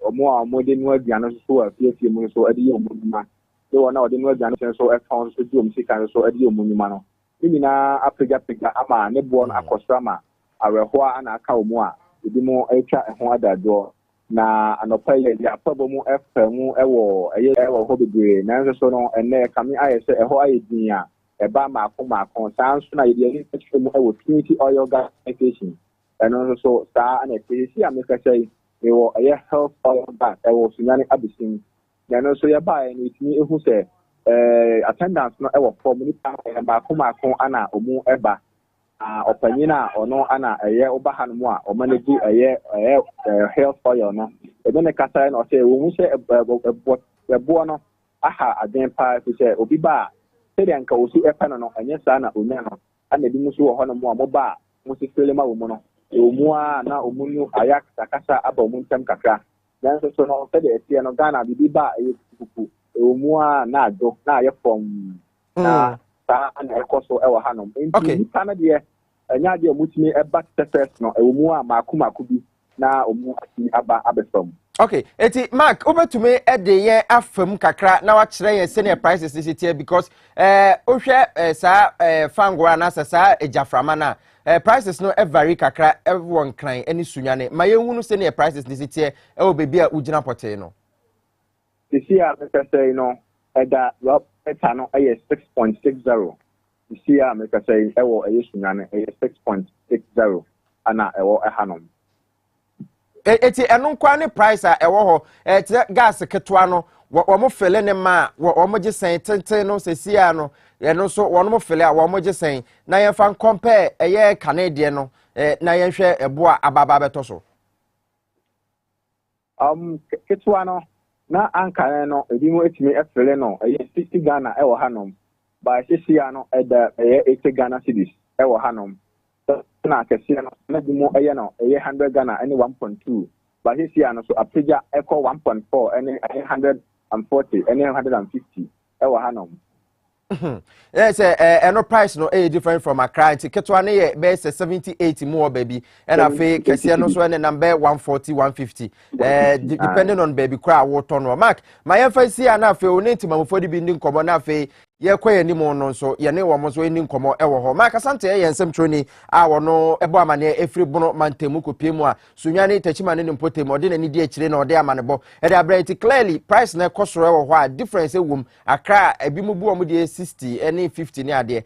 Speaker 11: omo amode no aduane so afie mu so ade omuguma so wona ode no aduane so efon so di omsika so ade omuguma no nimina apega ama ne bo no akosra ma aweho ana aka omo a edimo etwa ho adado na anopa ye ya pabo mu efemu ewo ho bebre na so no ene kame ayese eho ayedin a eba maako sanso na yede ekwe mu ewo Trinity Oil Gas Station eno so sta na ekesi ameka sei ewo health oil gas ewo sunyane abisin na no so ye ba ni timi ehu se attendance no ewo form ni pa maako ana omu eba opanyina ono ana obaha no mu a omanagi health oil no ebe ne kasa na o se wo hu se ebo no aha aden pa se obi ba sede anka osu epa no anya saa na onya no ana bi musu wo hono mo amoba musu fele ma wo mo no omu a na omunu ayak takasa aba omu ntem kakra dan so no sede etie no Ghana bi ba kuku omu a na ado na aye form na saa na ekoso e wo hanom enti pana de anya de omutimi eba first no omu a maku bi na omu ati aba abefam
Speaker 17: Okay, eti Mark, over to me at the year afem kakra na wa kire senior prices this year because ohwe sa fangora na sa ejaframa na prices no vary kakra everyone crying any sunyane ma yenhunu senior prices this year e o bebi a ugina pote no
Speaker 4: this year me say no that well eta no 6.60 this year me say e wo sunyane 6.60 ana e wo hanom
Speaker 17: eti eno kwa ne price a ewo ho gas ketwa no wo mo fele ne ma wo mo gisen tenten no sesia no eno so wo mo fele a wo mo gisen na ye fan compare eye Canadian no na ye hwe ebo a ababa beto so
Speaker 4: ketwa no na anka no ebi mo etimi efele no eye 60 Ghana e wo hanom ba sesia no eda eye 80 Ghana cedis e wo hanom na kesi no na di mo eye no eye 100 Ghana any 1.2 but this year no so apeja echo 1.4 any 140 any 150 e wa hanom
Speaker 17: yes no price no different from Accra ketwa na ye be 70 80 more baby and afi kesi no so na number 140 150 depending on baby kwa water no mark my emphasis na afi onenti mamofodi bi ndi nkomo na afi ye kwaye ni mo no so ye ne wo mo so ni nkomo e wo ho maka sante ye nsem troni a wo no ebo amane efri bono mantemu kopiemu a sunwane tachima ne mpotem ode na ni di akire na ode amane bo e da bright clearly price na kosoro e wo ho a difference ewum Akra ebi mu bu omo de 60 any 50 ni ade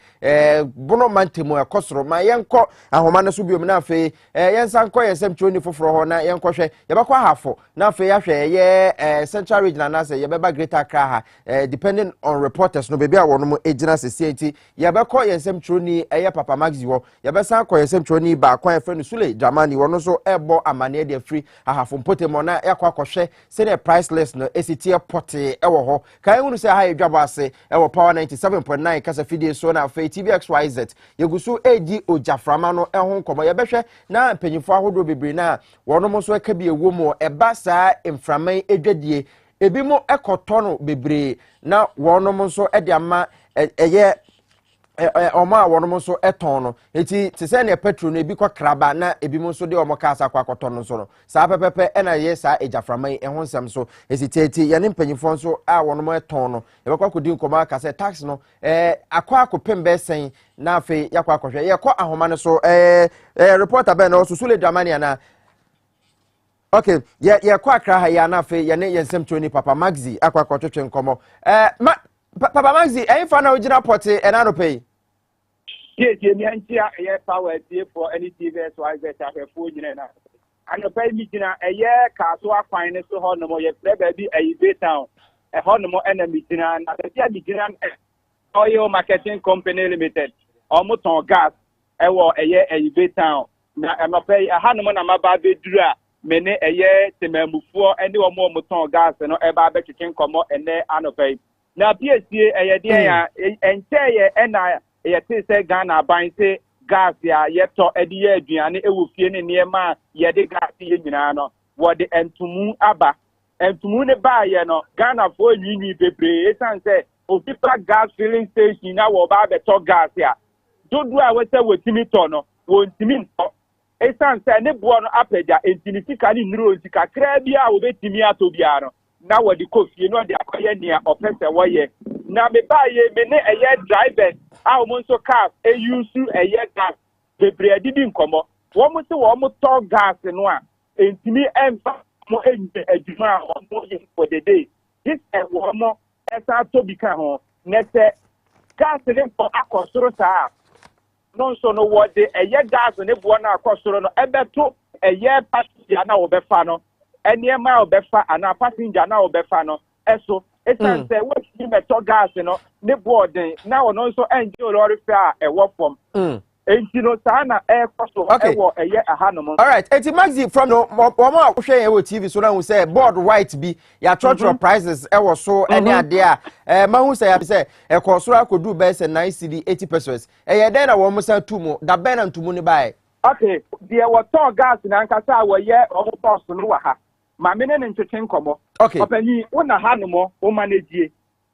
Speaker 17: bono mantemu e kosoro ma yenko ahoma na so biom na afi yensan ko yensem troni foforo ho na yenko hwe ye bakwa hafo na afi ya hwe ye central region na say ye beba greater Accra ha depending on reporters no baby wono ejina sesienti yabekọ yensem troni eye papa maxi wo yabesan kọ yensem troni ba kwan efre no sule jamani wono so ebo amane de free ahafo potemo na yakọ akọhwe se the priceless no esitie pote ewo ho kan hunu se ha edwabo ase ewo power 97.9 kasa fidie so na fa TVXYZ yegusu edi ojaframa no ehon komo yabehwe na mpanyifo ahodo bebre na wono mo so aka bi ewo mo eba saa emframan edwadie ebi mo ekotono bebre na wonom so ede ama eye oma wonom so eton no eti te se ne petrol no ebi kwa kraba na ebi mo so de omo kasa kwa kotono so no saa pepepe ena ye saa ejaframan ehon nsem so esiteti ye ne mpanyifo so a wonom eton no ye bakwa kodi nkoma ka se tax no akwa akopembe sen na afi yakwa akohwe ye kwa ahoma no so reporter ben no so sule dramania na okay ye kwa Accra ha ya na fe ye ne yensem troni papa maxi akwa kwotwetwe nkomo papa maxi fa na ogina porte na no pay
Speaker 6: yes ye mi antia ye power tie for any TVXYZ afefo nyina na ano pay mi gina ye kaso akwan ne so ho no mo ye pre ba bi ayi town ho no mo na mi gina na dia mi gina oil marketing company limited omo ton gas wo ye ayi town na ano pay ha no mo na maba be dura mene eye temamufuo ene wo mo ton gas no eba be chicken komo ene anopai na piesie eye de ya enche ye ena ye te se Ghana ban se gas ya ye to ede ye aduane ewo fie ne niema ye de gas ye nyina no wo de entumu aba entumu ne ba ye no Ghana fo nyinyi bebre esan se ofipa gas filling station na wo ba be to gas ya dodo a we se wotimi to no wontimi to esan se ne bo no apagya entinifika ni nuro ntika kra bia wo betimi atobia no na wo de kofie no de akoye nia opese wo ye na me ba ye me ne eye driver a wo nso car use eye gas bebre adidi nkomo wo mo se wo mo to gas no a entimi emfa mo enje adwuma a mo ye for the day this wo mo esa tobika ho ne se gas ne for akosoro saa no so no what the gas ne bo na akosoro no ebeto passenger na obefa no eniema obefa ana passenger na obefa no eso esan say what you meto gas no ne bo den na ono so enje lorry fa ewo fom enti no saa na koso ewo aha no mo
Speaker 17: all right enti maxi from no mo ahwe ye wo TV so na hu say board white bi ya trotro prices ewo so ene ade a ma hu say ya say ekosoro akodu be say 9 cedi 80 pesos ye den na wo mo sa tumu da ben na ntumu ni bai
Speaker 6: okay the water gas na nkasa wo ye omo post no wa ha ma me ne ntwetwe nkomo
Speaker 17: okay
Speaker 6: opani wona ha no mo o manage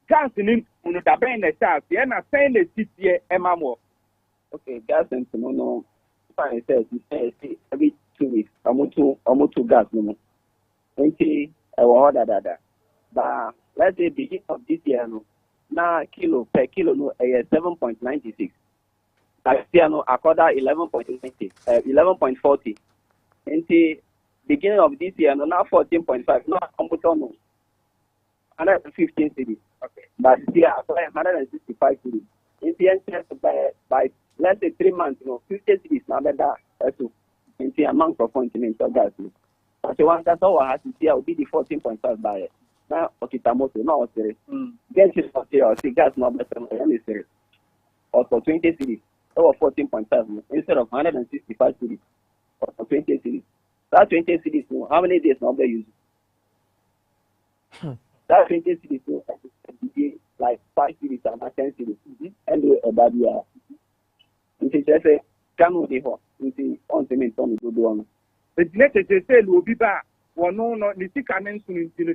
Speaker 6: gas ni no da ben na sa ye na sen na titie emamo.
Speaker 4: Okay, gas and no fine says every 2 weeks. I'm to gas no.
Speaker 6: 20 dada. But let's say beginning of this year no na kilo per kilo no 7.96. Last year no according 11.40. Until beginning of this year no now 14.5. No computer no 115 cedis. Okay. But this year 165 cedis. In the end by let's say 3 months, 50 cedis now better so in the amount of continental gas. So one that's all I have to see will be the 14.5 by now okitamoto no serious. Get it for serious gas no better than any serious. Or for 20 cedis or 14.5 instead of 165 cedis or for 20 cedis. That 20 cedis how many days now they use? That 20 cedis like 5 cedis and 10 cedis. And a bad year. It is just a canoe default. It is on the main tongue to do on. The next say will be back. One no the sick and insulin to the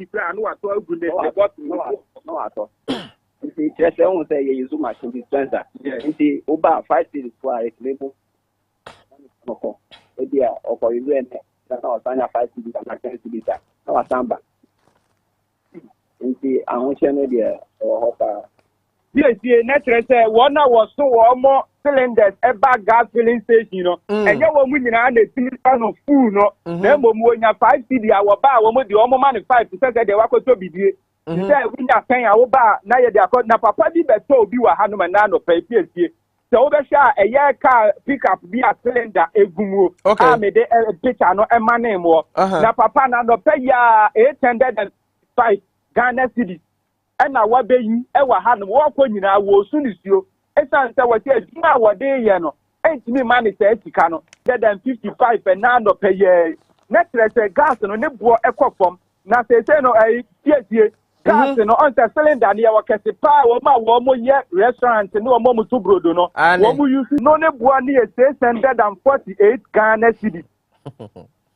Speaker 6: plan no at all good. No at all. It is just a say you use machine dispenser. It is over 5 cedis for it label. No, or for you and now 5 cedis and 10 cedis. No, samba. Nti ahunche no de hopa yes natural say one was so more cylinders eba gas filling station no enye wo mu nyina na tin pan of full no na mo mu onya 5 cd awo ba wo mo de omo man 5 say de wakoto bidie say we nya kan awo ba na ye de akọ na papa bi beto obi wa hanu na no pa piesie so wo be sha eye car pick up bi a cylinder egumu a me de picture no emane mo na papa na no pay ya 805 Ghana city and now what be you ever had walk on you now will soon as you a son was said now what day no ain't me money says you cannot get them 55 and now no pay ye next gas and no boy echo from now say no yes gas no on the cylinder near what can power one more year restaurant no more to brodo no one more you no ne boy near 648 Ghana city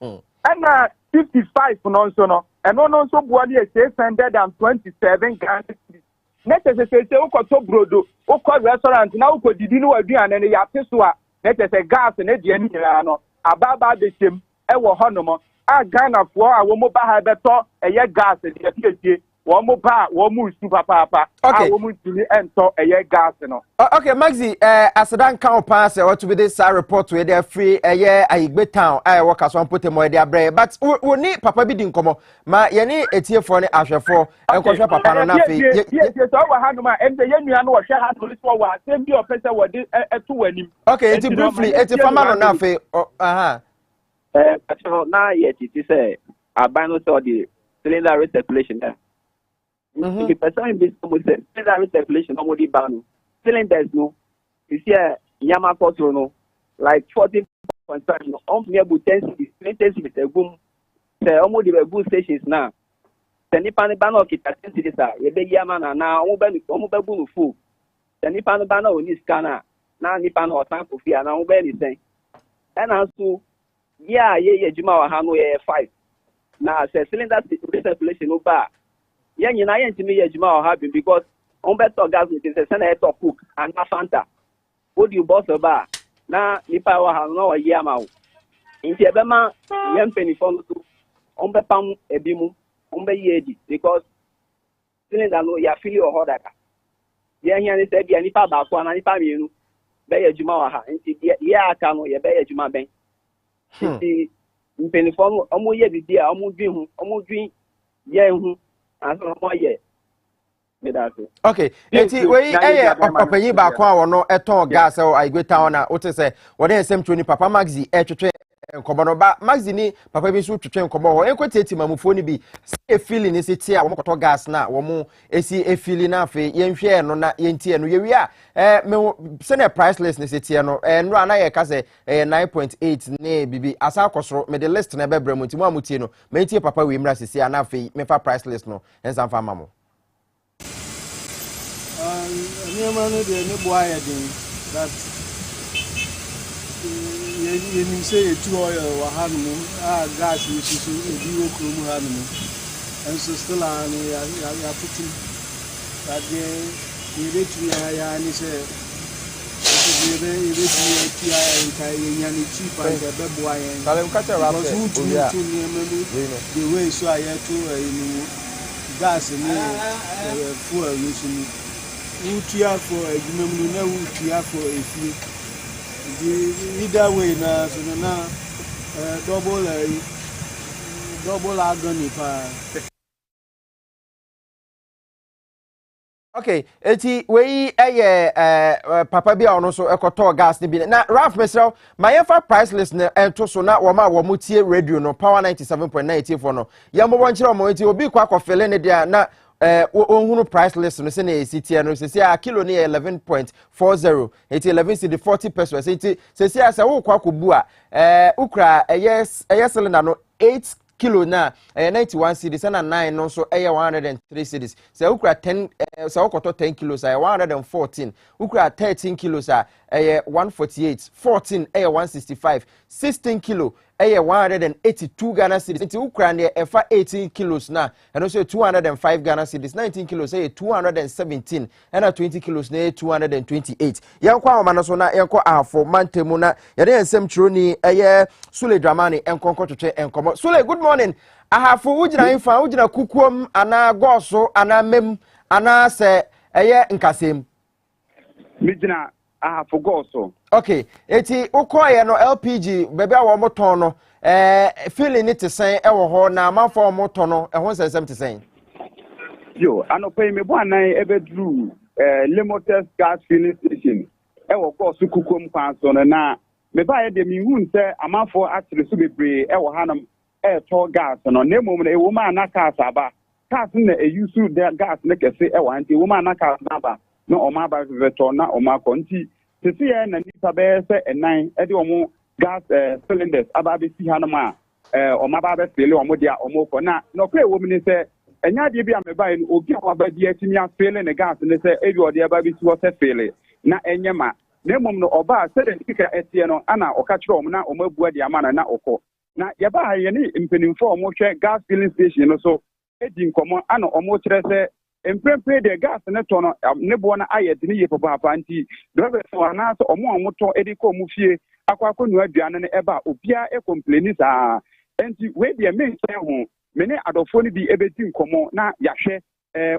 Speaker 6: and 55 no so no and no so body 627 Ghana cedis. Next say uko to brodo, uko restaurant na uko didi no aduane ne ya teso a next say gas ne de ani nyira no ababa de tem e wo hono a Ghana fo a wo mo ba ha beto eye gas de tie wo mo ba wo mo su papa a wo mo tuli ento eye gas no.
Speaker 17: Okay Maxi asedan kan pa say what to be this report we dey free eye Ayigbe town I work as one put mo dey abre but we ni papa bi di nkomo ma ye ni etiefo ni ahwefo enkohwe papa no na fe
Speaker 6: yes so wa hanu ma ende ye nua no wo hwe ha to so wa sem bi opese wo de eto wanim.
Speaker 17: Okay eti briefly eti fama no na fe
Speaker 6: na ye ti say abano so the cylinder recirculation there. The person in this cylinder circulation normally ban cylinders no. You see Yama Koto no like 14.5 no. On me about 10 cities, 20 cities a boom. Say almost the good stations now. The Nipan Bano kita 10 cities are. You be Yama na omo be bunu full. The Nipan Bano ni scanner. Na Nipan o tank for fear na omo be ni say. And also ye juma wa hanu ye 5. Na say cylinder circulation no ba. Yeah, you know, to me, you happy because on better gas is a senator cook and a Fanta. Would you boss a bar? Now, if I have no year now, in the Bema, young penny phone to on the palm a bimu, on the yeji, because cylinder no ya feel your hot. Yeah, he said, yeah, if I back one and if I mean, Bay Jumaha, and yeah, I can ya Bay Juma Bank. In penny phone, almost year, dear, almost dream, yeah.
Speaker 17: Okay, eti we papa yi ba kwa wono eton gas o Ayigbe town na o te se wo dey sem twoni papa Maxi twetwe nkobo no ba Maxi ni papa bi so twetwe nkobo ho enkwete eti mamufo ni bi se feeling ni se tie a wo mokoto gas na wo mo esi feeling na afi yenhwe no na yentie no yewi a me se na priceless ni se tie no nro ana ye ka se 9.8 ne bibi asa akosoro me the list na bebrem nti mo amutie no me tie papa we mra sisi ana afi me fa priceless no ensa fa mamo
Speaker 7: Niema no de ne boa ya din that ye say two oil wa hanu gas ni so ebi wo krom hanu and so still an ya putin that ye retu ya ni say gas and fuel using Utia for a human, no Utia for a few. Either way, now, so now double agony.
Speaker 17: Okay, eti we papa bi a ono so ekoto gas ni bi na Ralph Mesrel my price list na ento so na wo ma wo mutie radio no power 97.9 for no ya mo bonchire o mo eti obi kwa akofele ne dia na ohunu price list no se na esitie no se a kilo ni 11.40 eti 11 cedi 40 pesos eti se asa wo kwa kobu a ukra cylinder no 8 kilo na 91 cedis and 9 no so 103 cedis so ukra 10 so okoto 10 kilos 114 ukra 13 kilos 148 14 165 16 kilo 182 Ghana cedis nti ukra ne efa 18 kilos na and so 205 Ghana cedis 19 kilos 217 and 20 kilos na 228 yanko amana so na yanko afo mantemu na yade ensem chironi Sule Dramani enkonko twetwe enkomo Sule, good morning. Ahafu ujina infa ujina kukuom ana goso ana mem ana se nkasem.
Speaker 6: Mijina ahafu goso.
Speaker 17: Okay, eti ukoye no LPG bebe awo moton no feeling ni te sen ewo ho na amanfo moton no ehon sensem te sen.
Speaker 6: Yo, anope me bo anan ebedru Limited gas filling station ewo goso kukuom kwanso na me ba ye de mi hun se amanfo atire so bebre ewo hanam to gas no nemom na ewo ma na gas aba gas na eyusu de gas na kese ewo anti ewo ma na gas aba no o ma ba veto na o ma konti sisi ye na nipa be se enan e de omo gas cylinders aba be si hanam a o ma ba be fele omo dia omo ko na no ko ewo mi ni se enya de bi a me ba ni obi a ba di atimi a fele ne gas ne se ebi o de aba be si o se fele na enyema nemom no oba se de kika etie no ana o ka kire omo na o ma bua di amana na okọ na yaba ha ye ni mpenimfo omo hwe gas filling station no so edi nkomo ana omo kire se emprempre de gas ne to no ne bo na ayede ni ye papa anti driver so ana so omo to edi ko mu fie akwa nu aduane ne eba obia e complain sa enti we de me se ho me ne adofo ni bi ebeti nkomo na yahwe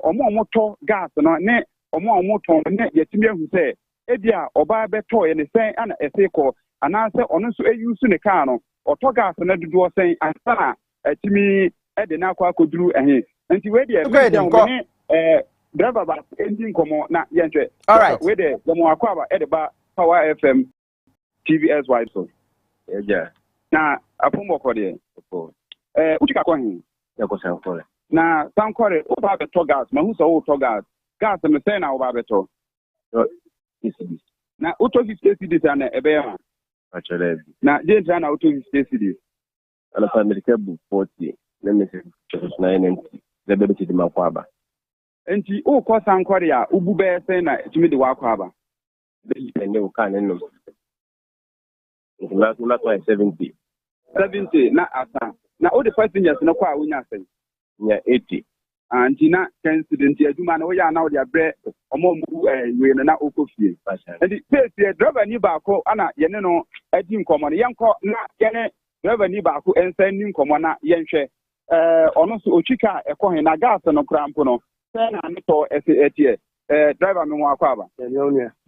Speaker 6: omo to gas no ne omo to ne yetimi ahu se ebia oba beto ye ne sen ana ese ko ana se ono so eyusu ne car no oto gas na dodo sen ansa atimi ede na akwa koduru ehe nti we de driver ba engine komo na yenhwe
Speaker 17: all right
Speaker 6: we de mo akwa ba ede ba Power FM TVS wide so yeah na apomo ko de uchika ko hin ya ko san ko na san ko re o ba beto gas ma hu so o to gas me sen na o ba beto na auto 50 cedis na ebe ya actually na je na auto 50 cedis ala America bu 40 na me se 990 le bebe ti ma kwaba enti o ko san kware ya ubu be se na timi de wa kwaba be ende o kan no la to 70 na asa na all the passengers na kwa unya sen nya 80 antina incident aduma na oya na o dia bre omo mu we na okofie edi pese driver ni ba ko ana ye ne no adi nkomo na yenko na ye ne driver ni ba ko ensan ni nkomo na yenhwe ono so ochika ekohe na gas no krampo no se na ne to etie driver me mo akwa aba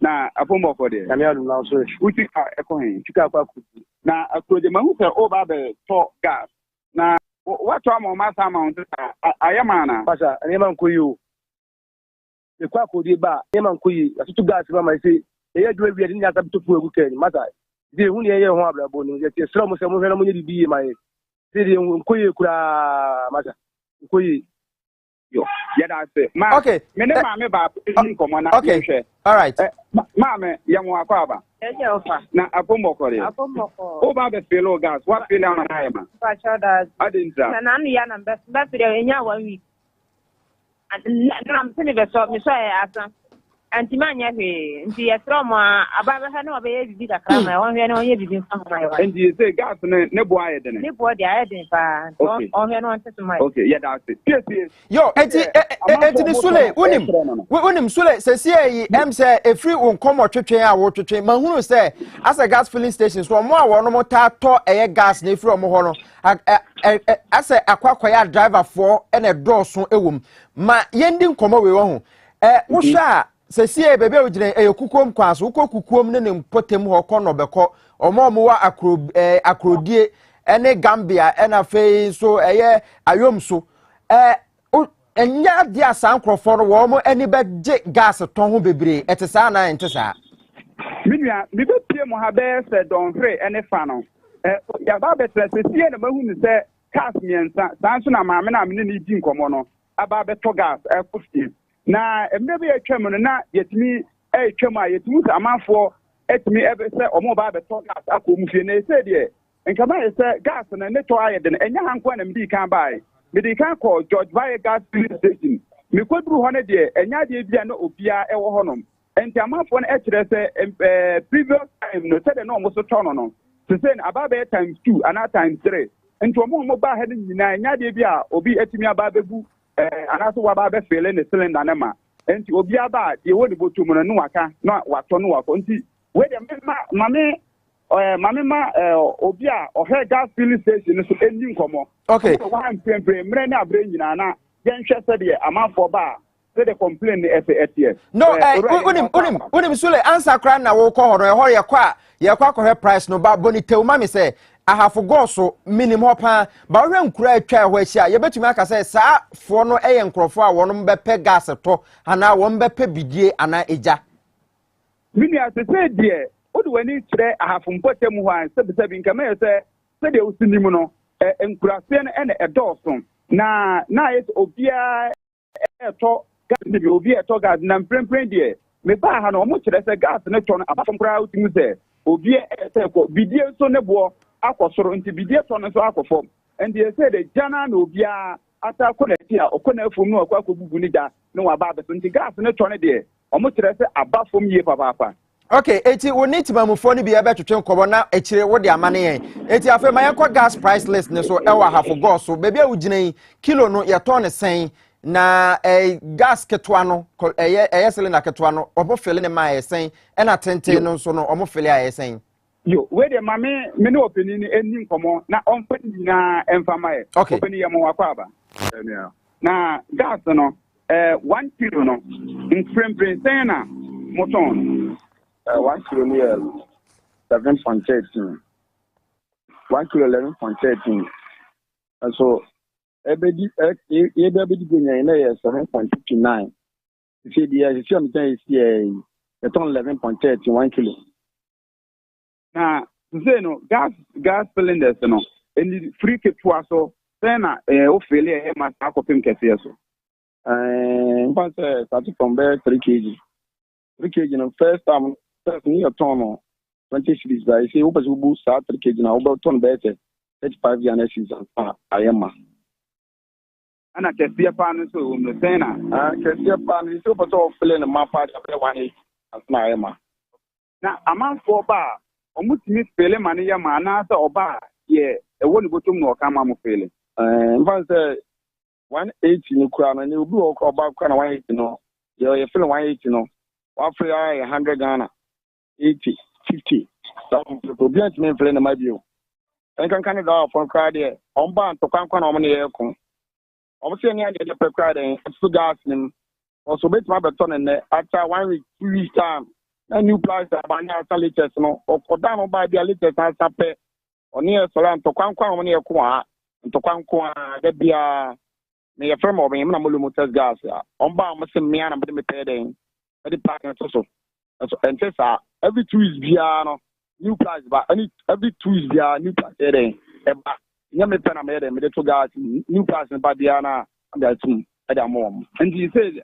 Speaker 6: na apombo for there kami adu na so ochika ekohe chika akwa kuti na akode mahu se o ba be to gas na what am ma amount ayamana pasha neman koyo e kwa kodi ba neman koyi atutu gas ba mai se e ye dwe wi nya ta tufu egu ken mata de hu ne ye ho abrabo ni ye sra mo se mo hwe na mo nye bibi mai se de koyi kura mata koyi yo ya da se ma okay me ne ma me ba nkomo na
Speaker 17: okay all right
Speaker 6: ma me ye mo akwa ba
Speaker 8: eje ofa
Speaker 6: na apombo kore o ba be felo gas what feel na na ma
Speaker 8: pa choda
Speaker 6: adinza
Speaker 8: na ya na be feel enya 1 week and na am tini be so me so e asa Antimania, the Astroma, about the hand of a baby, the crime, I want to know you and
Speaker 6: you say gas no boy, then
Speaker 8: no boy, the identify. Okay,
Speaker 6: yeah, that's it. Yes, yes.
Speaker 24: Yo, eti Sule, unim Sule, say say a free won come or twetwe a wo twetwe. Ma hunu say as a gas filling station so mo a wo no mo ta to gas na free mo ho no. As a akwakwaya driver for and a door so ewom. Ma yendi nkomo we wo ho. Wo hwa sɛsie bebe o gire kukom kwaso wo kukom ne mpotem ho kɔ no bɛkɔ ɔmo wa akrodie ene Gambia ena fei so ayom so enya dia sankrofo no wo mo eni be gas ton ho bebre etesa na entesa
Speaker 6: minua mi be pie mo ha be se don hwe ene fa no ya ba be sɛsie na mahu ni sɛ gas miensa sanso na maame na me ni di nkomo no aba be to gas ekufie na embe be atwam no na yetimi atwam a yetimi amafo etimi ebe se omo ba be to gas akomu fie na ese de nkama ese gas na ne to aye de enya hanko na mdi kan bai mdi kan ko George Baye gas filling station me koduru ho ne de enya de bia na obia ewo ho nom enti amafo na ekire se previous time no se de no mo so to no se say aba be times 2 and times 3 enti omo ba he nyina enya de bia obi etimi aba bebu anaso wa ba be fele ne cylinder na ma enti obi aba de wo de botum no no waka na wato no wako enti we de mame obi a ohe gas filling station so eni nkomo
Speaker 24: okay
Speaker 6: wa mpempe mre na abre nyina na yenhwe se de amafo ba se de complain ni ets
Speaker 24: no unim Sule answer kra na wo ko horo e horo ye kwa ko price no ba bonitew ma me se ahafo go so minimum pa ba hwe nkura atwa ho ahia ye betumi aka se saa fo no eye nkrofo a wono mbepe gas to ana wo mbepe bidie ana eja
Speaker 6: minia se de odi wani kire ahafo mpotem ho an sebi nkama ye se de usinimu no nkurase no ene edoso na yes obia eto gas ni bi obia eto gas na mprempren de me ba ha no mo kire se gas ne to no abafo nkura utimu se obia ete ko bidie so ne bo akosoro nti bidie to no so akofom and they say the jana na obia ata konati a okona afum no akwa kobubu ni da no wa ba beso nti gas ne to ne de omo kire se abafom ye papa.
Speaker 24: Okay, eti we need to mamufo ni bi ebe twetwe nkobo na ekire wo de amane yen eti afa ma yakwa gas price list ne so ewa half go so bebi awuginan kilo no ye to ne sen na gas ketwa no eye cylinder ketwa no obo fele ne ma ye sen e na tenten no so no omo fele aye sen
Speaker 6: yo we de mame me no opini ni eni nkomo na onpani na emfama ye opini ye mo wakwa aba na gas no 1 kilo no in sen na moton
Speaker 4: 1 kilo near 11.13. 1 kilo 11.13. And so, everybody going in 7.59. You see, the system is here, it's on 11.30, 1 kilo.
Speaker 6: Now, you know, gas cylinders, you know, and the free kit was so, then failure, my aquapim cafe.
Speaker 4: Starting from there, 3 kg. 3 kg, you know, first time. Ni a ton 20 cities by say opa zubu sa 3 kg na oba ton better 35 years season ayema
Speaker 6: ana kesia pa no so no sen na
Speaker 4: kesia pa no so pato fele na mapa da wani na ayema
Speaker 6: na amanfo ba omutimi fele mane ya ma na sa oba ye ewo ni botum no ka ma mo fele
Speaker 4: mfa say 180 ni kura na ni obi oba kura na 180 no ye fele 180 no wa fele 100 Ghana 80, 50. So, the brilliant men playing in my view. And can Canada from Friday, on band to Kankan on the aircon. I'm saying, I get a cry and it's gas him. Also, bet my baton and after 1 week, 2 weeks time, a new price about now, latest, no, or down by the latest answer pay or near Solan to Kankan on the aircon, and to Kankan, that be a may a firm of him, Mulumutas gas. On bound, Mr. Mian, and the paying at the parking also. And just every 2 weeks piano new price but every 2 weeks piano new price there eba nyame pena me there me to gas new price ba piano and that too at mom and you say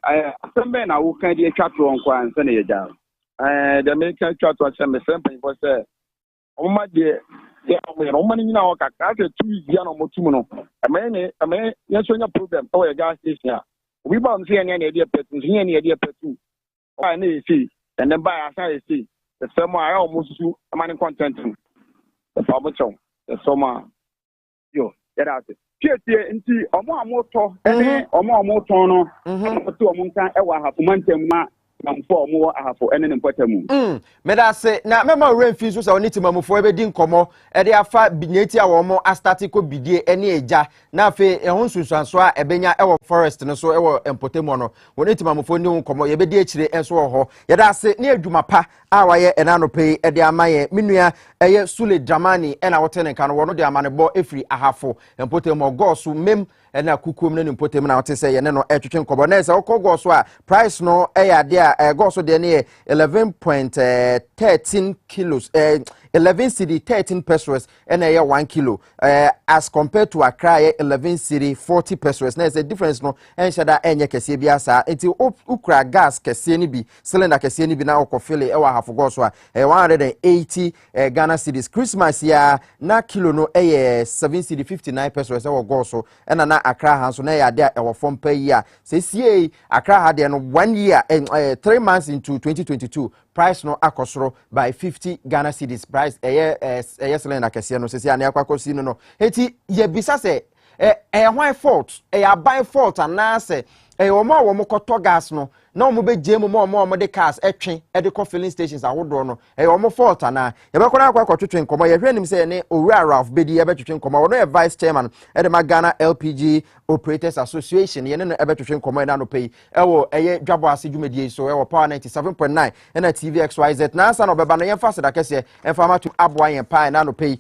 Speaker 4: somebody na wo kan dey twatro nko anse na yeja the make twatro say me sempen for say o ma dey o ma ni na o ka ka 2 weeks piano mo tumu no ame yeso nya problem o gas station a we ba am say na dey petu nya na dey petu
Speaker 6: Why need see? And then buy as I see. The summer I almost do money content. The farmer the summer. Yo, get out it. Chetie nti omo amoto ene omo amoto no to omo nkan e wa hafu mantem ma namfo omo ahafo ene ne mpatamu
Speaker 17: me da se na mema rain fi so se oni timamfo e be di nkomo e de afa binyeti a wo mo astatiko bidie ene eja na afi ehun sunsuanso a ebenya e wo forest no so e wo empotemu no woni timamfo ni nkomo ye be di akire enso ho ye da se ne adwuma pa a waye enanope e de amaye menua eye Sule Dramani e na wote ne kan wo no de amanebo efri ahafo empotemu gosu mem ena kukum ne mpotem na wote se ye ne no etwetwe nkobo na se okọ so a price no e ya de a go so de ne 11.13 kilos 11 cedi 13 pesos ena ye 1 kilo as compared to Accra 11 cedi 40 pesos na se difference no en shada enye kese bia sa enti ukra gas kese ni bi cylinder kese ni bi na okofile e wa half go so a 180 Ghana cedis Christmas ya na kilo no e 7 cedi 59 pesos e wo go so ena na Accra ha so na ya de e wo fom pa yi a se sie Accra ha de no 1 year 3 months into 2022 price no akosoro by 50 Ghana cedis price cylinder kese no se sia na akwakosi no eti ye bisa se why fault buy fault anase omo koto gas no na omo be jemu mo de cars etwe de ko filling stations ahodo no omo fault ana ye be kona akwa twetwe nkomo ye hwenim se ne Owura Ralph Bedi ye be twetwe nkomo wono ye vice chairman de Ghana LPG Operators Association ye ne no be twetwe nkomo na no pay wo DWABO ASE dwumadie so wo Power 97.9 na TV XYZ na asa no beba no ye mfa seda kese emfa ma to aboa yen pa na no pay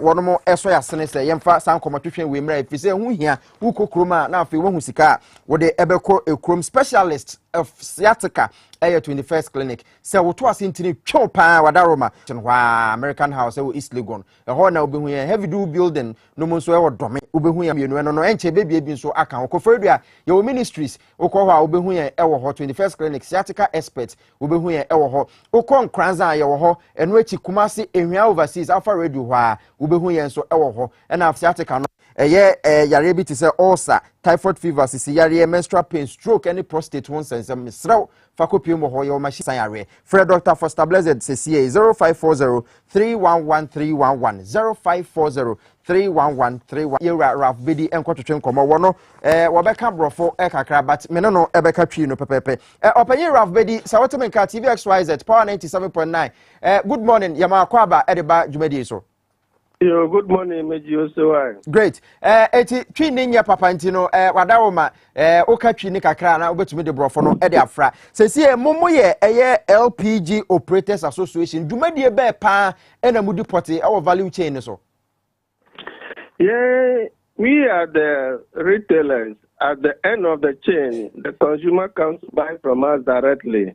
Speaker 17: wono mo eso ya sene se ye mfa san nkomo twetwe we mra efise hu hia wu kokroma na afi wo hu sika wo de ebeko ekrom specialist of sciatica 21st clinic se woto asentini twon pa wadaroma chenwa American House East Legon ho na obehu ye heavy do building no mo nso e wodome obehu ye mienu no enche bebie bi nso aka ho kofredua ye ministries okọ ho a obehu ye e wo ho 21st clinic sciatica expert obehu ye e wo ho okọ nkranza ye wo ho eno echi Kumasi ehwia overseas Alpha Radio ho a obehu ye nso e wo ho na sciatica no yare bi ti se ulcer typhoid fever sisi yare menstrual pain stroke any prostate one sense misraw fakopie mo ho ye o machi san yare Fred Dr. Foster Blessed sisi 0540 311311 0540 31131 Owura Ralph Bedi enkotwetwe nkomo wono wo beka brofo kakra but me no ebeka twi no pepepe opanyi Ralph Bedi sawotemenka TV XYZ Power 97.9 good morning yama kwaba edeba dwumadi so.
Speaker 10: Yo, good morning, Meji Osewai.
Speaker 17: Great. Eti twi ninya papa ntino wadawoma oka twi ni kakra na obetumi de brofo no de afra. Sesie momo ye LPG Operators Association dwumadie be pa na mudi poti our value chain so.
Speaker 10: Yeah, we are the retailers at the end of the chain. The consumer comes to buy from us directly.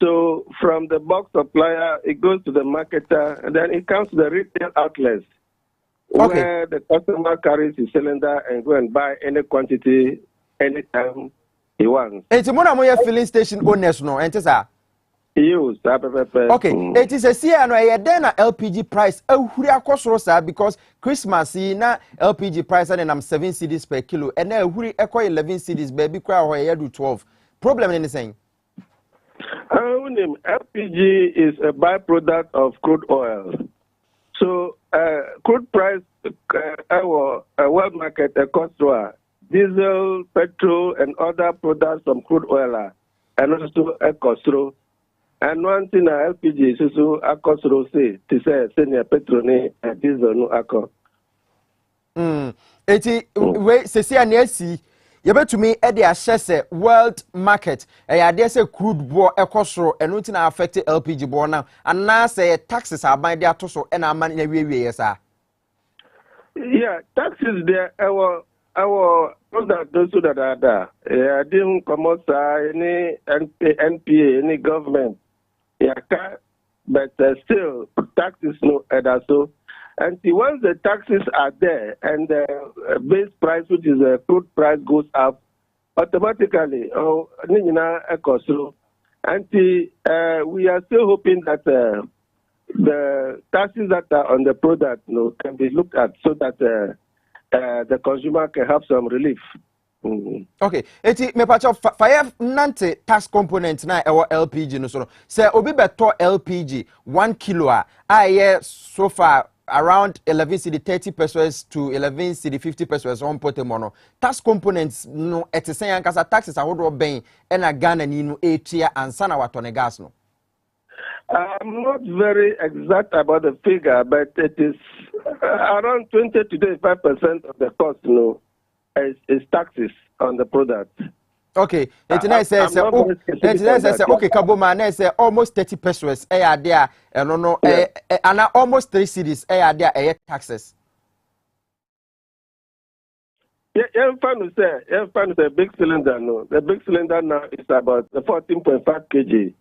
Speaker 10: So from the box supplier, it goes to the marketer, and then it comes to the retail outlets, where the customer carries his cylinder and go and buy any quantity anytime he wants.
Speaker 17: It's more filling station owners, no? And
Speaker 10: Yes,
Speaker 17: okay. It is a CNO, then LPG price. Because Christmas na LPG price and I'm 7 cedis per kilo, and then we echo 11 cedis, baby, cry do 12. Problem anything?
Speaker 10: LPG is a byproduct of crude oil. So, crude price, world market, cost diesel, petrol, and other products from crude oil, and also a cost. And one thing LPG is also a cost say to say senior petrol and diesel no acco.
Speaker 17: Eti we se anesi yebetumi e de ahye world market ade se crude bo ekosoro eno nti na affect LPG bo na ana se taxes aban de atoso e na aman na wiewie yesa.
Speaker 10: Yeah, taxes there our product those that are there. I didn't come out any NPA any government. Yeah, but still taxes no other so. And once the taxes are there and the base price, which is the crude price, goes up, automatically, and we are still hoping that the taxes that are on the product can be looked at so that the consumer can have some relief.
Speaker 24: Okay, eti me pacho fire nante tax component na ewo LPG no so. Say obi beto LPG 1 kilo a so far around 11 cedi 30 pesos to 11 cedi 50 pesos on potemono. Tax components no etisen yankasa taxes ahodo ben e na Ghana ni no etia ansa na watone gas no.
Speaker 10: I'm not very exact about the figure, but it is around 20 to 25% of the cost, is taxes on the product.
Speaker 24: Okay, it says okay, Kabuma say almost 30 pesos there, and almost 3 cities there taxes.
Speaker 10: Yeah, I'm fine to say big cylinder. No, the big cylinder now is about 14.5 kg.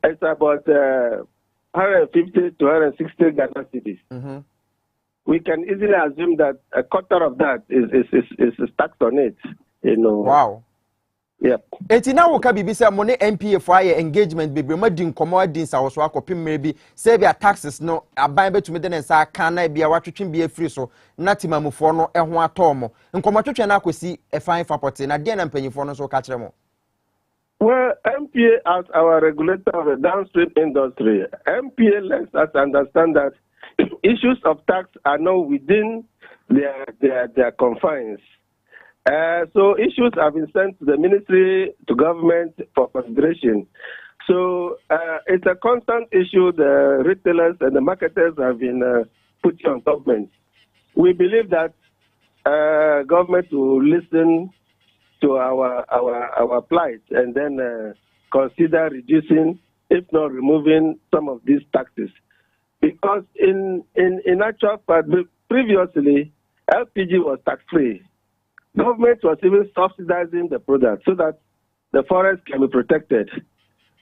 Speaker 10: It's about 150 to 160 Ghana cedis. We can easily assume that a quarter of that is taxed on it.
Speaker 24: Wow.
Speaker 10: Yep.
Speaker 24: Eti na wo ka bibi say money MPA for aye engagement bebre ma di nkomo adin sa wo so akopim maybe say bia taxes no aban betumi de nsa kan na bia watwetwe bia free so na timamufo no ho atomo nkomo twetwe na akosi e fine fapote na de na mpanyifo no so ka kire mo.
Speaker 10: Well, MPA as our regulator of the downstream industry, MPA lets us understand that issues of tax are not within their confines. So issues have been sent to the ministry, to government for consideration. So it's a constant issue the retailers and the marketers have been putting on government. We believe that government will listen to our plight and then consider reducing, if not removing, some of these taxes. Because in actual fact, previously, LPG was tax-free. Government was even subsidizing the product so that the forest can be protected.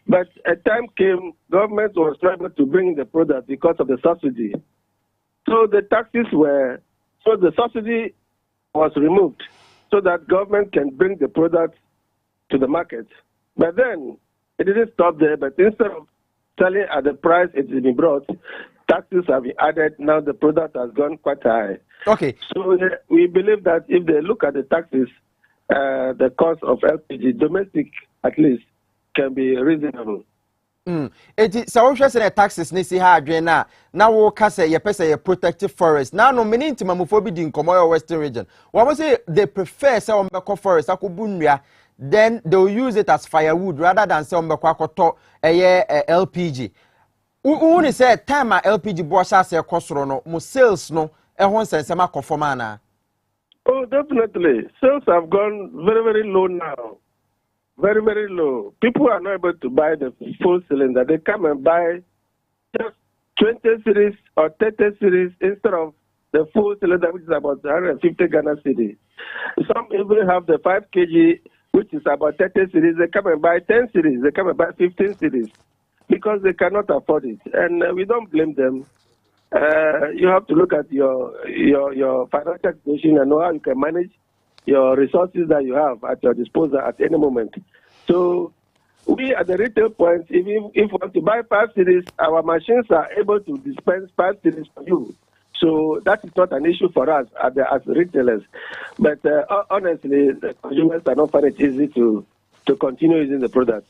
Speaker 10: But a time came, government was not able to bring the product because of the subsidy. So the subsidy was removed so that government can bring the product to the market. But then it didn't stop there, but instead of selling at the price it has been brought, taxes have been added. Now the product has gone quite high.
Speaker 24: Okay.
Speaker 10: So we believe that if they look at the taxes, the cost of LPG, domestic at least, can be reasonable.
Speaker 24: So we say taxes ni si ha adwen na wo ka say ye pese ye protective forest. Now no many intimamufobi di nkomo western region. We say they prefer say on beko forest akobu nnua, then they will use it as firewood rather than say on beko akoto LPG. Who say time LPG bossa say kosoro no mo sales no ehon sensema konforma na.
Speaker 10: Oh, definitely. Sales have gone very, very low now. Very, very low. People are not able to buy the full cylinder. They come and buy just 20 series or 30 series instead of the full cylinder, which is about 150 Ghana cedis. Some even have the 5 kg, which is about 30 series. They come and buy 10 series. They come and buy 15 series because they cannot afford it. And we don't blame them. You have to look at your financial situation and know how you can manage your resources that you have at your disposal at any moment. So we at the retail point, if we want to buy 5 series, our machines are able to dispense 5 series for you. So that is not an issue for us as retailers. But honestly, the consumers are not finding it easy to continue using the product.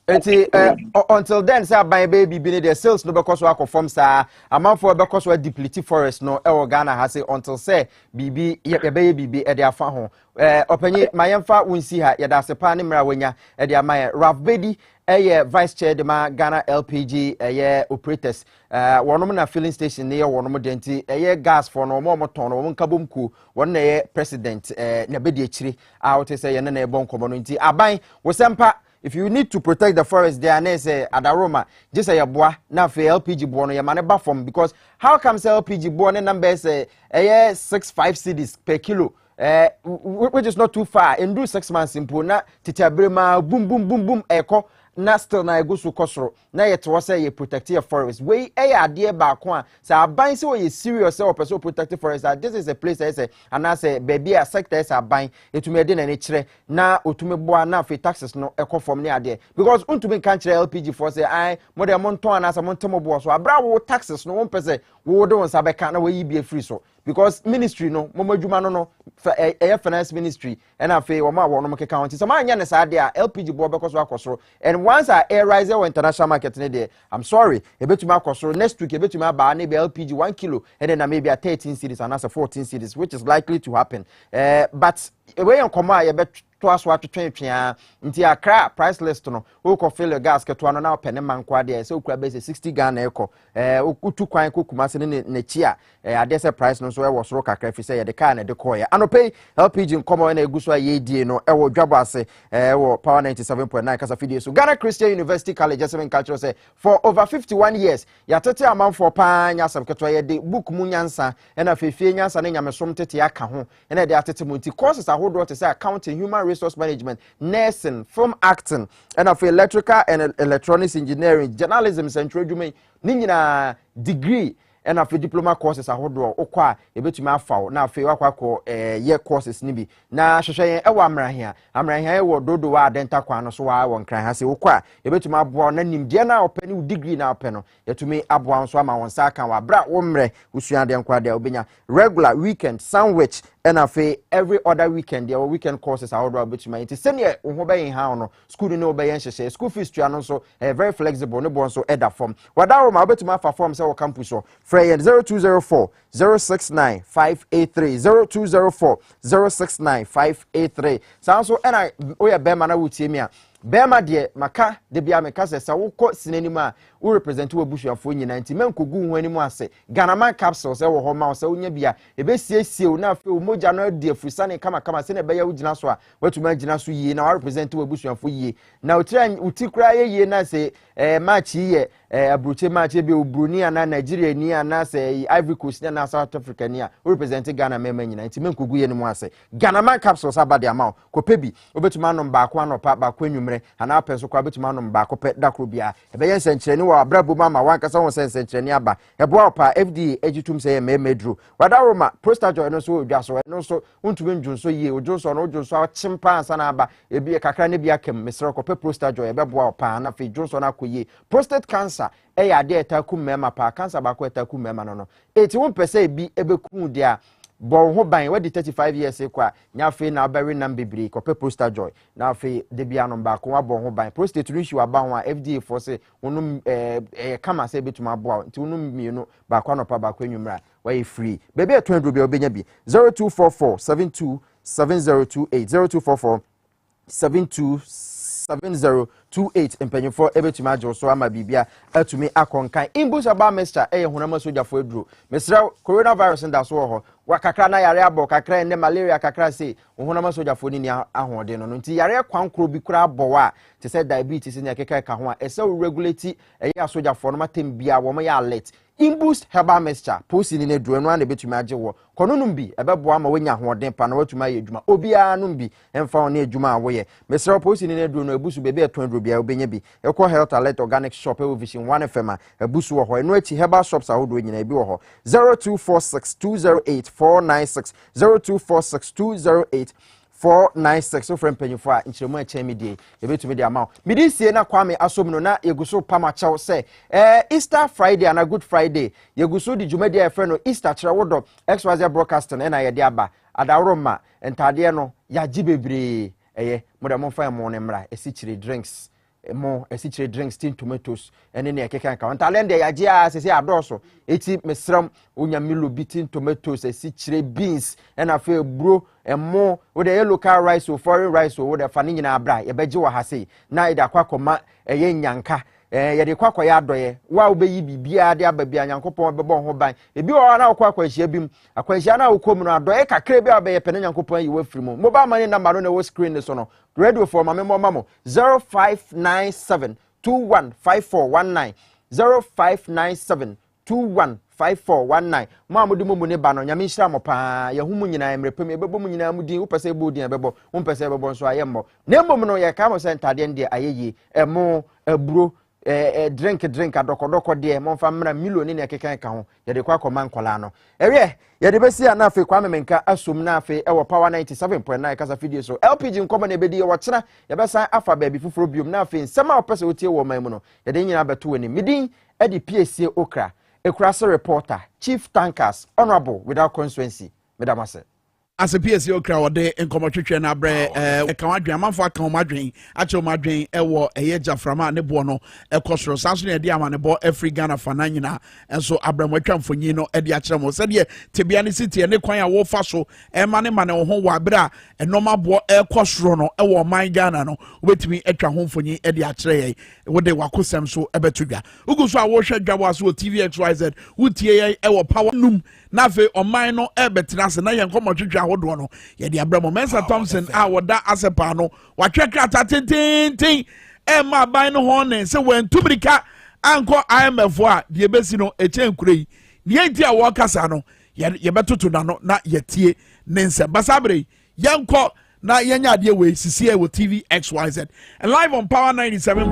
Speaker 24: Until then, say buy baby the sales no because we confirm say amount for because we deplete forest no e Ghana has say until say bibi ye bibi e dey afa ho opanyi mayemfa wonsi ha ye da sepa ne mra wanya e dey amaye Ralph Bedi vice chair de ma Ghana LPG operators wonom na filling station ne ye wonom denti gas for no mo ton no mo nkabomku won na president na bedi akiri a wote say ye na e bon komo no nti aban wo sempa. If you need to protect the forest, there and say adaroma, just say bois, na fe LPG bono ya maneba from because how comes LPG bono number say 6-5 cedis per kilo, which is not too far. And do 6 months simple na titabrema boom boom boom boom echo na still na ego so kosoro na yet was say you protect your forest. We idea back one say aban say you serious say person protect forest. This is a place I say and I say baby a sector is aban etume de na ni kire na otume boa na fe taxes no ekọ from near there because untume kan kire LPG for say I mo de monton na say monton boa so abra wo taxes no one person wo de won sabeka na we yi be free so because ministry no mo madwuma no
Speaker 9: finance ministry and afi wo ma wo no mke count so ma nya ne sa de a LPG bo bekoso akosoro and once I air rise o international market ne there I'm sorry ebetuma akosoro next week ebetuma aba na be LPG 1 kilo and then maybe a 13 cities and as a 14 cities which is likely to happen but we en koma ye bet to aso atwetwetwea nti akra price list no wo ko fill gas keto no na opene mankwa de se okura be 60 Ghana eko utu kwan kokuma se ne chi a ade se price no so e wo soro kakra fi se ye de car na de koye anopay LPG nkomo na eguso aye die no e wo dwabo ase wo power 97.9 kasa fidie so Ghana Christian University College Seven Culture say for over 51 years ya tete amam for pa nya sam keto ye de book mu nyansa e na fefie nyansa na nyamesom tete aka ho e na de atete mu nti courses ahodo to say accounting human resource management nursing film acting and for electrical and electronics engineering journalism central adwuma ni nyina degree and after diploma courses ahodo okwa ebetumi afaw na afei wakwakọ ye courses ni bi na hwehwe ewa amrahia ewo dodo wa denta kwa no so wa won kran ha se okwa ebetumi aboa na nimde na opani degree na openo yetumi aboa nso ama won sa kan wa bra wo mre usuade nkwa de obenya regular weekend sandwich and afei every other weekend there weekend courses ahodo ebetumi enti senior wo be yin ha no school no be yen hwehwe school fees tua no so very flexible no bo nso eda form wadawo ma obetumi afa form se wo campus so Frey 0204 069 583 0204 069 583 Sanso ena oya bema na wutie mi a bema de maka de bia meka se wokọ sinanimu a wo represent wo busuafo nyina nti menkogu hu animu ase Ganama capsules e wo ho ma se wonya bia ebesiesie wo na afi wo moja no de afusane kama se na beya wo gina so a watuma gina so yie na wo represent wo busuafo yie na utikura yie na se match yie abroche match be obroni ana Nigeria ni ana se Ivory Coast na South Africa ni a wo represent Ghana mema nyina nti menkogu ye animu ase Ganama capsules abade ama ko pebi obetuma no ba kwa no pa ba kwa nwumre ana penso kwa betuma no ba ko pe dakro bia ebeye senkyereni wa abrabo mama wankasa won senkyereni aba eboa pa FDA egitum se memedru wadaroma prostajoy no so odwaso no so untumi njunso yie odwonso no odwonso chimpa ansa na aba ebi kakra ne bia kem mesre ko pe prostajoy ebeboa pa na fe dwonso na akoye prostate cancer ya de etakum mema pa cancer ba ko etakum mema no eti won pese bi ebekun dia bon ho ban we 35 years kwa nya fe na bari nam bibiri ko pe prostajoy na fe de bia no ba ko wa bon ho ban prostate issue aba ho a FDA for say wonum kama say betuma boa nti wonum mienu ba kwa no pa ba kwa nwumra we free bebe etondro bia obenya bi 0244 72 7028 0244 72 7028 empenyefo ebetumi ajo so ama bibia atumi akonkan imbus aba mixture honama soja fo eduro mesra coronavirus nda so ho wakakra na yare abo kakra ne malaria kakra se honama soja fo ni ahode no nti yare kwankro bi kura abo a te say diabetes ni akeka ka ho a ese regulate soja fo no matem bia wo ya alert imbus herbal mixture posi ni ne duro no na betumi age wo kononum bi ebebo ama wanya hoden pa na watuma ye adwuma obia no bi emfa on adwuma awoye mesra posi ni ne duro no ebusu bebe etondro bia obenya bi ekọ health alert organic shop e vision 1 fm ebusu wo ho eno achi herbal shops ahodo nyina ebi wo ho 0246208496 0246208496 so friend penyufo a nchiremu a chemi die ebetumi de amount midi sie na kwame asom no na yeguso pama chaw se Easter Friday and a Good Friday yeguso di jumadi e frɛ no Easter kyerɛ wodo XYZ broadcasting na ye de aba adaroma entade no ya gibebre moda monfa mo ne mra esichire drinks mo esichire drinks tin tomatoes ene ne ekeka kan talende ya ji a sese adoso eti mesram onya milo bitin tomatoes esichire beans ena fe bro emo wo de local rice or foreign rice or wo de fa ne nyina abra ye beje wa hase na ida kwakoma eye nyanka ye de kwakwa ya adoye wa obeyi bibia de ababia nyankopon bebo ho ban ebi wo na kwakwa hia bim akwahia na okom no adoye kakra bi abeye pene nyankopon yi wafiri mu mobile money number no na wo screen so no radio for mamo 0597 215419 0597 215419 mamudi mumu ne ba no nyame nhira mo pa ye humu nyina emrepem ebebo mu nyina mudi wo pese ebodin ebebo wo pese ebebo nso ayemmo na mmom no ye ka mo se ntade ndie ayeye emo aburo drink adokodoko de monfa mra million ne kekan ka ho ye de kwa koma nkola no ewe ye de besi ana afi kwa memenka asom na afi ewo power 97.9 kasa video so LPG nkomo na ebedi ye wo kyena ye besa afa baabi fufuro biom na afi nsema opese otie wo man mu no ye de nyina beto wani midin e de PSA okra ekurase reporter chief tankers honorable without constituency medamase
Speaker 1: as a PSO crowd day in Comotri and Abre, Kamadri, Amanfa Kamadri, actual Madri, Ewo, Eja Frama, Nebono, Ecosro, Sansuni, Diamant, Bo, every Ghana Fananina, and so Abram Wekam for Nino, Ediachamo, said ye, Tibiani City, and Equia Wofaso, and Mane Home Wabra, and Noma Bo, Ecosrono, Ewo, my Ghana, no, wait me, Etra home for ye, Ediatre, what they were Kusam so Ebetuga. Ugusa Washer Jawas, TVXYZ, Utia, Ewo Power Num, Nafe, or Mino, Ebetras, and I am Comotri. No, yɛde Abramo Mensa Thompson a wɔda asepa no watwɛka tatententen ɛma ban no ho ne sɛ wɔntumrika ankɔ IMF a deɛ bɛsi no ɛkyɛn kure yi ne nti a wɔkasa no yɛbɛtoto na no na yɛtie ne nsɛm basabre yɛnkɔ na yɛnya adeɛ wei sisie wɔ TV XYZ and live on Power 97.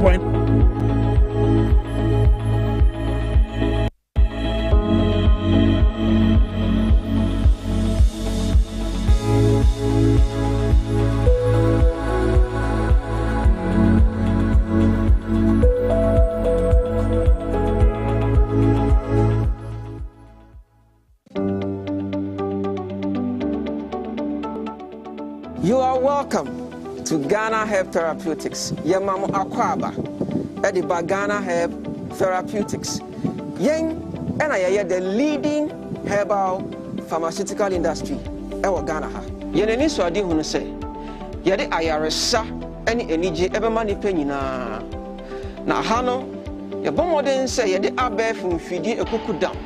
Speaker 12: You are welcome to Ghana Herb Therapeutics. Yemamu Akwaba, Ediba Ghana Herb Therapeutics. Yen and I the leading herbal pharmaceutical industry. Ewa Ghana ha. Yeneni swadi hunu se. Yede ayaresa any eniji ebe mani penina. Na hano yebomoden se yede abe fumfidi ekukudam.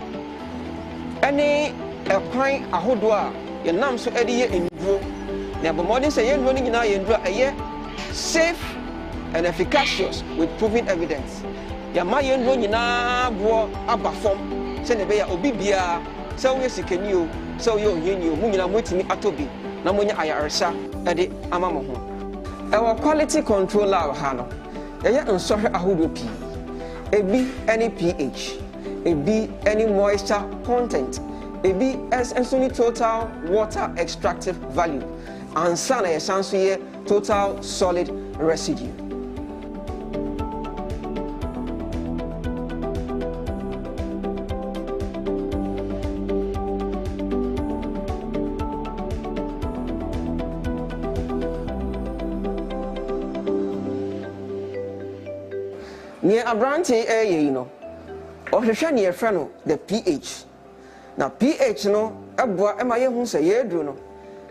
Speaker 12: Any ekwan ahodoa yenam so edi ye enduro. Now, modern say you're running in a safe and efficacious with proven evidence. Ya my yen running na go abafom. Send a bear obibia. So yes, you can you. So you munina mutimi atobi. Namunya ayaresa edi amamoho. Our quality control lab hano. Ya unsohe ahudo p. Ebi any pH. Ebi any moisture content. Ebi as any total water extractive value. And sana essentially total solid residue. Near Abrante you know, or near friend the pH. Now pH no, a boy am I who say ye do no,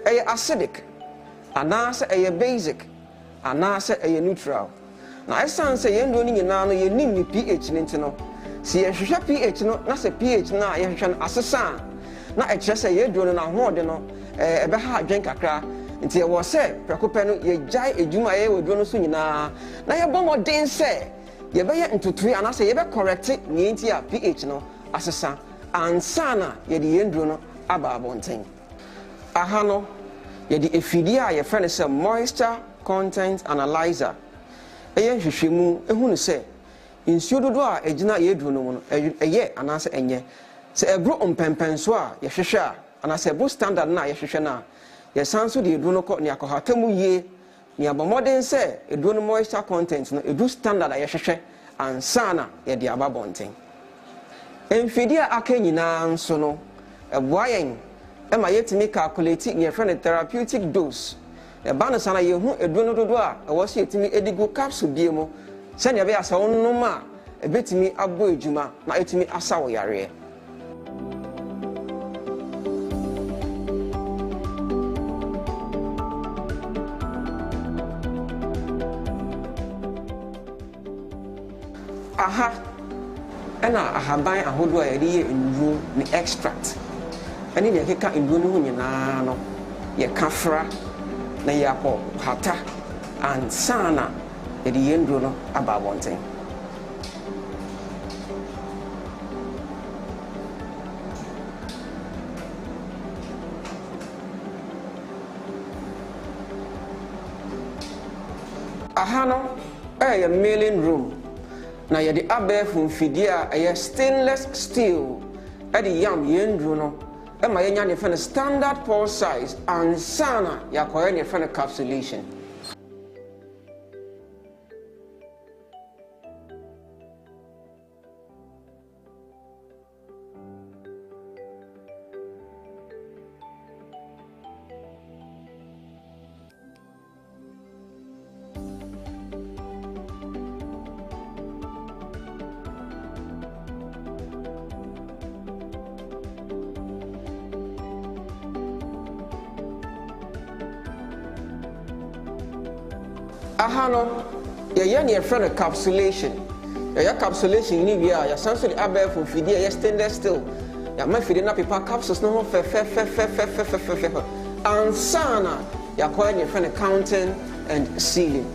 Speaker 12: acidic. Anase a basic, anase a neutral. Now, I say you're doing it now, you need me pH nintino. See, a pH no, that's a pH now, you can assassin. Now, I just say you're doing a more than a beha drink a crack until I was said, Precopeno, you jai a juma with Donosun. Now, your bomb didn't say, you bear into 3 and I say, you better correct it, Nientia pH no, assassin, and sana, ye the endrono, about thing. Ahano. Yedi efidia ye friend say moisture content analyzer eye hwehwemu ehunu se nsuo dodo a egina ye duro no no eye anase enye se ebro ompempenso a ye hwehwe a anase ebro standard na ye hwehwe na ye sanso de duro no ko ne akohatamu ye ne abomoden se eduro no moisture content no edu standard a ye hwehwe ansana ye de ababonten emfidia aka nyina nso no eboayen Emma yet me calculating your friend therapeutic dose. A banner sana you who a dono do a was yet me edigo capsule biemo. Send your bear so no ma a bit me abo juma, na it me asaw yare. Aha, and I have buy a whole way in room the extract. And in your cat in Bununano, your kafra, na yapo, hata, and sana, the endrono about one thing. Ahano, a mailing room. Now you're the abe from Fidia, a stainless steel, at the yam yendruno. Emma yenya friend standard pore size and sana ya koya friend capsulation. aha no yɛyɛ ne yɛfrɛ no capsulation yɛyɛ capsulation ni wie a yɛsan so de abɛɛfo mfidie yɛ stainless steel yɛama mfidie no pepa capsules no ho fɛfɛfɛfɛfɛfɛfɛ ansa na yɛakɔyɛ ne yɛfrɛ no counting and sealing.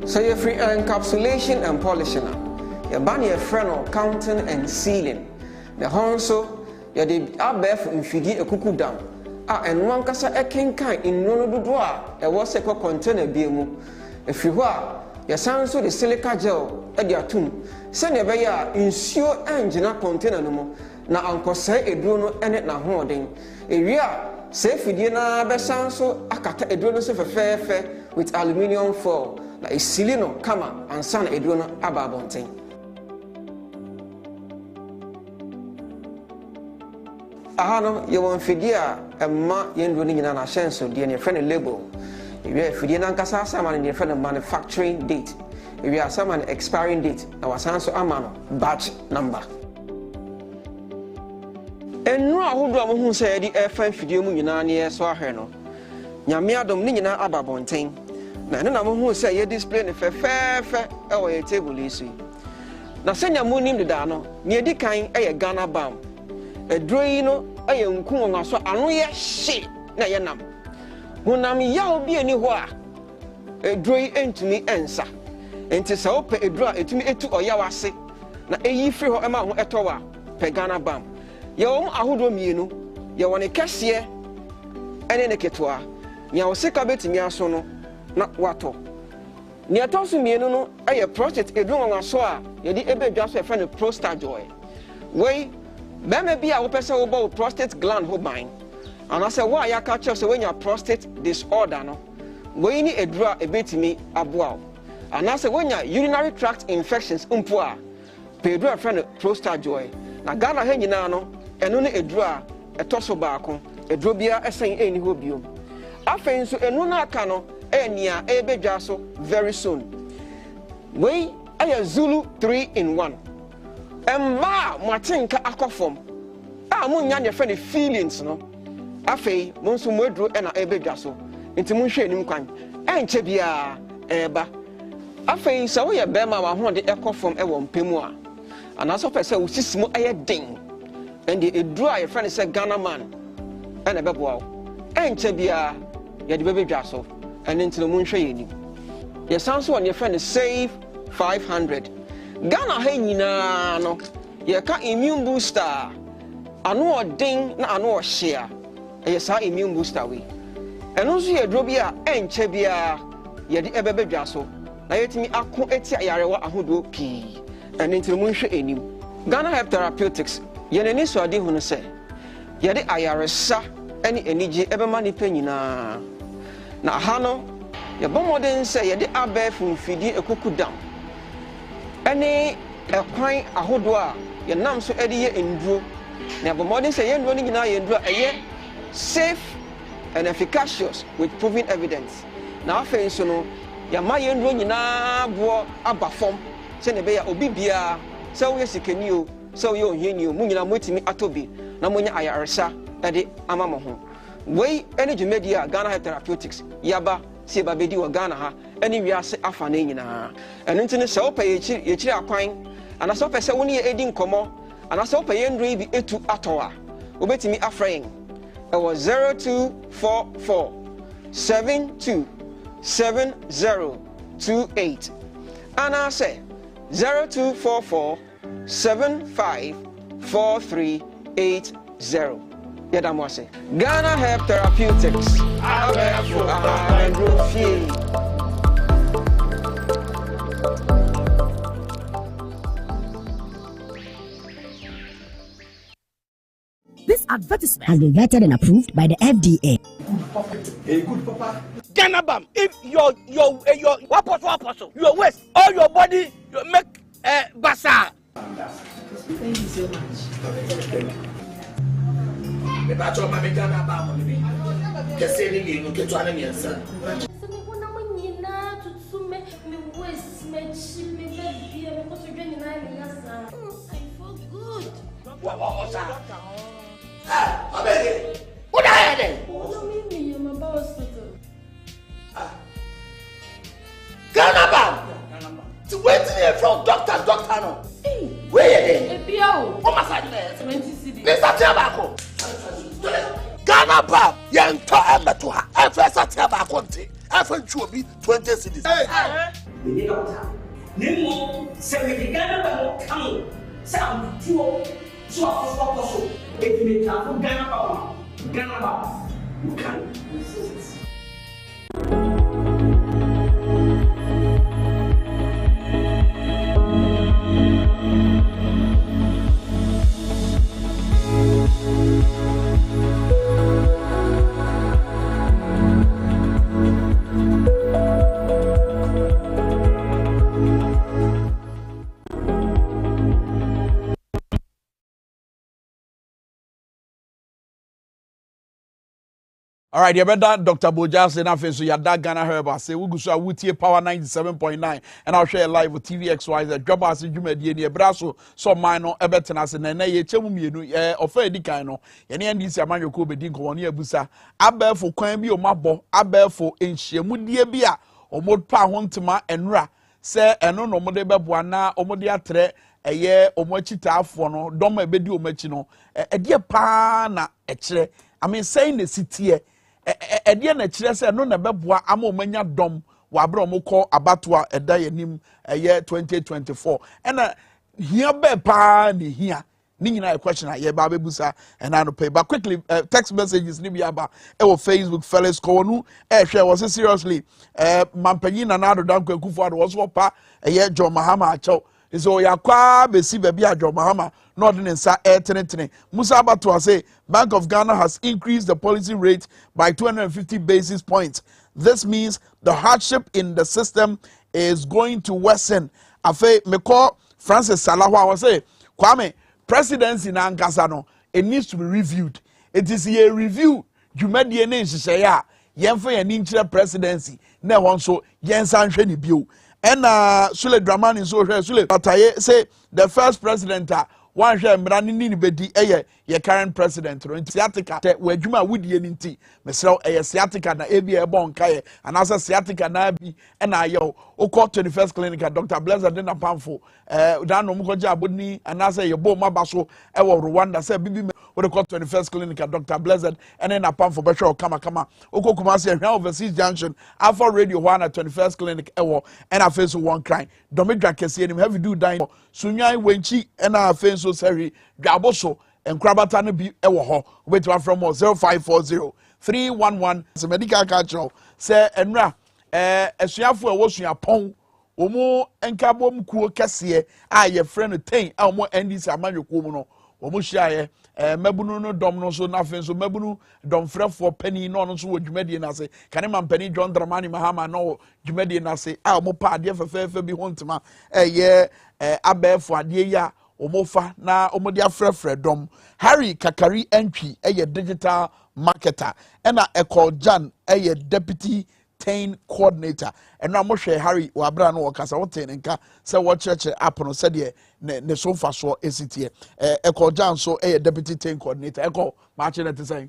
Speaker 12: So you're free encapsulation and polishing. Your bunny a friend counting and sealing. The honso, you're the abef in fidi a cuckoo down. And one cassa a king kind in no doa, a was a container beamu. If you are, your sound so the silica gel at your tomb. Send a bear insure engine container no more. Now uncle say a drono and it na hoarding. A real safe with dinner, best sound so I cut a drono of a fair with aluminium foil. Na isili no kama ansana eduro no aba abonten. Aha no ye won fidie a emma ye nduro ni nyina na hyenso de ne friend label. Ewe fidie na nkasa asama ne friend manufacturing date. Ewe asama ne expiring date na wasanso ama no batch number. Enru ahodo a mo hu se ye di efa fidie mu nyina ne ye so ahwe no. Nyame adom ni nyina aba abonten. Na no mo say ye display ne fefefe e wo ye table isu na senya mo nim de da no ne edi kan e ye Ghana bam edroyi no e ye nku won aso anu ye hye na ye nam honam yaw bi ani ho a edroyi entumi ensa enti se ope edro a etumi etu oyaw ase na eyi free ho ema ho etowa pe Ghana bam ye wo ahodo mienu ye woni kese ene ne ketwa nya wo sika betimi aso no na wato ni atonso mienu no aye prostate edun won aso a ye di ebedwa so e fa no prostate joy we meme bia wo pese wo bo prostate gland ho ban ana se wo aya ka che so wenya prostate disorder no we ni edura ebetimi aboa ana se wenya urinary tract infections umpo a pedura fa no prostate joy na Ghana ha nyina no eno ne edura etoso baako eduro bia esen eni ho biom afen so enu na aka no enia ebedwa so very soon. We aya Zulu 3-in-1. Emma matinka akofom. Mo nya ne fe ne feelings no. Afei mo nso mo aduro na ebedwa so. Nti mo hwe enim kwan. Enche bia eba. Afei sa wo ye bema wa ho de ekofom e wo mpemu a. Anaso pese wo sisimo aye den. And the eduro a ye friend say Ghana man. Na beboa. Enche bia ye de bebedwa so. And into the moon shady. Your sounds on your friend is save 500. Ghana Henina no, your car immune booster. I know a ding, na I know a share. Yes, our immune booster we. And also your drobia and chebia, ye the ebebe jasso. Now yet me aku etia yarewa ahudo p. And into the moon shady. Ghana Help Therapeutics, yeneni so adi hunu se. Ye the ayaresa, any energy ebe mani penina. Na hano ye bomodin say ye de abefun fidi ekuku dam ene ekwan ahodo a ye nam so ede ye enduro na bomodin say ye nduro ni nyina ye enduro eye safe and efficacious with proven evidence na afen so no ya ma ye nduro nyina bo abafom se ne be ya obi bia se wo ye sikani o se wo ye oheni o mu nyina motimi atobi na monya ayaresa ede amamo ho we energy media Ghana Health Therapeutics yaba si ba bedi wa Ghana ha eni wiase afa na nyina eno ntine se opa ye chiri akwan ana se opa se woni ye edi nkomo ana se opa ye ndro bi etu atowa obetimi afrain e was 0244 72 7028. And I say 0244 754380. Yedamwase. Ghana Herb Therapeutics.
Speaker 15: This advertisement has been vetted and approved by the FDA.
Speaker 2: Hey, good papa. Ganabam, if your what your waist or your body, you make basa. Thank you so much. Me ba cho mami Ganabam mo ni. Kese ni no keto ana mi ansa. Se me bona mo nyina tutu me waist me chi me baby me ko so dwa nyina mi yasa. I feel good. Wa osa. Ah, abege. What are you? I'm about hospital. Ganabam. To wait here from doctor no. Where you there? Ebio. O massage me 70 cedi. Let's tell back. Ganabam. Yen to embeto ha. E first tell back nti. E fa ntwu obi 20 cedis. Hey. We doctor. Nemo se we Ganabam come. Sam tuo. So so. If you make a Ganabam. Ganabam. You can resist.
Speaker 1: All right, you better Dr. Bojas and Afen, so you're that Ghana Herb Ase. We go so Wutie Power 97.9, and I'll share live with TVXY. The job as you made the Brasso, so minor, Eberton, and then ye chemu, or fair dicano, and the NDC Amano Kobe Dinko on Busa. Abe for Quambi or Mabo, Abe for Inchemu, dear Bia, or Mod Pa Hontema and Ra, say, and no Modeba Buana, or Modia Tre, a year or Mochita for no, Doma Bedu Mechino, a dear pana, a I mean, saying the city. Edia na kire se no na beboa ama omanya dom wa abra omko abatwa eda yanim eye 2024 ena hia be pa ni hia ni nyina a question a ye ba bebusa ena no pay but quickly text messages ni bia ba e wo Facebook fellas ko nu hwe was seriously mampanyi na nado danko akufo ado was pa eye John Mahama acho so yakwa besi baby a John Mahama no ordinance tenetene Musa Abatua say Bank of Ghana has increased the policy rate by 250 basis points. This means the hardship in the system is going to worsen. Afe me call Francis Salahwa was say Kwame presidency na Ankasa no it needs to be reviewed. It is a review dwumadie ne nhyehyɛ a yɛmfa yɛn nkyerɛ presidency na wɔn so yɛnsa nhwɛ ne bio. And Sule Dramani so Sule Ataye say the first president one share mrani ni bedi ye current president no sciatica te wadwuma wudie ni nti mesrɛ sciatica na ebi ebon kaye and asa sciatica na bi na ayo okɔ 21st clinic Dr. Blazer de na pamfo dan no mkɔgye abodni and asa ye bo maba so ɛwɔ Rwanda say bibi we call 21st clinic Dr. Blazer and then na pamfo bɛhwɛ kama okɔ Kumasi ehwa overseas junction Alpha Radio 1 at 21st clinic ɛwɔ and afeso one crime domidra kɛse nim have you do dine sunyan wenchi and afeso so sorry DWABO and Krabata no be ewo ho wait one from 0540 311 medical culture say enra esuafo ewo suapon omo enkabom kuo kese a ye friend ten a omo NDC amanyokuo mu no omo hia mabunu no dom no so na fen so mabunu dom frefo pani no no so wodwumadie na se kane man pani John Dramani Mahama no dwumadie na se a omo pa ade fefefe bi hontema abefo ade ya omofa na omodi afrefre dom Harry Kakari entry digital marketer ena Ecole Jan deputy tain coordinator ena mo hwe Harry wabra no wakasa woten nka se wo cheche app no se de ne so fa so esitie Ecole Jan so deputy tain coordinator Ecole ma che net say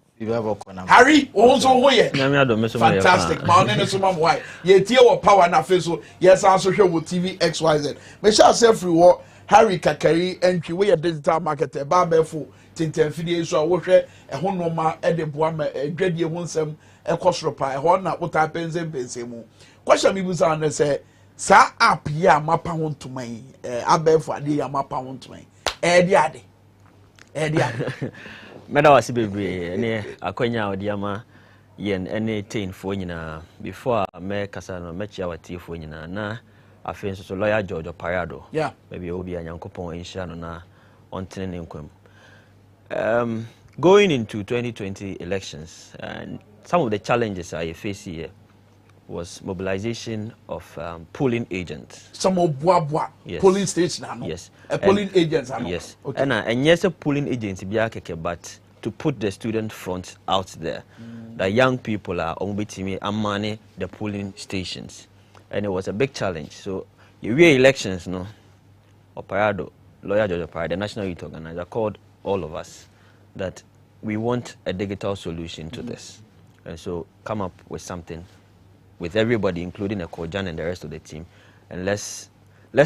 Speaker 1: Harry also hoye fantastic ma on ne so mam why ye tie wo power na face so yes also hwe wo TV XYZ me sha say free wo Harry Kakari entry we a digital marketer ba befo tinten fidie so a wo hwɛ ɛho noma ɛde boa ma adwadie ho nsɛm ɛkɔsoro pa ɛho na wo ta pense mu question mi bu sa na sɛ sa app ya mapa ho ntoman abɛfo ade ya mapa ho ntoman ɛde
Speaker 13: meda wase bebre ne akwanya odi ama yen ene tain fo nyina before me kasa no me chia wati fo nyina na afen so lawyer George Parado
Speaker 1: yeah
Speaker 13: maybe obi anyankopon insha no na ontene ne nkwam going into 2020 elections and some of the challenges I face here was mobilization of polling agents.
Speaker 1: Some of Boa
Speaker 13: yes.
Speaker 1: Polling station,
Speaker 13: yes,
Speaker 1: polling agents,
Speaker 13: yes,
Speaker 1: okay.
Speaker 13: And yes, a polling agents but to put the student front out there, the young people are on money the polling stations, and it was a big challenge. So, elections, no, Operado, lawyer George Parado, the National Youth Organizer, called all of us that we want a digital solution to this, and so come up with something. With everybody, including a Kojan and the rest of the team, and let's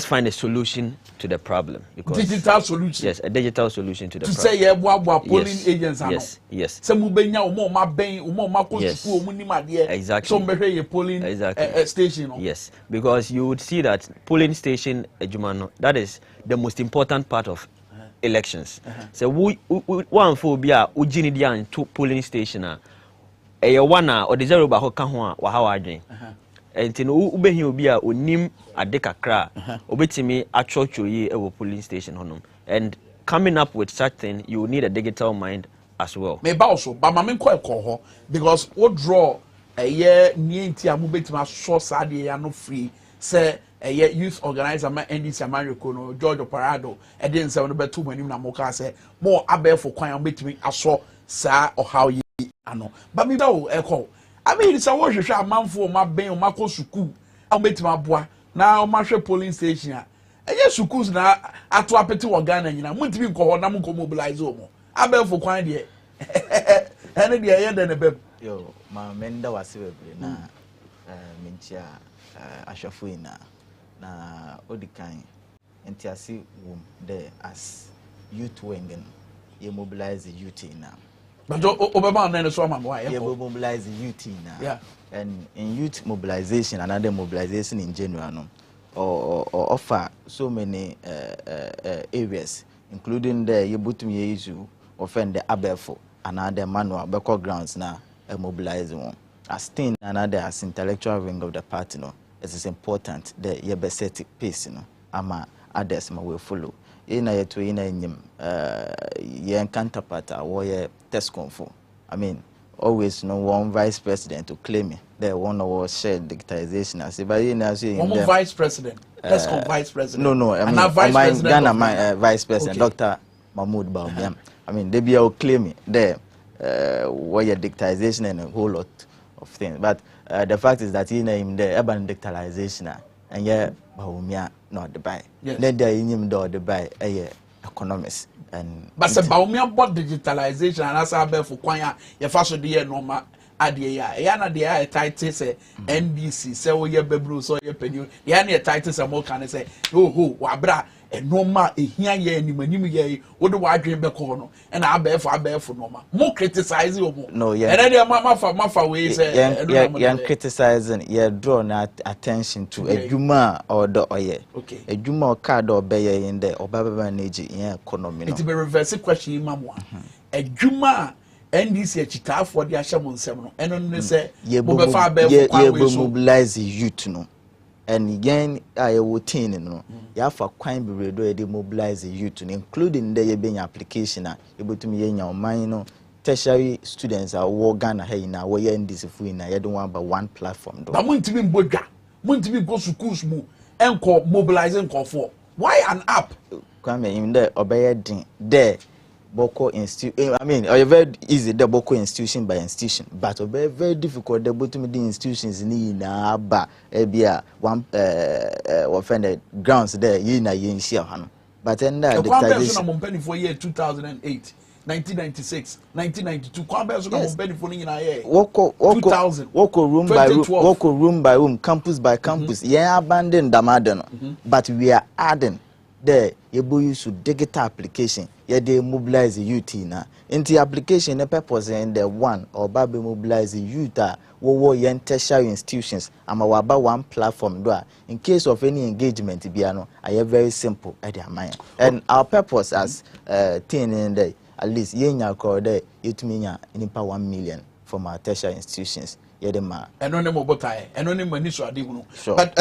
Speaker 13: find a solution to the problem. Because
Speaker 1: digital solution.
Speaker 13: Yes, a digital solution to the problem.
Speaker 1: To say yeah, polling agents.
Speaker 13: Yes.
Speaker 1: Some ubenya umo ma ben umo ma ko school umo ni ma there.
Speaker 13: Exactly.
Speaker 1: Some be polling station.
Speaker 13: Yes, because you would see that polling station ejumano, that is the most important part of elections. So one for be a ujini dia into polling station wana or the zero ba ho ka ho a wa ha wa adwen enti no ubehi obi a onim ade kakra obetimi atwotwoyi e wo polling station honom, and coming up with such thing you need a digital mind as well.
Speaker 1: Me ba also ba ma me ko ho because what draw ye nienti amu betima so sade ya no free say youth organizer ma NDC America no George Parado e dey nsem no betu manim na mo ka say more abefo kwan betimi aso sa o how ye ano ba mi da o eko I mean it's a wo hwehwe amanfo ma ben o mako suku a betima boa na o ma hwe polling station a eye schools na ato apete wo Ghana nyina muntimi nko ho na mo mobilize o mo abefo kwan de ene de ye de ne bem
Speaker 14: yo ma menda wase bebre na mentia ahwafo ina na odikan entiase wom there as youth wing ye mobilize the youth ina.
Speaker 1: But Obama and so
Speaker 14: yeah, we mobilize the youth now.
Speaker 1: Yeah.
Speaker 14: And in youth mobilization, another mobilization in general, no, or offer so many areas, including the Yebutumi issue, offend the Abefo, another manual, backup grounds now, mobilizing. As thing another as intellectual wing of the party, no, it is important the Yebesetic pace, no, ama others will follow. Ina yetu ina inyim yen counterpart or test confo. I mean, always no one vice president to claim it. There one of shared digitization. I say, but you know,
Speaker 1: one vice president. Test vice president.
Speaker 14: No. I mean,
Speaker 1: vice president
Speaker 14: Ghana, my vice president, okay. Dr. Mahmoud Baumyam. I mean, they be all claiming there where digitization and a whole lot of things. But the fact is that he named the urban digitalization and yeah, Baumyam. Not the buy. Then they in the buy economics and.
Speaker 1: But the Baumia bought digitalization and as I bear for Kwanya, your first year normal idea. Yana the eye title say NBC, say oh yeah bebru so yeah penny. Yana title say more can say oh wabra and normal a here ye any many ye what do I dream back on and I bear for normal. More criticizing or more.
Speaker 14: No, yeah.
Speaker 1: And then my way say
Speaker 14: yeah criticizing yeah draw attention to a juma or the oye.
Speaker 1: Okay.
Speaker 14: A juma card or bay in the or baba manage in economy.
Speaker 1: It be reverse question mamwa. A juma NDC chita for the Ashamon Seminole and on say
Speaker 14: ye mobilize the youth no. And again, I will tell you, no, you have a crime bureau to mobilize the youth, including the being application, able to me in your mind, tertiary students are working here now, where in this if we don't want but one platform.
Speaker 1: But when to be boga, when to be go to schools more, and call mobilizing call for. Why an app?
Speaker 14: Come in there, obey there. Boko institution. I mean, very easy the Boko institution by institution, but very difficult the bottom of the institutions in ba ebia one offended grounds there yina yin share hano. But then that
Speaker 1: the for year 2008, 1996, 1992.
Speaker 14: Woko room by room, campus by campus. Yeah, abandoned Damadano, but we are adding. there you use digital application yeah they mobilize the youth na into application the purpose and the one or baby mobilize the youth wo yen tertiary institutions ama waba one platform do in case of any engagement biano I very simple at their mind and our purpose as teen in the at least yenya call there it mean nipa 1 million from our tertiary institutions yedema
Speaker 1: anonymous botai anonymous ni so ade hunu but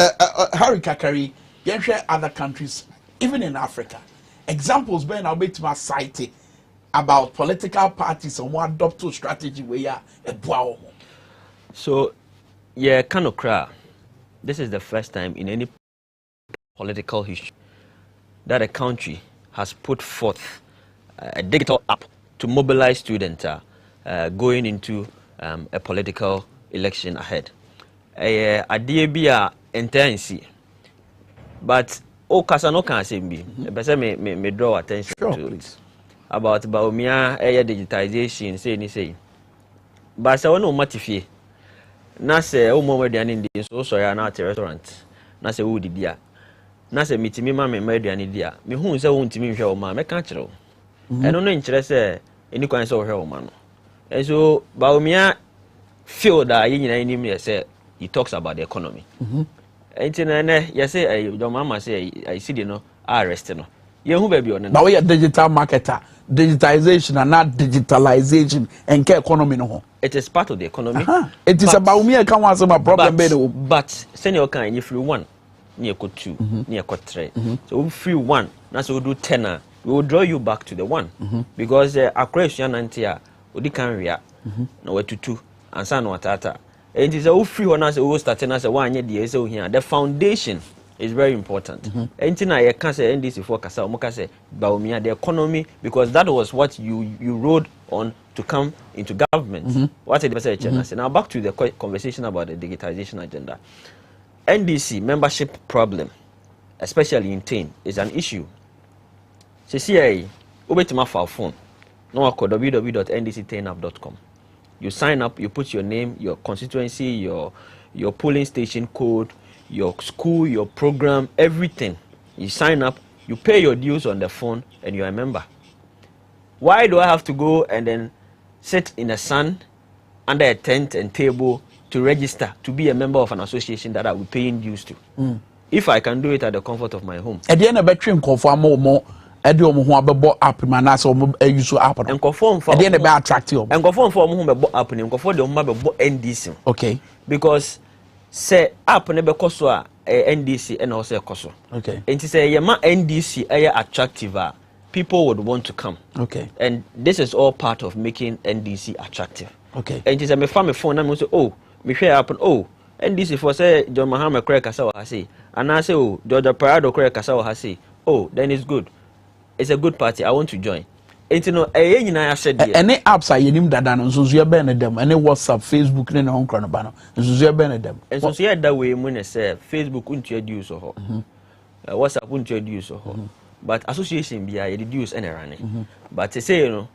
Speaker 1: Harry Kakari yen share other countries even in Africa examples being I'll be to my site about political parties and what adopt to strategy where ya a bow.
Speaker 13: So yeah, Kanokra, this is the first time in any political history that a country has put forth a digital app to mobilize students going into a political election ahead. Idea be intense, but Kasano can say me. Me draw attention to it. About Baumia digitization, say. But I want to motivate. Na se o mo aduane ndi so ya na at restaurant na se wo didi a na se mitimi ma me aduane di a me hu se wo ntimi hwe o ma me ka kire o eno no nkire se eni kwan se o hwe o ma no enso Baumia feel that yin nyina nim say he talks about the economy enti na ye say do mama say I see the no arrest no ye hu ba bi on
Speaker 1: but we are digital marketer digitization and not digitalization and economy no.
Speaker 13: It is part of the economy.
Speaker 1: It is about me. I can't answer my problem.
Speaker 13: But senior can you free one, near code 2, near code 3. So we free one. Now so we do 10. We will draw you back to the 1 because a question antia we can react. No way to 2 and son what tata. It is a free one as a will start as a 1 year so here. The foundation is very important. Anything I can't say NDC for Kasa Mokase Baumia the economy because that was what you rode on to come into government. What did I say? Now back to the conversation about the digitization agenda. NDC membership problem, especially in TAIN, is an issue. CCA, Ubetima for phone. No code www.ndctainapp.com. You sign up, you put your name, your constituency, your polling station code, your school, your program, everything. You sign up, you pay your dues on the phone, and you're a member. Why do I have to go and then sit in the sun under a tent and table to register to be a member of an association that I will be paying dues to? If I can do it at the comfort of my home.
Speaker 1: At the end of the train, conform more. Ediom who abebo app manase o use app no.
Speaker 13: Conform for.
Speaker 1: At the end be attractive.
Speaker 13: And conform for who bebo app no. Conform the who bebo NDC.
Speaker 1: Okay.
Speaker 13: Because say app ne be koso a NDC and also koso.
Speaker 1: Okay.
Speaker 13: And to say yema NDC attractive people would want to come.
Speaker 1: Okay.
Speaker 13: And this is all part of making NDC attractive.
Speaker 1: Okay.
Speaker 13: And it is a me family phone and say oh me share happen oh NDC for say John Mahama correct kasa wa say and I say oh George Parado correct kasa wa say oh then it's good. It's a good party. I want to join. And you know, I said
Speaker 1: any apps are yenim dada no so you be them any WhatsApp, Facebook ne hon kro no ba no so you be them.
Speaker 13: And so you that way when say Facebook introduce or WhatsApp introduce or but association be I reduce any running. But they say you know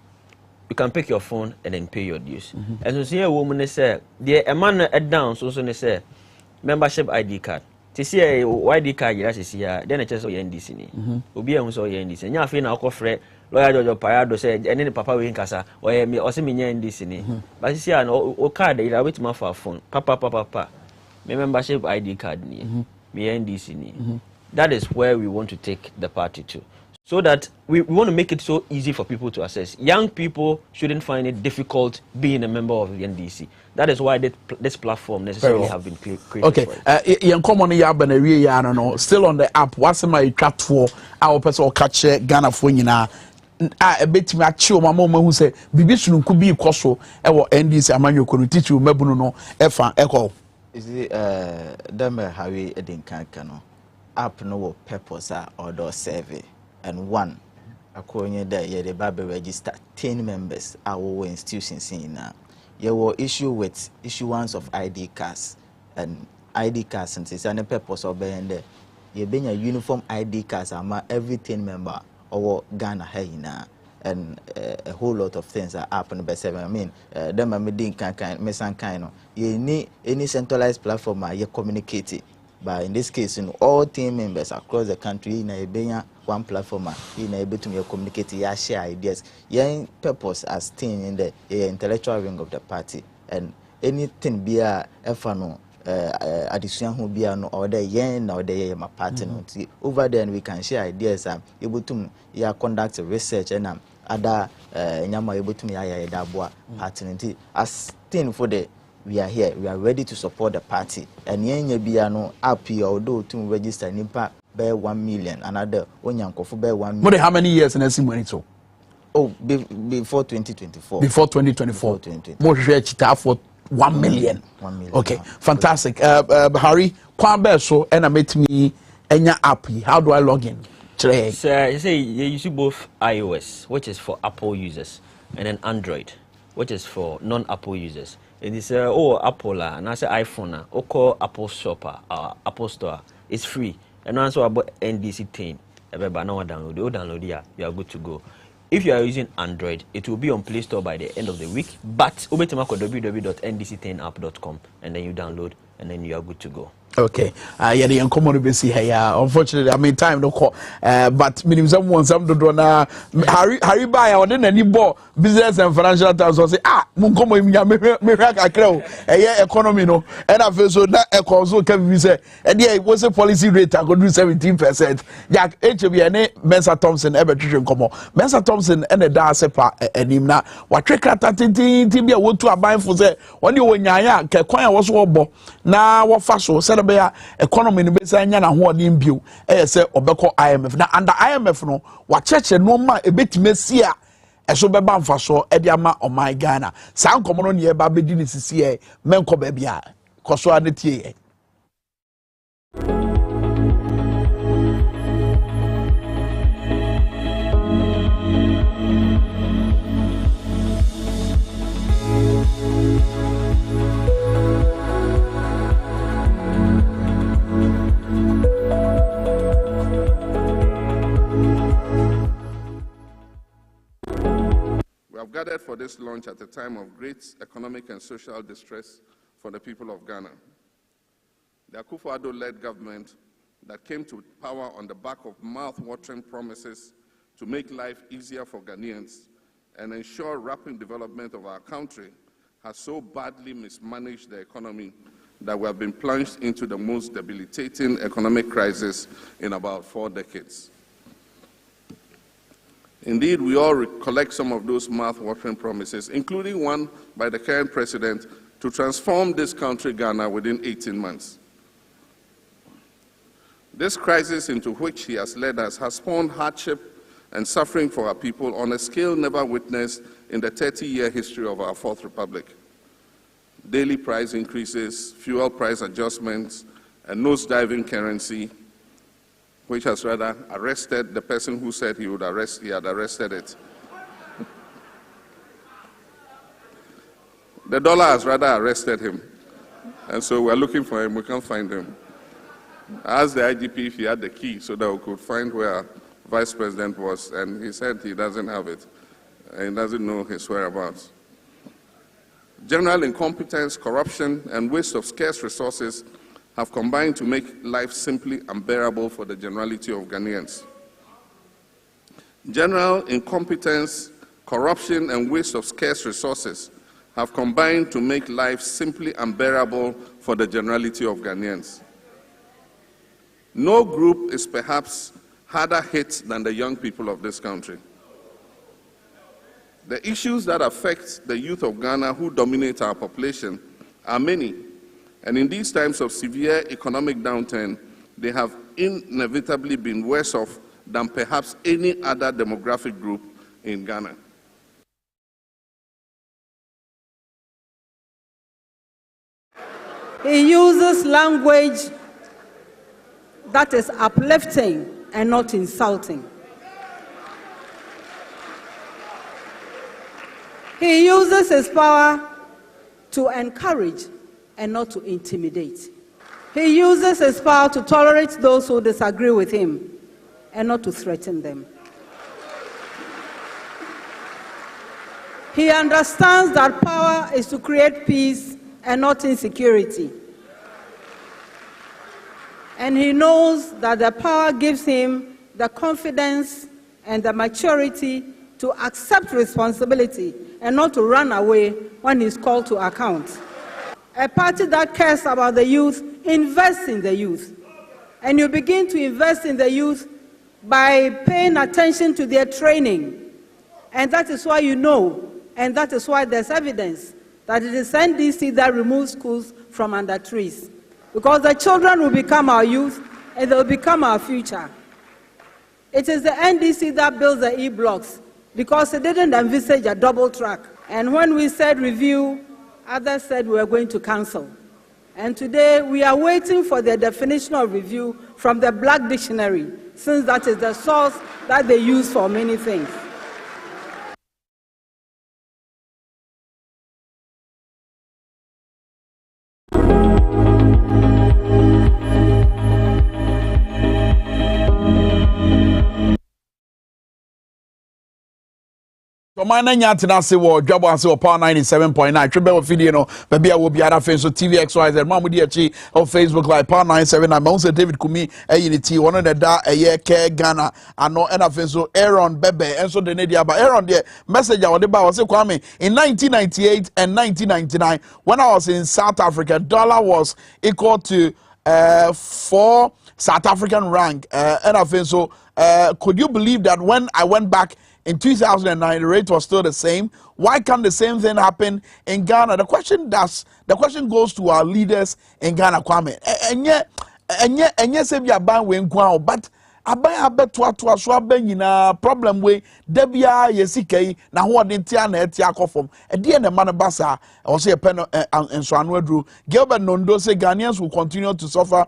Speaker 13: you can pick your phone and then pay your dues. And so here woman say the man down so say membership ID card. To see a ID card, then I just saw NDC. Obi a so NDC. Nya fe na akofre lawyer George Parado say any papa we nkasa or me ose me NDC. But see an o card ira wait ma for phone. Papa. Me membership ID card ni. Me NDC ni. That is where we want to take the party to. So that we want to make it so easy for people to access. Young people shouldn't find it difficult being a member of the NDC. That is why this platform necessarily have been created.
Speaker 1: Okay. Still on the app. What's my chat for our person catch Ghana for a bit me achieve my mama who say bibi sunu could be koso ewo NDC amanyo ko teach you mebunu no efa echo.
Speaker 14: Is it them how we edin kan no app no purpose or do survey. And one, according to the Bible register 10 members our institutions in now. You will issue with issuance of ID cards and ID cards and it's a purpose of being there. You bring a uniform ID cards among every 10 member or Ghana now. And a whole lot of things are happening by 7. I mean, them are making kind. You need any centralized platform you communicate it. But in this case, all team members across the country in Ibenya one platform in able to communicate, share ideas. Your purpose as staying in the intellectual wing of the party, and anything be a fano addition who be an order yen or the my party. Over there we can share ideas. Able to conduct research and other nyama able to me DWABO party. As thing for the we are here. We are ready to support the party. And yenye biano up here, although to register nipa bear 1 million, another onyanko for bear 1 million.
Speaker 1: More how many years in a money so?
Speaker 14: Oh, before 2024.
Speaker 1: Before 2024. More chita for 1 million.
Speaker 14: 1 million.
Speaker 1: Okay, fantastic. Harry, kwambe so and I met me enya app. How do I log in?
Speaker 13: So you say you use both iOS, which is for Apple users, and then Android, which is for non-Apple users. It is Apple and I say iPhone or call Apple Shopper Apple Store. It's free. And also about NDC 10. Download here, you are good to go. If you are using Android, it will be on Play Store by the end of the week. But www.ndc10app.com and then you download and then you are good to go.
Speaker 1: Okay. Yeah, the uncommon be see here. Unfortunately, I mean time no call. But minimum some do na Harry buy or then any ball business and financial times say munkomo me kakra economy no. And I feel so that also can be say and yeah it was a policy rate I go do 17%. Jack HB and Mensa Thompson ebetwetwe komo. Mensa Thompson and the da sepa enim na wa twekata tintin bi a wotu aban fo say woni wonyanya ke kwan a wo so obo na wo fa so economy no be say nya na ho odin bio say obeko IMF na under IMF no wa cheche no ma ebetimesi a eso beba mfa so e dia ma oman Ghana sa nkomo no ne ba bedi ni sisi e menko ba bia koso anetie.
Speaker 16: We have gathered for this launch at a time of great economic and social distress for the people of Ghana. The Akufo-Addo-led government that came to power on the back of mouth-watering promises to make life easier for Ghanaians and ensure rapid development of our country has so badly mismanaged the economy that we have been plunged into the most debilitating economic crisis in about 4 decades. Indeed, we all recollect some of those mouth-watering promises, including one by the current president to transform this country, Ghana, within 18 months. This crisis into which he has led us has spawned hardship and suffering for our people on a scale never witnessed in the 30-year history of our Fourth Republic. Daily price increases, fuel price adjustments, and nose-diving currency, which has rather arrested the person who said he had arrested it. The dollar has rather arrested him. And so we're looking for him, we can't find him. I asked the IGP if he had the key so that we could find where Vice President was, and he said he doesn't have it. And he doesn't know his whereabouts. General incompetence, corruption, and waste of scarce resources have combined to make life simply unbearable for the generality of Ghanaians. General incompetence, corruption, and waste of scarce resources have combined to make life simply unbearable for the generality of Ghanaians. No group is perhaps harder hit than the young people of this country. The issues that affect the youth of Ghana who dominate our population are many. And in these times of severe economic downturn, they have inevitably been worse off than perhaps any other demographic group in Ghana.
Speaker 18: He uses language that is uplifting and not insulting. He uses his power to encourage and not to intimidate. He uses his power to tolerate those who disagree with him and not to threaten them. He understands that power is to create peace and not insecurity. And he knows that the power gives him the confidence and the maturity to accept responsibility and not to run away when he's called to account. A party that cares about the youth invests in the youth. And you begin to invest in the youth by paying attention to their training. And that is why you know, and that is why there's evidence that it is NDC that removes schools from under trees. Because the children will become our youth and they will become our future. It is the NDC that builds the E-blocks because it didn't envisage a double track. And when we said review, others said we were going to cancel. And today we are waiting for the definition of review from the Black Dictionary, since that is the source that they use for many things.
Speaker 1: My name is Tinasi War, Jabo Ase or Power 97.9. Triple video, no, baby, I will be at a face of TVXYZ, Mamudiachi, or Facebook like Power 97. I'm also David Kumi, a unity, one of the da, a year care Ghana, and no, and a face of Aaron Bebe, and so the Nadia, but Aaron, the message I was Kwame in 1998 and 1999, when I was in South Africa, dollar was equal to 4 South African rank, and I think so. Could you believe that when I went back in 2009, the rate was still the same? Why can't the same thing happen in Ghana? The question goes to our leaders in Ghana, Kwame. And yet, say we are buying when but aban so aban problem we debia yesike na ho odintia na etia akofom e de na man basa o say pen enso anu adru Gilbert Nondo say Ghanaians will continue to suffer,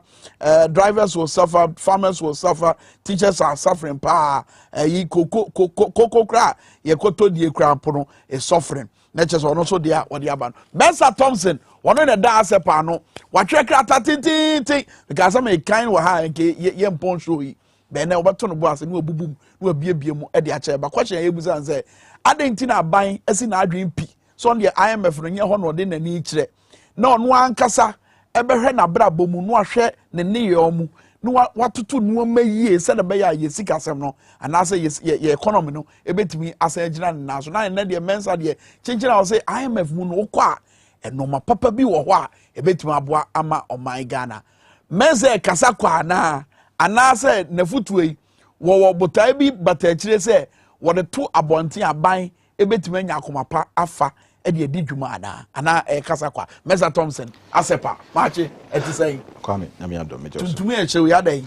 Speaker 1: drivers will suffer, farmers will suffer, teachers are suffering pa yi koko kra ye koto die kra pono is suffering natures ono so dia odi aban Bensa Thompson one in the da asepa no watwe kra tatintin because am e kind wa ha nke ye mpon show yi ben na obato no boase no obubum no abiebie mu e de a che ba question ye busan say adenti na ban asi na adwen pi so on the IMF no nye ho no de na ni kire na ono ankasa ebehwe na brabo mu no ahwe ne ne ye omu no watoto no mayie se na be ya ye sikasem no anase ye economy no ebetimi asagina na so na de mensa de chinchina say IMF mu no kwa enoma papa bi wo ho a ebetimi aboa ama oman Ghana mense kasa kwa na anase nafutuei wo botai bi batachire se wo de to abonten aban ebetimi anya akomapa afa e de di dwuma ana kasa kwa Mesa Thompson asepa machi etisai
Speaker 19: Kwame na me adom mejo
Speaker 1: tuntumi e che ya dai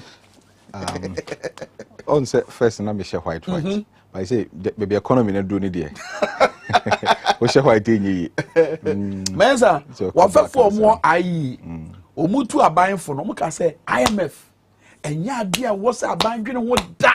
Speaker 19: on say first na me share white I say baby economy na do ni there o share white nyi
Speaker 1: Mesa wa fefo mo ayi omutu aban fo no mo ka say IMF enya ade a wo say aban dwene ho da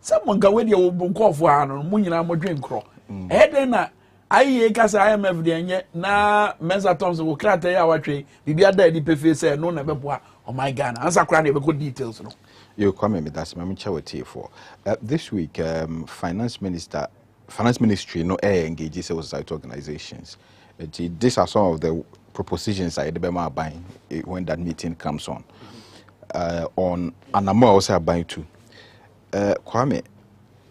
Speaker 1: se mo nga we de wo nkofo ano mo nyina mo dwen kro den na ayi kasa IMF de enye na Mesa Thompson wo krata ya watwe bibia da di pefe say no na beboa oh my Ghana answer kra na be go details no
Speaker 19: you come me that's my charity for this week finance ministry no engage civil society organizations. These are some of the propositions I be buying when that meeting comes on Anamo also buying too Kwame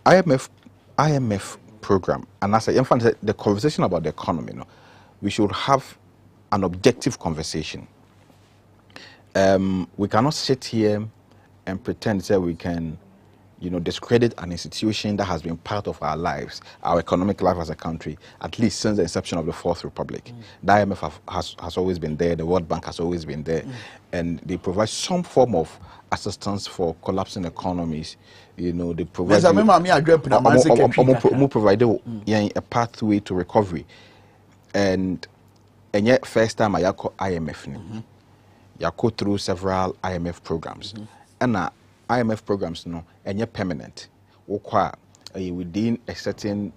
Speaker 19: IMF program, and as I emphasize the conversation about the economy, we should have an objective conversation. We cannot sit here and pretend that we can, discredit an institution that has been part of our lives, our economic life as a country, at least since the inception of the Fourth Republic. The IMF has always been there, the World Bank has always been there, and they provide some form of assistance for collapsing economies. They provide a pathway to recovery. And yet first time I go IMF, you go through several IMF programs. And IMF programs and yet permanent. Within a certain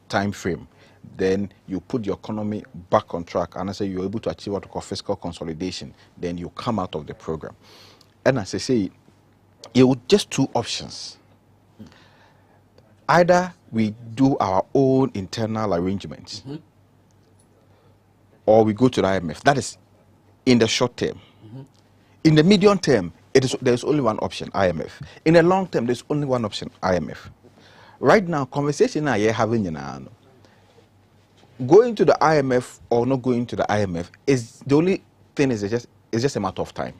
Speaker 19: time frame, then you put your economy back on track, and I say you're able to achieve what we call fiscal consolidation, then you come out of the program. And as I say, you just two options. Either we do our own internal arrangements, or we go to the IMF. That is in the short term. In the medium term, there's only one option, IMF. In the long term, there's only one option, IMF. Right now, conversation now you're having, you know, going to the IMF or not going to the IMF is the only thing is just a matter of time.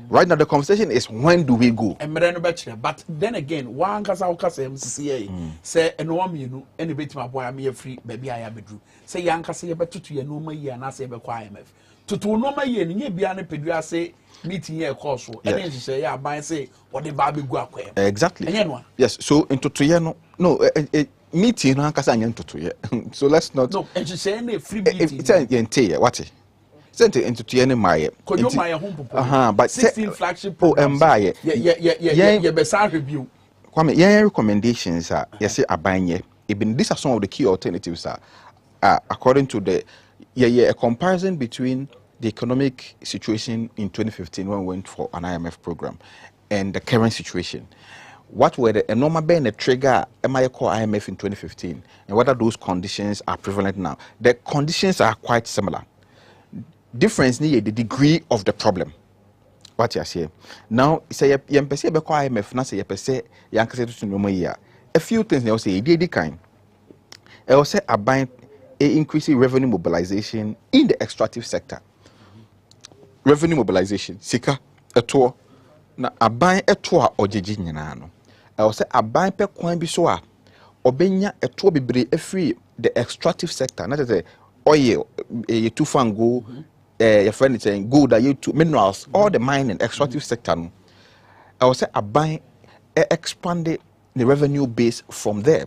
Speaker 19: Right now, the conversation is when do we go?
Speaker 1: But then again, one case I say MCCA say no me no any bit my boy me free baby I am bedru. Say yanka say better to your normal year and I say be IMF. To normal year ni bia na pedua say meeting here course so. And then she say yeah buy say what the baby go akwa.
Speaker 19: Exactly. Yes. So into 2 year no meeting no kasa anya into 2 year. So let's not.
Speaker 1: No, and she say na free meeting.
Speaker 19: It's a what? Sent into 2 year my.
Speaker 1: But 16 flagship programs. Yeah, best review.
Speaker 19: Kwame, your recommendations are yes abanye. Even these are some of the key alternatives according to the a comparison between the economic situation in 2015 when we went for an IMF program and the current situation. What were the normal being a trigger IMF in 2015 and whether those conditions are prevalent now? The conditions are quite similar. Difference near the degree of the problem. What you say now? Say you pese be call IMF na say you pese yankase to no year. A few things they say dey kind. I will say about increasing revenue mobilization in the extractive sector. Revenue mobilization sika eto na aban eto a ojeje nyina no. I will say aban pe kwan bi so a obenya eto bebre efri the extractive sector. Na say oil to fango your friend is saying gold that you to minerals, all the mining extractive sector. I would say a buy expanded the revenue base from there.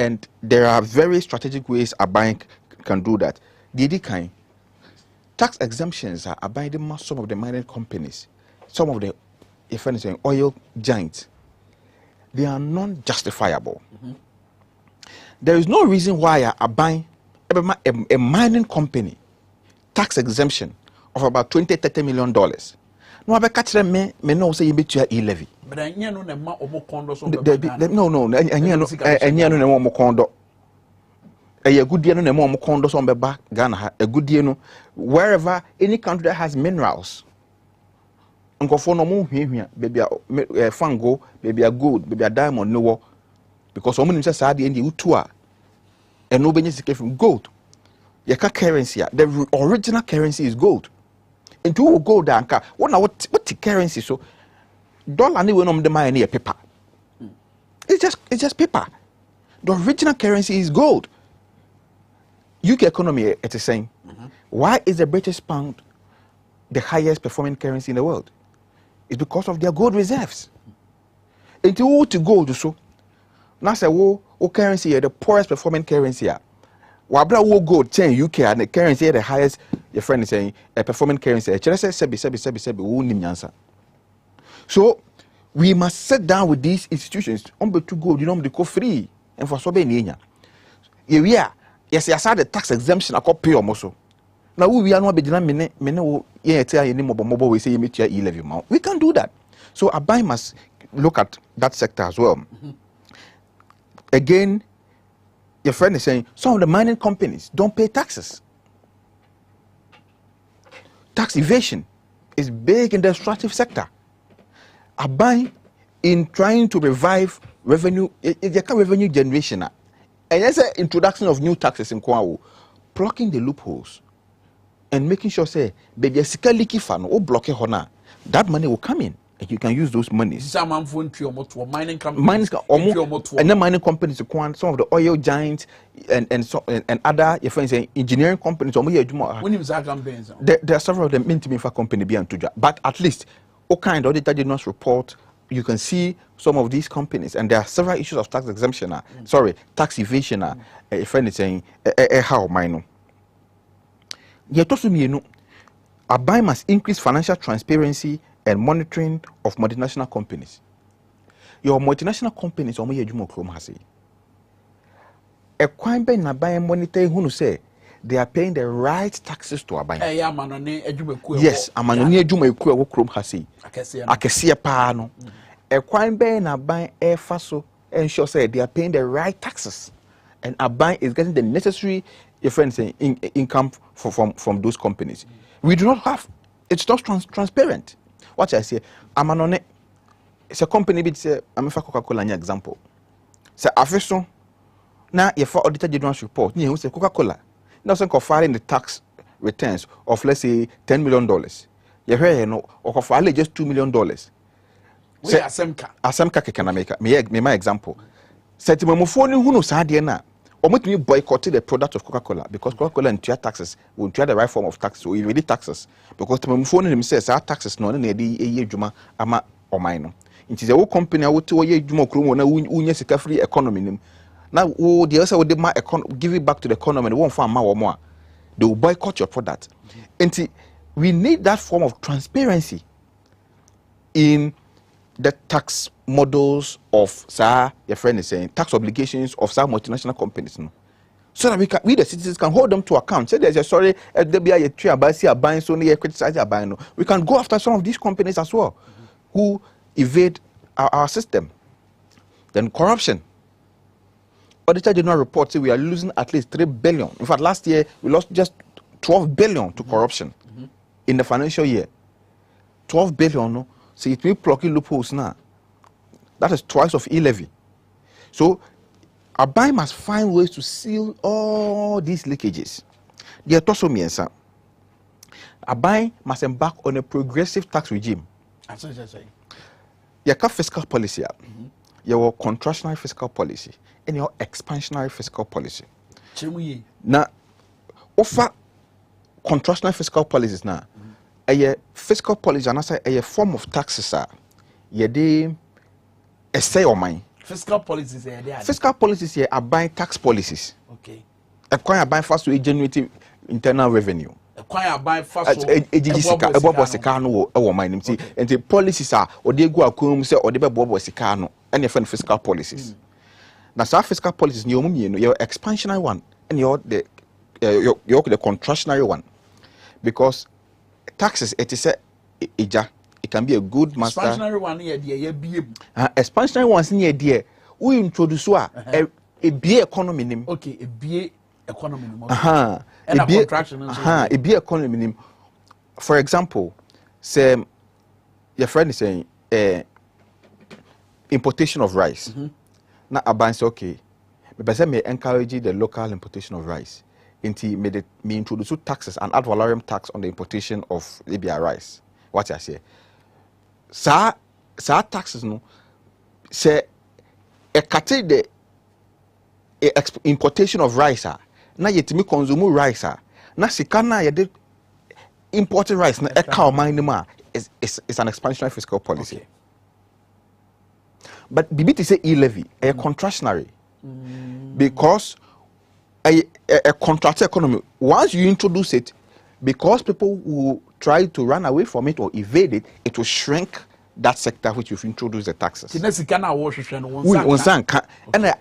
Speaker 19: And there are very strategic ways a bank can do that. The kind tax exemptions are abiding some of the mining companies, some of the your friend is saying oil giants. They are non-justifiable. There is no reason why a bank a mining company tax exemption of about $20-30 million. No, I catch them. Me no say you bet you e-levy.
Speaker 1: But I know them more omo condo so.
Speaker 19: No. I know them more condo. A good deal no them more condo so be back Ghana. A good deal no wherever any country that has minerals. Unko for no more here, baby a fango, baby a gold, baby a diamond no because someone himself said the end you tour and nobody is from gold. Your currency, the original currency is gold. And you will go down. What the currency? So dollar ni we no the money paper. It's just paper. The original currency is gold. UK economy it is saying, why is the British pound the highest performing currency in the world? It's because of their gold reserves. And you to gold so. Now say currency the poorest performing currency. Wabra wo gold chain UK and the currency the highest your friend is saying a performing currency. Sebi wo nim nyansa. So we must sit down with these institutions on to gold you know they go free and for so be nya. Yeah, yes the tax exemption I pay almost. Now we are not be mene wo ye tell you mobile we say you meet your e-levy amount. We can do that. So a buy must look at that sector as well. Again, your friend is saying some of the mining companies don't pay taxes. Tax evasion is big in the extractive sector. A buy in trying to revive revenue, revenue generation. And there's an introduction of new taxes in Kwawo, blocking the loopholes and making sure say baby a sika leaky fan or block it hona. That money will come in. And you can use those monies.
Speaker 1: Mining companies,
Speaker 19: and then mining companies, some of the oil giants and other your friends say engineering companies. There are several of them in company beyond to but at least all kind of data did not report. You can see some of these companies, and there are several issues of tax exemption. Tax evasion. A friend is saying how minor. Yet also a buy must increase financial transparency and monitoring of multinational companies. Your multinational companies are more chrome has a crime by na buy monitor who say they are paying the right taxes to a buy. Yes, a man near Juma chrome has I can see a pano. A crime by na buy air faso ensure say they are paying the right taxes and a buy is getting the necessary income from those companies. We do not have it's not transparent. What I say, I'm on it. It's a company bit say I'm for Coca-Cola example. Say afeso na ye for auditor general's report, you say Coca-Cola. Now say filing the tax returns of let's say $10 million. You hear no or file just $2 million.
Speaker 1: We
Speaker 19: Asemka can make me my example. Say to my phone who knows how na or me boycott the product of Coca-Cola because Coca-Cola and taxes will try the right form of tax so really taxes because to my phone him says our taxes no na dey juma ama or mine. It is a whole company I would to ye juma krumo na unye sika free economy nim. Now the other would give it back to the economy and won't find more. They will boycott your product. And we need that form of transparency in the tax models of your friend is saying tax obligations of some multinational companies. No? So that we the citizens can hold them to account. Say there's a sorry, there be a tree buying so near criticize buying. No. We can go after some of these companies as well who evade our system. Then corruption. Auditor General reports say we are losing at least 3 billion. In fact, last year we lost just 12 billion to corruption in the financial year. 12 billion, no? So it means plucking loopholes now. That is twice of e-levy. So Abai must find ways to seal all these leakages. The also means Abai must embark on a progressive tax regime. You have fiscal policy, your contractionary fiscal policy, and your expansionary fiscal policy. Now, offer contractionary fiscal policies now. A fiscal policy and a form of taxes are ye essay or mine.
Speaker 1: Fiscal policies
Speaker 19: Fiscal policies here are buying tax policies.
Speaker 1: Okay.
Speaker 19: Acquire buying fast to generate internal revenue.
Speaker 1: Acquire buying fast
Speaker 19: and the policies are or they go a say or they bobo sikano and your fiscal policies. Now some fiscal policies your expansionary one and your the contractionary one. Because taxes it is it can be a good master.
Speaker 1: Expansionary one here
Speaker 19: expansionary ones near dear we introduce a be economy nim.
Speaker 1: Okay, a be economy nim.
Speaker 19: And a contraction a be economy nim. For example, say your friend is saying importation of rice. Now a bank say okay, but say may encourage the local importation of rice. Me introduce taxes and ad valorem tax on the importation of Libya rice. What I say? Sa taxes no say a cut the importation of rice na yet me consume rice na sika na ye imported rice na e cow mine ma is an expansionary fiscal policy. Okay. But BBT say e-levy a contractionary because a contracted economy, once you introduce it, because people will try to run away from it or evade it, it will shrink that sector which you've introduced the taxes. And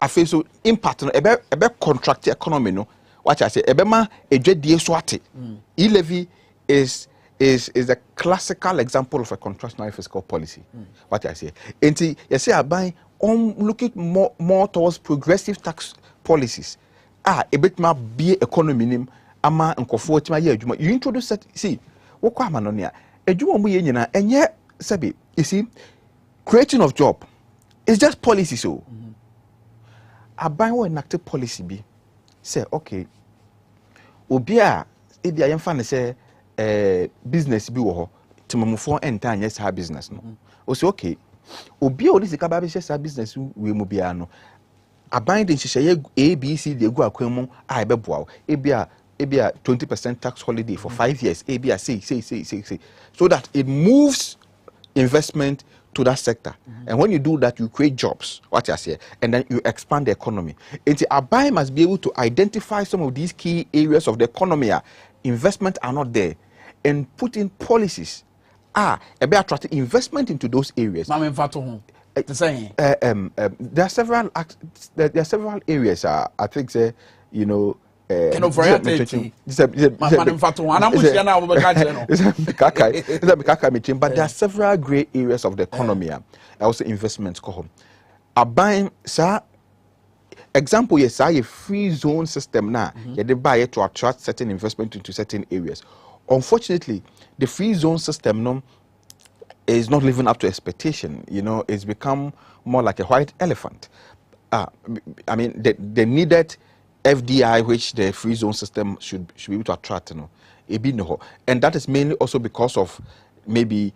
Speaker 19: I feel so impact a contracted economy. No, what I say, e-levy is a classical example of a contractionary fiscal policy. What I say, and you say I buy looking more towards progressive tax policies. A bit ma be economy nim ama nkofo tima ye adwuma you introduce that see wo kwa ma no ne a adwuma mu ye nyina enye sabi you see creating of job is just policy so aban wo enact policy bi say okay obi a e bia yemfa ne say business bi wo ho timamufo enta anya sa business no o say okay obi a odisi ka ba bi sa business we mu bia no aban de nhyehyɛ ABC de gu akwan mu a ebeboa ebia 20% tax holiday for 5 years ebia say so that it moves investment to that sector. And when you do that you create jobs what I say and then you expand the economy. And the aban must be able to identify some of these key areas of the economy investment are not there and put in policies ebe attract investment into those areas. There are several areas. I think say there are several great areas of the economy. Also investments go home. A buying example yes, a free zone system now. They buy it to attract certain investment into certain areas. Unfortunately, the free zone system is not living up to expectation. You know, it's become more like a white elephant. I mean, the needed FDI, which the free zone system should be able to attract, and that is mainly also because of maybe,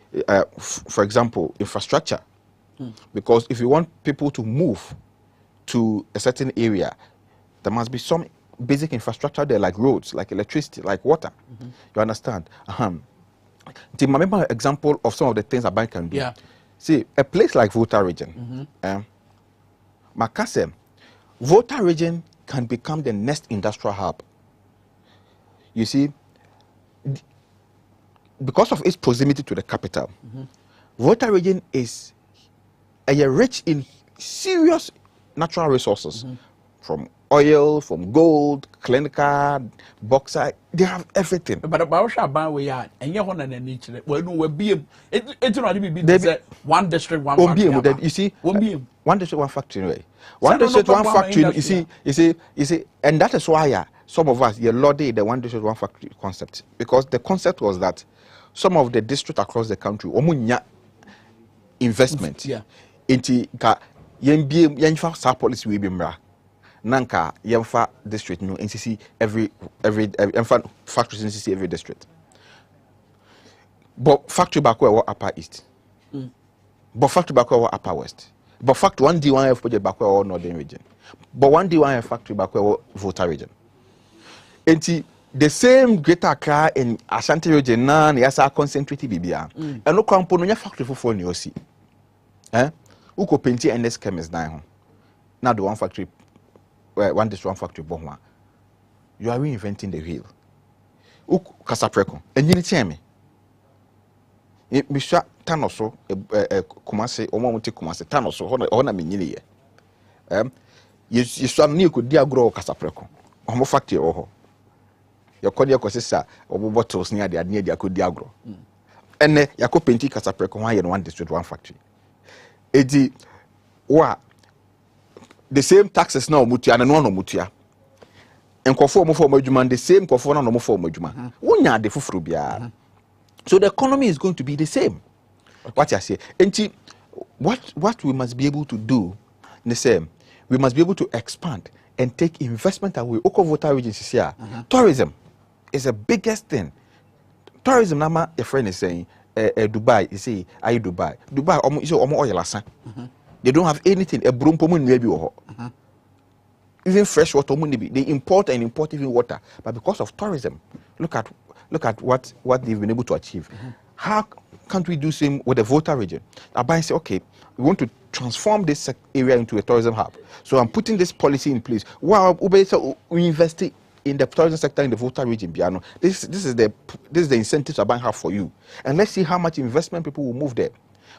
Speaker 19: for example, infrastructure. Because if you want people to move to a certain area, there must be some basic infrastructure there, like roads, like electricity, like water. You understand? To remember an example of some of the things a bank can do. See, a place like Volta region, Makasem, Volta region can become the next industrial hub. You see, because of its proximity to the capital, Volta region is rich in serious natural resources, from oil, from gold, clinical, bauxite. They have everything.
Speaker 1: But about we are, and you want an nature. Well, no, we'll be it's not be one district, one factory.
Speaker 19: You see, one district, one factory. One district, one factory. You see, and that is why some of us lauded the one district, one factory concept, because the concept was that some of the districts across the country, investment into yenfa sa policy we be mra nanka yenfa district no NCC every yenfa factories NCC every district, but factory back where upper east, but factory back where upper west, but factory 1D1F project back where northern region, but 1D1F factory back where Volta region. And the same Greater Accra in Ashanti region na yasa concentrated bibia and no component no factory for phone you see uko penti NS chemist na now the one factory one district one factory bohwa you are reinventing the wheel uko kasapreko enyini tiame misha tanoso kumase omomuti kumase tanoso hona menyini ye yesu ni ko diagro kasapreko omo factory oho your kosisa obo bottles near the near the diagro ene yako penti kasapreko ho aye one district one factory edi wa the same taxes na omutua na no omutua enkofo omofo omadwuma the same kofo na no omofo omadwuma wonya de fufuru bia so the economy is going to be the same. What I say enti what we must be able to do the same, we must be able to expand and take investment away. Volta region is here. Tourism is the biggest thing. Tourism, nama, your friend is saying, Dubai, you say, are you Dubai? Dubai, oil. They don't have anything. A broom maybe even fresh water, they import even water. But because of tourism, look at what they've been able to achieve. How can't we do same with the Volta region? Abai say, okay, we want to transform this area into a tourism hub. So I'm putting this policy in place. Wow, we invest in the tourism sector in the Volta region, Biano. This is the incentives Abai have for you. And let's see how much investment people will move there.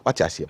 Speaker 19: What I say.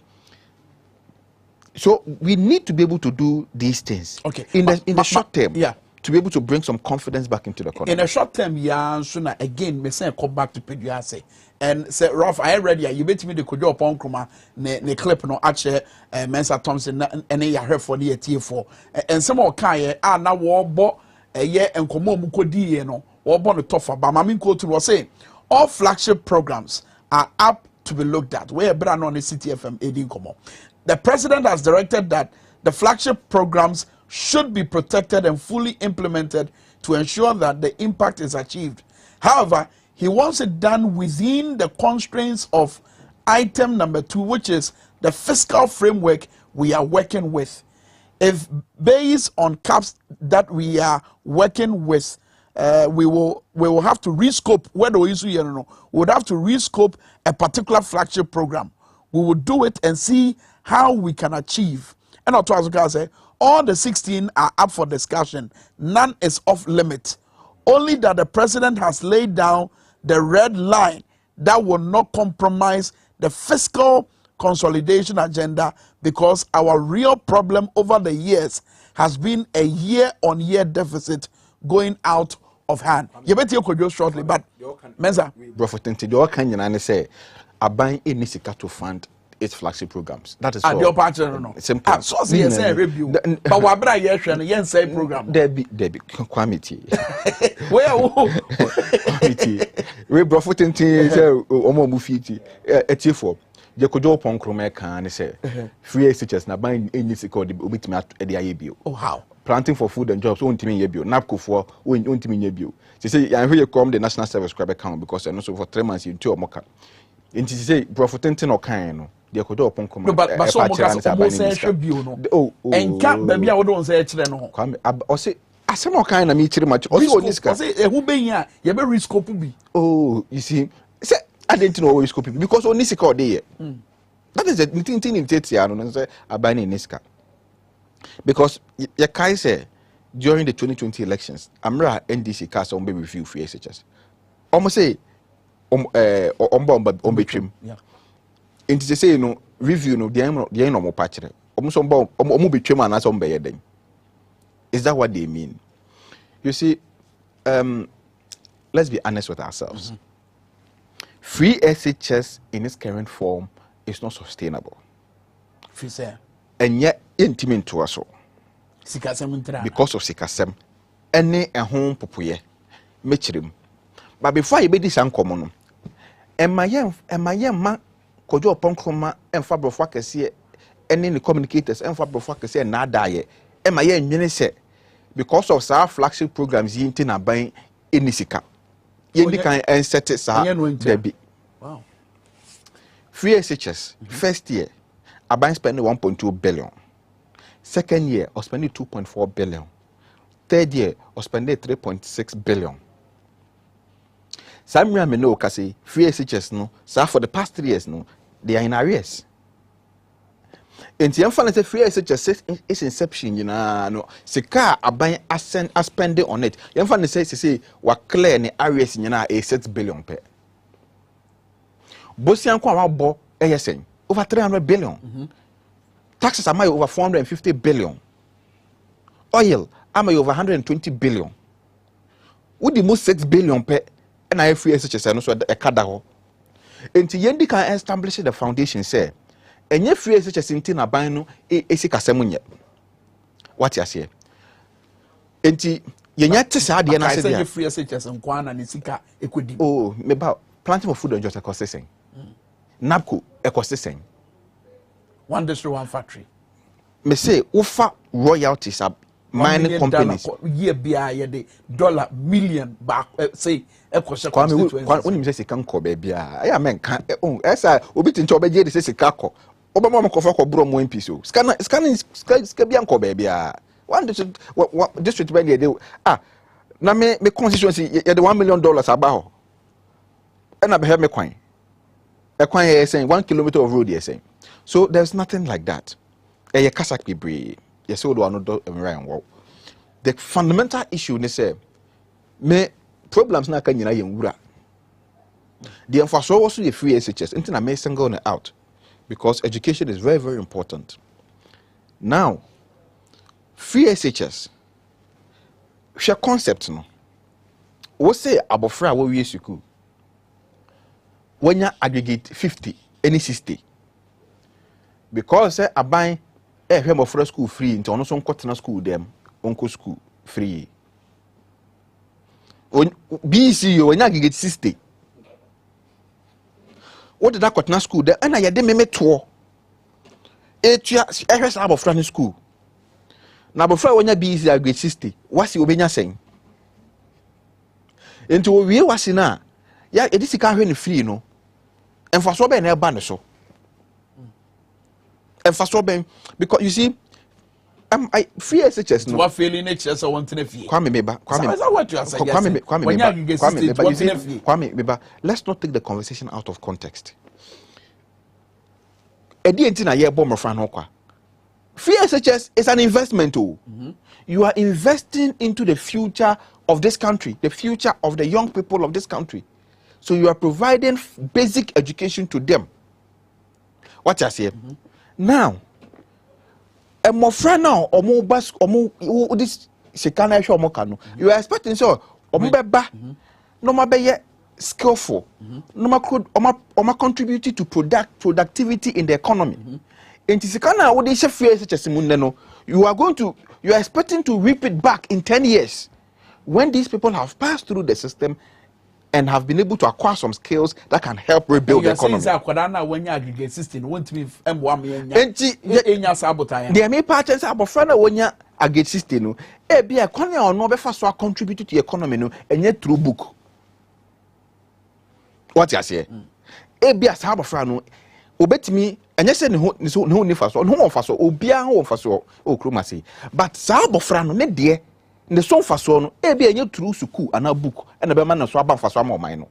Speaker 19: So we need to be able to do these things.
Speaker 1: Okay.
Speaker 19: In the short term.
Speaker 1: Yeah.
Speaker 19: To be able to bring some confidence back into the economy.
Speaker 1: In the short term, yeah, sooner again, me say come back to PDWASE. And say, Ralph, I ready. You bet me the kojo upon kruma ne clip no actually Mensa Thompson and ya heard for the TF4. And some more kai na wo bo ye and komo mu kodi no wo bo no tofa ba mamin ko to was saying all flagship programs are up to be looked at. Where better on the CTFM aiding komo. The president has directed that the flagship programs should be protected and fully implemented to ensure that the impact is achieved. However, he wants it done within the constraints of item number 2, which is the fiscal framework we are working with. If based on caps that we are working with, we will have to rescope whether we would have to rescope a particular flagship program. We will do it and see how we can achieve. And I'll say, all the 16 are up for discussion. None is off limit. Only that the president has laid down the red line that will not compromise the fiscal consolidation agenda, because our real problem over the years has been a year-on-year deficit going out of hand. You better go shortly, but Mensa.
Speaker 19: Say, Aban inisika to fund its flagship programs. That is
Speaker 1: all. The opportunity no.
Speaker 19: Simple.
Speaker 1: So say review. But wabra yehwe yen say program.
Speaker 19: Debi kwamiti.
Speaker 1: Where
Speaker 19: kwamiti. We brofo tenti say omo mu fiti. Etiefo. je kojo pon kroma kan ne say free SHS na ban any sika obitimi at dey bio.
Speaker 1: Oh how?
Speaker 19: Planting for food and jobs won't mean ye bio. NAPCO for won't mean ye bio. They say I hear you come the national service crab account because and also for 3 months you 2 or more. And say profiting or kind no. They could do upon come.
Speaker 1: But so almost say bio no. Oh and can't baby I don't say chile no.
Speaker 19: Come or say asem kind na me chire much. Or
Speaker 1: say who be here you be risk bi.
Speaker 19: Oh, you see say I didn't know risk because onisika dey. That is the thing in Tetia no say abani niska. Because you can say during the 2020 elections, Amra NDC cast on baby review free SHS. Almost say between. Yeah. And to say no review no the no more patch. Almost on between and as on by then. Is that what they mean? You see, let's be honest with ourselves. Free SHS in its current form is not sustainable.
Speaker 1: Free say.
Speaker 19: And yet intimate to us all. Because of sikasem. Any a home popuye. Mechirim. But before you be this uncommon, and my young man kojo upon chroma and fabro fakasi any communicators and fabro fakasi and nada and my young say because of our flagship programs yintin na buying in sika. Yendi can and set it sa debi. Wow. Free SHS first year I buy spending 1.2 billion. Second year, I spending 2.4 billion. Third year, I spending 3.6 billion. Some years, I know, because free SHS, no, so for the past 3 years, no, they are in arrears. And the unfunded free SHS is inception, you know, no, Sika, I buy, I spend it on it. The unfunded say, what clear in arrears, you know, a 6 billion per. Bosian Kwa Bo, ASN, over 300 billion. Taxes am I over 450 billion. Oil am I over 120 billion. Would the most 6 billion per and I free SHS and also a cadaho. And to yendi can establish the foundation say and ye free SHS in Tina Bino a sick asemunya. What you say? And to yet to say the answer
Speaker 1: free SHS and Kwan and Sika equity.
Speaker 19: Oh, me about planting of food and just a processing. NAPCO ecosystem. One district, one factory. Me say, offer royalties are mining companies.
Speaker 1: Year be a dollar million back. Say,
Speaker 19: when you say can call baby, I mean, as I will be in Toby, this is a caco. Obama Kofako Brom one piece. Scanning Scabianco baby. One district, what district when you do? Ah, now me constituency, the $1 million about. And I have me coin. A coin is saying 1 kilometer of road, you're saying. So there's nothing like that. The fundamental issue is say me problems na kan nyina yewura. The emphasis also the free SHS until I may single out because education is very, very important. Now, free SHS share concept no. We say abofra wo wie school. When you aggregate 50 any 60 because I buy a home of school free into also cotton school them uncle school free. When BCU when you get 60. What did that cotton school there? And I had them me tour. 8 years I have of school. Now before when you BC I grade 60. What's you obenya saying? Into we was in na. Yeah, it is can free no. And for so be na ban so. And for so be because you see I free SHS no.
Speaker 1: What failing HS I want to fee.
Speaker 19: Kwame Meba. Let's not take the conversation out of context. Free SHS is an investment too. You are investing into the future of this country, the future of the young people of this country. So you are providing basic education to them. What I say? Now, a more friend now, or more bus, or more this Sekana show more cano. You are expecting so, or more beba, no more be skillful, no more could, or more contributing to productivity in the economy. And Sekana, what they say, free such as you are expecting to reap it back in 10 years when these people have passed through the system and have been able to acquire some skills that can help rebuild the economy.
Speaker 1: When you aggregate system, won't be M1
Speaker 19: the main patterns are before when you aggregate system. Be a corner or no before so contribute to the economy no and yet through book. What you say? Be a sabo frano. Obet me and yes, no nifaso, no faso, obia no faso, o cromasi. But sabo frano, ne dear. The song for so no be a true suku and a book and a man so about for some more minor.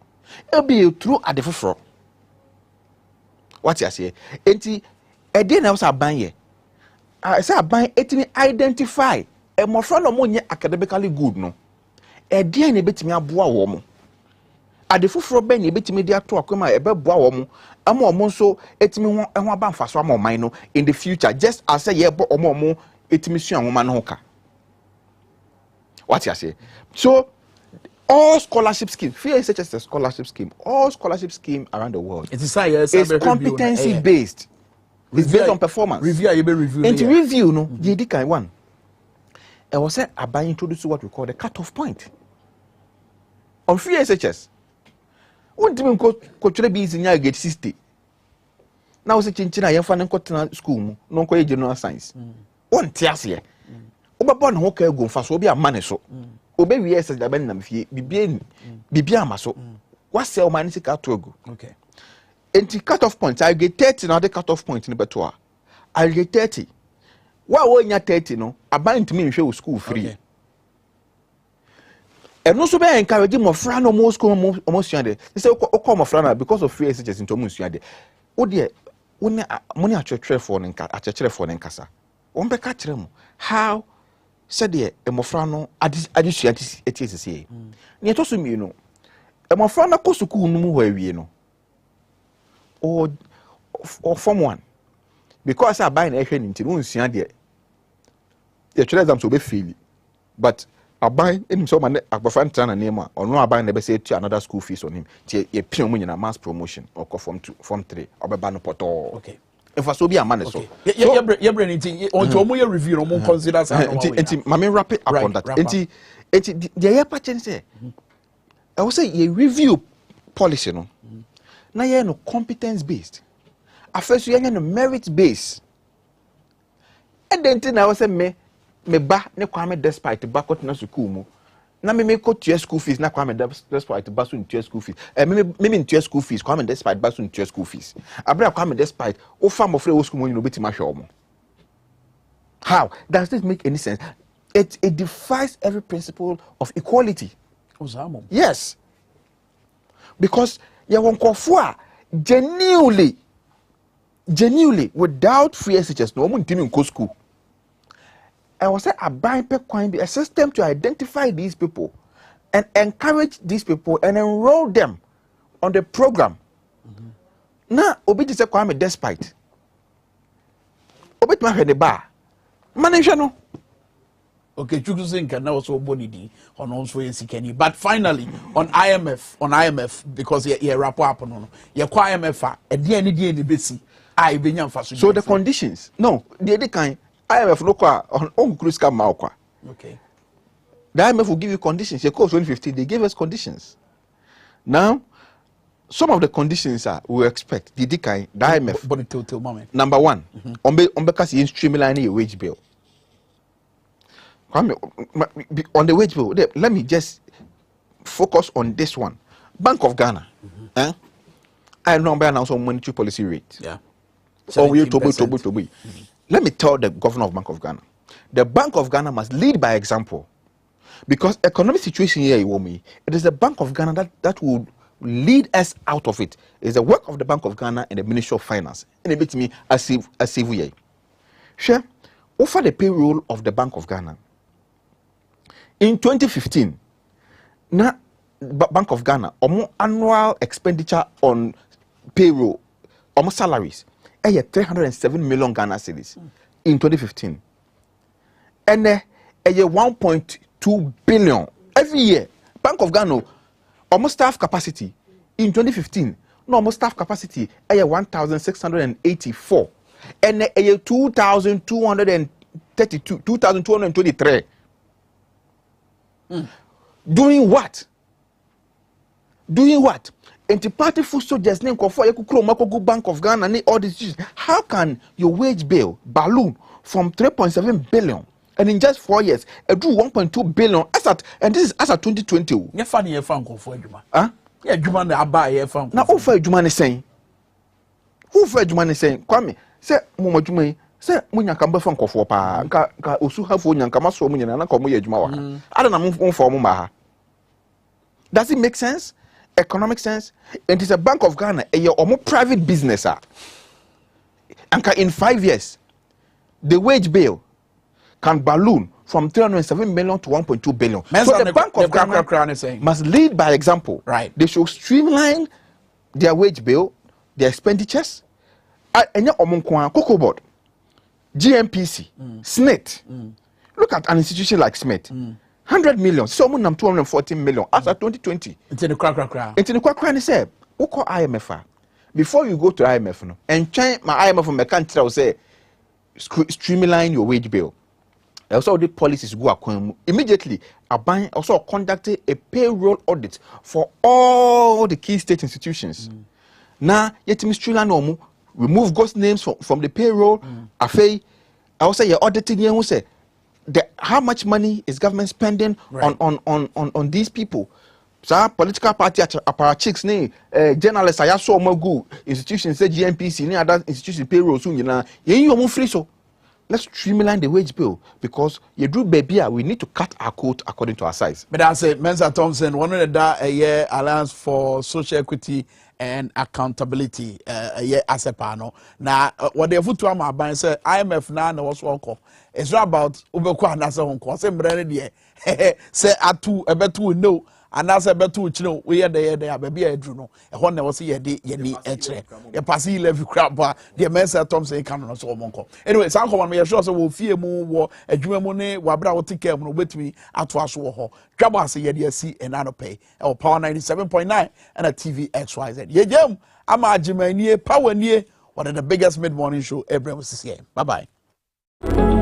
Speaker 19: Be true at the fro. What you say? Enti a dinner was a banye. I say a banye etimi identify a more friend of money academically good no. A dear ne bit me a boa woman. At the fro benny bit me dear to a come a boa woman. A more monso etimi and one for some more minor in the future, just as a year or more etimi woman hoka. What you say? So, all scholarship schemes, FIA is such as a scholarship scheme, all scholarship schemes around the world is competency based. It's based on performance. Review. No, the kind one. I was said about introducing what we call the cutoff point. On free SHS, one time coach be in your get 60. Now, say China, you find a school, no general science. One tears here. Obabon ho ka ego mfa so obi amane so obe wi ese da ben nam fie bibia amaso what sell man sika to ego okay enti cut off point I get 30 now the cut off point ni beto I get 30 wa wo nya 30 no aban ntimi nhwe school free and no so be encourage mo fra no mo school mo suade say o mo fra na because of free SHS into mo suade wo de wo ne mo ne atwetwe for ne nka atwetwe for ne nkasa wo be ka kire mo how said the emofrano adisuati etisi ne to so mi no emofrano ko suku nu mu ho awie no or form 1 because I buy na ehwe ni nti no nsua de the three exams will be fail but I buy any so man agbafan tana name or no buy na be say to another school fees on him ti e pin mu nyina mass promotion or form 2 form 3 obeba no poto okay if I so be a man so
Speaker 1: you bring anything on your review no consider
Speaker 19: mama wrap it up on that the year patch say I will say you review policy no na you no competence based after you no merit based and then I will say me ba ne kwame despite back na school mu na me ko tua school fees na kwame despite basu tua school fees me tua school fees kwame despite basu tua school fees abra kwame despite o fa mo free o school money no betima hwe omo. How does this make any sense? It defies every principle of equality. Yes, because you won't conform genuinely without free SHS no one team in school. I was say a be a system to identify these people and encourage these people and enroll them on the program. Now, obi say kwame despite. Obi ma hwe ne ba. Manager no.
Speaker 1: Okay, choosing can also body on also yensikeni. But finally, on IMF because you wrap up on you IMF and the any besi. I be
Speaker 19: so the conditions. No, the kind IMF no kwa on cruise come out.
Speaker 1: Okay.
Speaker 19: The IMF will give you conditions. Your course 2015, they gave us conditions. Now, some of the conditions we expect. The IMF.
Speaker 1: But till moment.
Speaker 19: Number one, on because you streamline your wage bill. On the wage bill, let me just focus on this one. Bank of Ghana. I know by now some monetary policy rate.
Speaker 1: Yeah.
Speaker 19: So we toby. Let me tell the governor of Bank of Ghana. The Bank of Ghana must lead by example. Because economic situation here, it is the Bank of Ghana that will lead us out of it. It's the work of the Bank of Ghana and the Ministry of Finance. And it makes me a civil. Sure. Over the payroll of the Bank of Ghana. In 2015, na Bank of Ghana, annual expenditure on payroll, salaries, 307 million Ghana cedis in 2015. And 1.2 billion every year. Bank of Ghana, staff capacity in 2015, no staff capacity 1,684 and 2,223. Doing what? Doing what? Anti-party food soldiers name for Bank of Ghana all these issues. How can your wage bill balloon from 3.7 billion and in just 4 years it drew 1.2 billion and this is as at 2020?
Speaker 1: Yeah, funny you found for Juma. Huh? Yeah, Juma na buy you found.
Speaker 19: Now who for Juma is saying? Who for Juma is saying? Kwame say Mama Juma say munya kamba fan for pa ka osu ha for nyanka maso munya na ko moye Juma wa. I don't know for mu. Does it make sense? Economic sense? And it's a Bank of Ghana, a private business. And in 5 years, the wage bill can balloon from 307 million to 1.2 billion. So the Bank of Ghana must lead by example.
Speaker 1: Right.
Speaker 19: They should streamline their wage bill, their expenditures. And Cocoa Board, GMPC, SNIT. Look at an institution like SNIT. 100 million, someone nam 214 million as at 2020.
Speaker 1: It's in the crack.
Speaker 19: It's in the crack. Say, who call IMF? Before you go to IMF, no, and change my IMF from my country, will say, streamline your wage bill. Also, the policies go immediately. A bank also conducted a payroll audit for all the key state institutions. Now, yet streamline no remove ghost names from the payroll. I also you auditing here who say. How much money is government spending on these people? So political party apparatchiks, journalists, I saw more good institutions, say GMPC, any other institution payroll soon. You free so. Let's streamline the wage bill because you do baby. We need to cut our coat according to our size.
Speaker 1: But I say, Mensa Thompson, one of the a year Alliance for Social Equity and Accountability, a year as a panel. Now, what they put to my bank say IMF now was welcome. It's not about Ubekwa and that's a home course. Say atu a betu no. And that's a better to we are there, baby. I do know. A one was here, ye etre. A passy levy crab bar, the Mensa Thompson can so monko. Anyway, some come on me, sure, so we'll fear more, a Jumone, Wabra will take care with me at Washo. Jabba say, yeah, see, and I don't pay. Our power 97.9 and a TV XYZ. Yeah, Jim, I'm a Jimmy, power near one of the biggest mid morning show ever was this year. Bye bye.